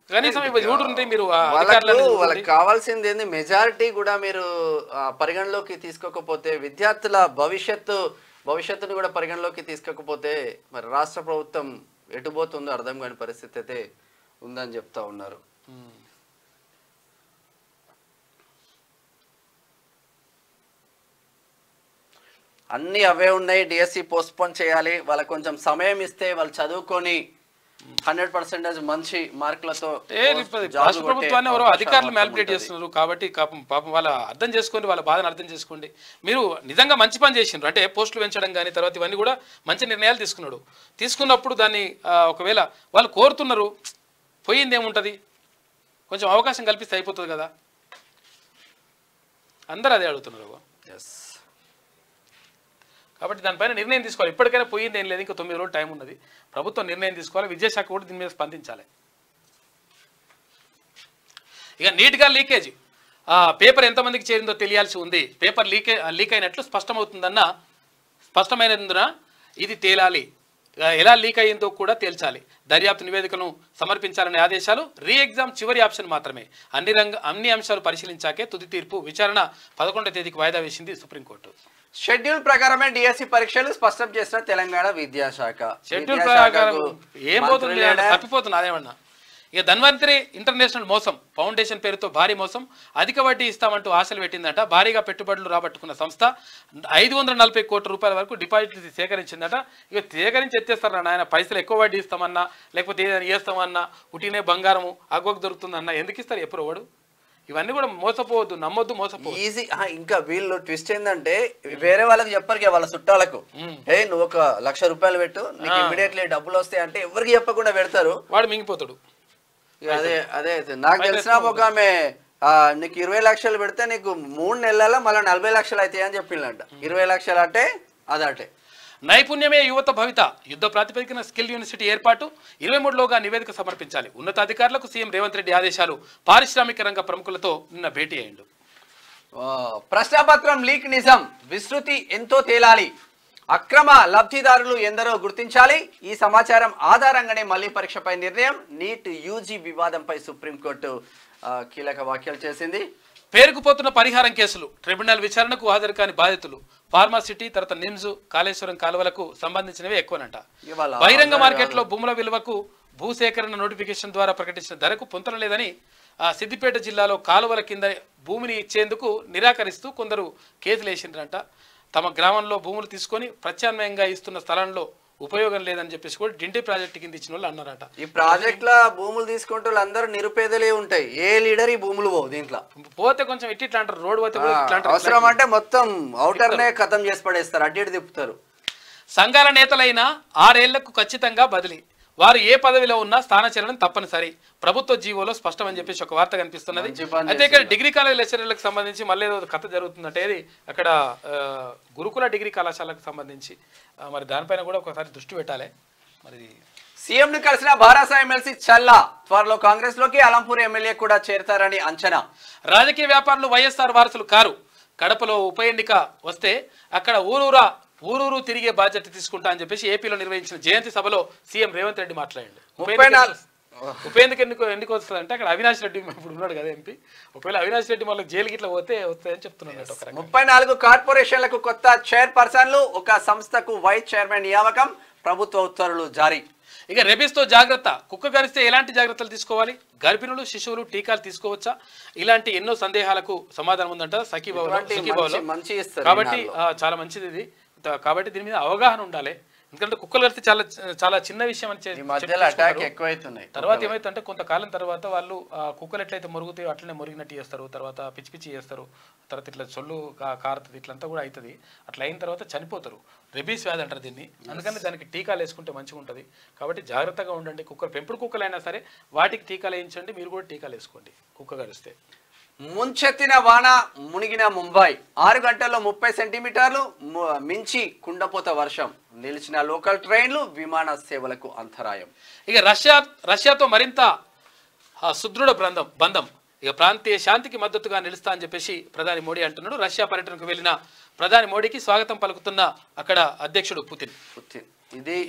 కనీసం చూడుంటే మీరు వాళ్ళకి కావాల్సింది ఏంది, మెజారిటీ కూడా మీరు పరిగణలోకి తీసుకోకపోతే, విద్యార్థుల భవిష్యత్తును కూడా పరిగణలోకి తీసుకోకపోతే మరి రాష్ట్ర ప్రభుత్వం ఎటుపోతుందో అర్థం కాని పరిస్థితి అయితే ఉందని చెప్తా ఉన్నారు. అన్నీ అవే ఉన్నాయి. డిఎస్సి పోస్ట్పోన్ చేయాలి, వాళ్ళకి కొంచెం సమయం ఇస్తే వాళ్ళు చదువుకొని 100% మంచి మార్కులతో రాష్ట్ర ప్రభుత్వాన్ని ఎవరో అధికారులు మ్యానిపులేట్ చేస్తున్నారు. కాబట్టి పాపం వాళ్ళ అర్థం చేసుకోండి, వాళ్ళ బాధను అర్థం చేసుకోండి. మీరు నిజంగా మంచి పని చేసిండ్రు అంటే పోస్టులు పెంచడం కానీ తర్వాత ఇవన్నీ కూడా మంచి నిర్ణయాలు తీసుకున్నప్పుడు దాన్ని ఒకవేళ వాళ్ళు కోరుతున్నారు, పోయింది ఏముంటుంది, కొంచెం అవకాశం కల్పిస్తే అయిపోతుంది కదా. అందరూ అదే అడుగుతున్నారు. కాబట్టి దానిపైన నిర్ణయం తీసుకోవాలి. ఇప్పటికైనా పోయింది ఏం లేదు, ఇంకా 9 రోజులు టైం ఉన్నది. ప్రభుత్వం నిర్ణయం తీసుకోవాలి, విద్యాశాఖ కూడా దీని మీద స్పందించాలి. ఇక నీట్గా లీకేజ్ పేపర్ ఎంతమందికి చేరిందో తెలియాల్సి ఉంది. పేపర్ లీక్ అయినట్లు స్పష్టమైనందున ఇది తేలాలి. ఎలా లీక్ అయ్యిందో కూడా తేల్చాలి. దర్యాప్తు నివేదికను సమర్పించాలనే ఆదేశాలు. రీ ఎగ్జామ్ చివరి ఆప్షన్ మాత్రమే. అన్ని అంశాలు పరిశీలించాకే తుది తీర్పు. విచారణ 11వ తేదీకి వాయిదా వేసింది సుప్రీంకోర్టు. షెడ్యూల్ ప్రకారమే డిఎస్సి పరీక్షలు స్పష్టం చేసిన తెలంగాణ విద్యాశాఖ. షెడ్యూల్ ప్రకారం ఏం పోతుంది, తప్పిపోతుంది అదేమన్నా. ఇక ధన్వంతరి ఇంటర్నేషనల్ మోసం, ఫౌండేషన్ పేరుతో భారీ మోసం, అధిక వడ్డీ ఇస్తామంటూ ఆశలు పెట్టిందట. భారీగా పెట్టుబడులు రాబట్టుకున్న సంస్థ 540 కోట్ల రూపాయల వరకు డిపాజిట్ సేకరించిందట. ఇక సేకరించి ఎత్తేస్తారు నాయన, పైసలు ఎక్కువ వడ్డీ ఇస్తామన్నా లేకపోతే ఏదైనా చేస్తామన్నా, ఉటినే బంగారము అగ్గోకు దొరుకుతుందన్నా ఎందుకు ఇస్తారు ఎప్పుడు వాడు. ఇవన్నీ కూడా మోసపోవద్దు, నమ్మొద్దు, మోసపోవద్దు. ఈజీ. ఇంకా వీళ్ళు ట్విస్ట్ ఏంటంటే వేరే వాళ్ళకి చెప్పరు, వాళ్ళ చుట్టాలకు నువ్వు 1 లక్ష రూపాయలు పెట్టు నీకు ఇమీడియట్లీ డబ్బులు వస్తాయి అంటే ఎవరికి చెప్పకుండా పెడతారు, వాడు మింగిపోతాడు. అదే అదే నాకు తెలిసిన ఒక ఆమె నీకు 20 లక్షలు పెడితే నీకు 3 నెలల మళ్ళీ 40 లక్షలు అవుతాయి అని చెప్పిందంట. 20 లక్షలు అంటే అదటే. నైపుణ్యమే యువత భవిత, యుద్ధ ప్రాతిపదికన స్కిల్ యూనివర్సిటీ ఏర్పాటు. 23లోగా నివేదిక సమర్పించాలి. ఉన్నతాధికారులకు సీఎం రేవంత్ రెడ్డి ఆదేశాలు. పారిశ్రామిక రంగ ప్రముఖులతో నిన్న భేటీ అయ్యిండు. ప్రశ్నపత్రం లీక్ నిజం, విస్తృతి ఎంతో తేలాలి. అక్రమ లబ్ధిదారులు ఎందరో గుర్తించాలి. ఈ సమాచారం ఆధారంగానే మళ్లీ పరీక్షపై నిర్ణయం. నీట్ యూజీ వివాదంపై సుప్రీంకోర్టు కీలక వ్యాఖ్యలు చేసింది. పేరుకుపోతున్న పరిహారం కేసులు. ట్రిబ్యునల్ విచారణకు హాజరు కాని బాధితులు. ఫార్మాసిటీ తర్వాత నిమ్స్, కాళేశ్వరం కాలువలకు సంబంధించినవి ఎక్కువనంట. బహిరంగ మార్కెట్లో భూముల విలువకు భూసేకరణ నోటిఫికేషన్ ద్వారా ప్రకటించిన ధరకు పొంతన లేదని సిద్దిపేట జిల్లాలో కాలువల కింద భూమిని ఇచ్చేందుకు నిరాకరిస్తూ కొందరు కేసులు వేసిండ్రంట. తమ గ్రామంలో భూములు తీసుకొని ప్రత్యామ్నాయంగా ఇస్తున్న స్థలంలో ఉపయోగం లేదని చెప్పేసి కూడా డిండి ప్రాజెక్టు కింద ఇచ్చిన వాళ్ళు అన్నారట. ఈ ప్రాజెక్ట్ లో భూములు తీసుకుంటే అందరూ నిరుపేదలే ఉంటాయి. ఏ లీడర్ ఈ భూములు పోవు, దీంట్లో పోతే కొంచెం ఇట్లా అంటారు, రోడ్ పోతే అవసరం అంటే మొత్తం అవుటర్ నే ఖతం చేసి పడేస్తారు, అడ్డు తిప్పుతారు. సంఘాల నేతలైన 6 ఏళ్లకు ఖచ్చితంగా బదిలీ. వారు ఏ పదవిలో ఉన్నా స్థానచలనం తప్పనిసరి. ప్రభుత్వ జీవోలో స్పష్టం అని చెప్పేసి ఒక వార్త కనిపిస్తున్నది. అయితే ఇక్కడ డిగ్రీ కాలేజ్ లెక్చరర్లకు సంబంధించి మళ్ళీ ఏదో కథ జరుగుతుందంటే ఇది అక్కడ గురుకుల డిగ్రీ కళాశాలకు సంబంధించి మరి దానిపైన కూడా ఒకసారి దృష్టి పెట్టాలి. మరి సీఎం ను కలిసిన భారాస ఎమ్మెల్సీ చల్లా త్వరలో కాంగ్రెస్ లోకి అలంపూర్ ఎమ్మెల్యే కూడా చేరతారని అంచనా. రాజకీయ వ్యాపారులు వైఎస్ఆర్ వారసులు కారు. కడపలో ఉప ఎన్నిక వస్తే అక్కడ ఊరూరు తిరిగే బాధ్యత తీసుకుంటా అని చెప్పేసి ఏపీలో నిర్వహించిన జయంతి సభలో సీఎం రేవంత్ రెడ్డి మాట్లాడాడు. ఉప ఎన్నిక వస్తుందంటే అక్కడ అవినాష్ రెడ్డి ఇప్పుడు ఉన్నాడు కదా ఎంపీ, ఒకవేళ అవినాష్ రెడ్డి మళ్ళీ జైలుకి ఇట్లా పోతే వస్తాయని చెప్తున్నాడు. 34 కార్పొరేషన్లకు కొత్త చైర్పర్సన్లు, ఒక సంస్థకు వైస్ చైర్మన్ నియామకం, ప్రభుత్వ ఉత్తర్వులు జారీ. ఇక రెబీస్తో జాగ్రత్త. కుక్క గరిస్తే ఎలాంటి జాగ్రత్తలు తీసుకోవాలి, గర్భిణులు శిశువులు టీకాలు తీసుకోవచ్చా, ఇలాంటి ఎన్నో సందేహాలకు సమాధానం ఉందంట సఖీబాబులో. కాబట్టి చాలా మంచిది ఇది. కాబట్టి దీని మీద అవగాహన ఉండాలి. ఎందుకంటే కుక్కలు కడితే చాలా చాలా చిన్న విషయం అని ఈ మధ్యలో అటాక్ ఎక్కువైతున్నాయి. తర్వాత ఏమైతుందంటే కొంతకాలం తర్వాత వాళ్ళు కుక్కలు ఎట్లయితే మురుగుతాయో అట్లనే మురిగినట్టు చేస్తారు, తర్వాత పిచ్చి పిచ్చి చేస్తారు, తర్వాత ఇట్లా సొల్లు కారుతుంది, ఇట్లంతా కూడా అవుతుంది. అట్లా అయిన తర్వాత చనిపోతారు. రెబీస్ వ్యాధి అంటారు దీన్ని. అందుకని దానికి టీకాలు వేసుకుంటే మంచిగా ఉంటుంది. కాబట్టి జాగ్రత్తగా ఉండండి. కుక్కలు పెంపుడు కుక్కలైనా సరే వాటికి టీకాలు వేయించండి, మీరు కూడా టీకాలు వేసుకోండి కుక్క గడిస్తే. ముంచెత్తిన వాన మునిగిన ముంబై 6 గంటల్లో 30 సెంటీమీటర్లు మించి కుండపోత వర్షం, నిలిచిన లోకల్ ట్రైన్లు, విమాన సేవలకు అంతరాయం. ఇక రష్యాతో మరింత సుదృఢ బంధం ఇక ప్రాంతీయ శాంతికి మద్దతుగా నిలుస్తా అని చెప్పేసి ప్రధాని మోడీ అంటున్నాడు. రష్యా పర్యటనకు వెళ్ళిన ప్రధాని మోడీకి స్వాగతం పలుకుతున్న అక్కడ అధ్యక్షుడు పుతిన్.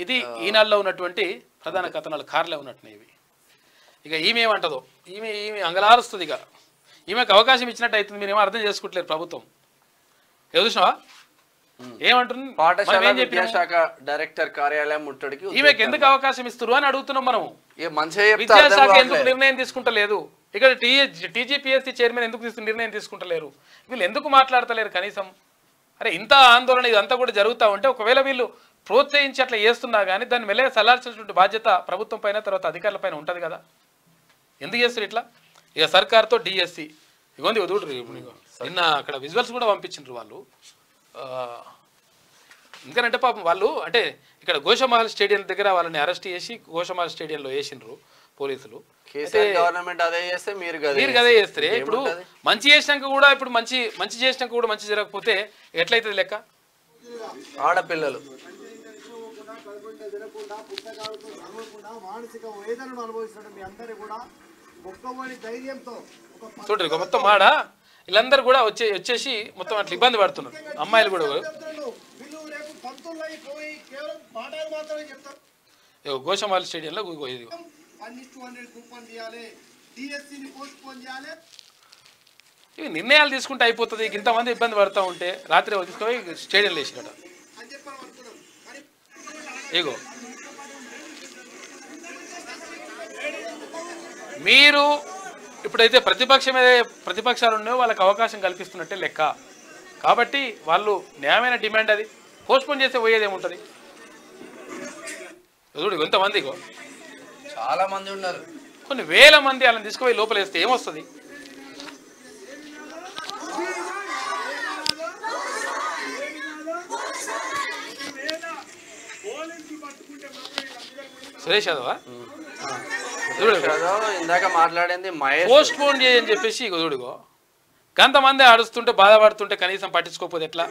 ఇది ఈనాడులో ఉన్నటువంటి ప్రధాన కథనాలు కార్లే ఉన్నట్టున్నాయి ఇవి. ఇక ఈమె ఏమంటదో, ఈమె అంగలారుస్తుంది. ఇక ఈమెకు అవకాశం ఇచ్చినట్టు అవుతుంది. మీరేమో అర్థం చేసుకుంటలేరు ప్రభుత్వం. చూసినావా ఏమంటుంది? పాఠశాల విద్యాశాఖ డైరెక్టర్ కార్యాలయం ముట్టడికి ఈమెకు ఎందుకు అవకాశం ఇస్తారు అని అడుగుతున్నాం మనం. విద్యాశాఖ ఎందుకు నిర్ణయం తీసుకుంటలేదు? ఇక్కడ టీజీపీఎస్సీ చైర్మన్ ఎందుకు నిర్ణయం తీసుకుంటలేరు? వీళ్ళు ఎందుకు మాట్లాడతలేరు కనీసం? అరే ఇంత ఆందోళన ఇదంతా కూడా జరుగుతూ ఉంటే ఒకవేళ వీళ్ళు ప్రోత్సహించి అట్లా చేస్తున్నా కానీ దాన్ని మెల్లగా సలార్చినటువంటి బాధ్యత ప్రభుత్వం పైన తర్వాత అధికారుల పైన ఉంటుంది కదా. ఎందుకు చేస్తారు ఇట్లా? ఇక సర్కార్తో డిఎస్సి ఇగోంది వదుడు. నిన్న అక్కడ విజువల్స్ కూడా పంపించిండ్రు వాళ్ళు. ఎందుకంటే పాపం వాళ్ళు అంటే ఇక్కడ గోషమహల్ స్టేడియం దగ్గర వాళ్ళని అరెస్ట్ చేసి గోషమహల్ స్టేడియంలో వేసిండ్రు పోలీసులు. గవర్నమెంట్ అదే చేస్తే మీరు అదే చేస్తారు. ఇప్పుడు మంచి చేసినాక కూడా ఇప్పుడు మంచి చేసినాక కూడా మంచి జరగకపోతే ఎట్లయితుంది లెక్క? ఆడపిల్లలు చూడండి మొత్తం మాడ వీళ్ళందరూ కూడా వచ్చేసి మొత్తం అట్లా ఇబ్బంది పడుతున్నారు. అమ్మాయిలు కూడా గోషమాల్ స్టేడియంలో ఇవి నిర్ణయాలు తీసుకుంటే అయిపోతుంది. ఇంతమంది ఇబ్బంది పడుతూ ఉంటే రాత్రి తీసుకుపోయి స్టేడియంలో వేసినట. ఇగో మీరు ఇప్పుడైతే ప్రతిపక్షాలు ఉన్నాయో వాళ్ళకి అవకాశం కల్పిస్తున్నట్టే లెక్క. కాబట్టి వాళ్ళు న్యాయమైన డిమాండ్ అది పోస్ట్పోన్ చేస్తే పోయేది ఏముంటుంది? చూడు కొంతమంది చాలా మంది ఉన్నారు, కొన్ని వేల మంది వాళ్ళని తీసుకుపోయి లోపల వేస్తే ఏమొస్తుంది? సురేష్ యాదవా ఇందాక మాట్లాడింది పోస్ట్ పోన్ చేయని చెప్పేసి చూడుగో కొంతమంది ఆడుస్తుంటే బాధపడుతుంటే కనీసం పట్టించుకోకపోతే ఎట్లా?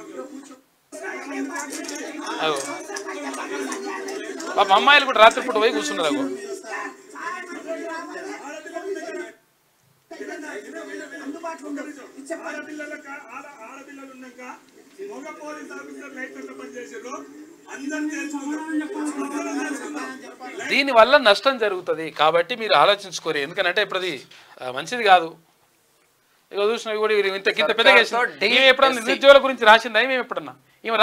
పాప అమ్మాయిలు కూడా రాత్రిపూట పోయి కూర్చున్నారు. దీనివల్ల నష్టం జరుగుతుంది. కాబట్టి మీరు ఆలోచించుకోరు. ఎందుకంటే ఇప్పుడు అది మంచిది కాదు. ఇక చూసినా కూడా ఇంత పెద్దగా ఎప్పుడన్నా నిరుద్యోగుల గురించి రాసిందా? మేము ఎప్పుడన్నా ఈమె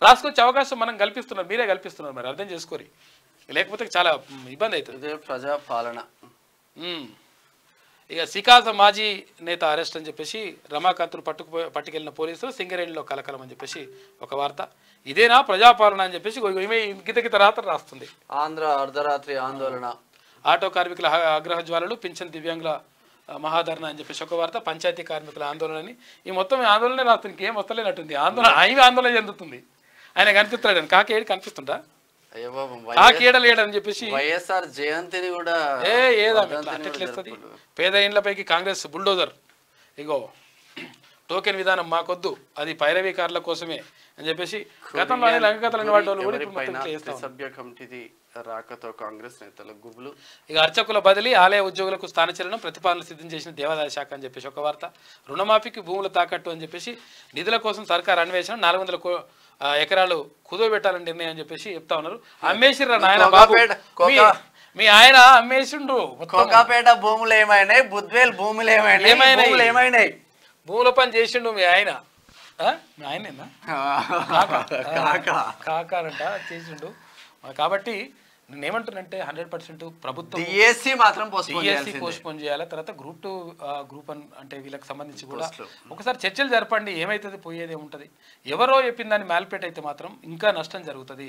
రాసుకొచ్చే అవకాశం మనం కల్పిస్తున్నారు, మీరే కల్పిస్తున్నారు. మరి అర్థం చేసుకోరు, లేకపోతే చాలా ఇబ్బంది అవుతుంది. ప్రజాపాలన. ఇక సికాస మాజీ నేత అరెస్ట్ అని చెప్పేసి రమాకాంత్ను పట్టుకెళ్లిన పోలీసులు సింగరేణిలో కలకలం అని చెప్పేసి ఒక వార్త. ఇదేనా ప్రజాపాలన అని చెప్పేసి గిత రాత్రి రాస్తుంది. ఆంధ్ర అర్ధరాత్రి ఆందోళన, ఆటో కార్మికుల ఆగ్రహ జ్వాలలు, పింఛన్ దివ్యాంగుల మహాధరణ అని చెప్పేసి ఒక వార్త, పంచాయతీ కార్మికుల ఆందోళనని. ఈ మొత్తం ఆందోళన రాస్తుంది, ఇంకేం వస్తలేనట్టుంది. ఆందోళన చెందుతుంది. ఆయన కనిపిస్తాడు. కాకేడు కనిపిస్తుంటా? కాకేడలేడని చెప్పేసి వైఎస్ఆర్ జయంతిని కూడా ఏదట్లేస్తుంది. పేద ఇండ్లపైకి కాంగ్రెస్ బుల్డోజర్. ఇగో టోకెన్ విధానం మాకొద్దు, అది పైరవీకారుల కోసమే అని చెప్పేసి గతంలో లంకకథలని వాటి సభ్య కమిటీ రాకతో కాంగ్రెస్ నేతల గుబులు. ఇక అర్చకుల బదిలీ, ఆలయ ఉద్యోగులకు స్థానచలనం, ప్రతిపాదన సిద్ధం చేసిన దేవాదాయ శాఖ అని చెప్పేసి ఒక వార్త. రుణమాఫీకి భూముల తాకట్టు అని చెప్పేసి నిధుల కోసం సర్కార్ అన్వేషణ, 400 ఎకరాలు కుదోబెట్టాలని నిర్ణయం అని చెప్పేసి చెప్తా ఉన్నారు. అమ్మేసిర్రా నాయన బాబు, మీ ఆయన అమ్మేసిండ్రు. కోకాపేట భూములు ఏమైనాయి, బుద్వేల్ భూములు ఏమైనాయి, భూముల పని చేసిండు మీ ఆయన. మీ ఆయనేనా కాకారంట చేసిండు. కాబట్టి నేనేమంటున్నంటే 100% ప్రభుత్వం డిఎస్సి మాత్రం పోస్ట్పోన్ చేయాలి. తర్వాత గ్రూప్ 1 అంటే వీళ్ళకి సంబంధించి కూడా ఒకసారి చర్చలు జరపండి. ఏమైతుంది, పోయేది ఏముంటుంది? ఎవరో చెప్పిందని మ్యాల్పేట్ అయితే మాత్రం ఇంకా నష్టం జరుగుతుంది.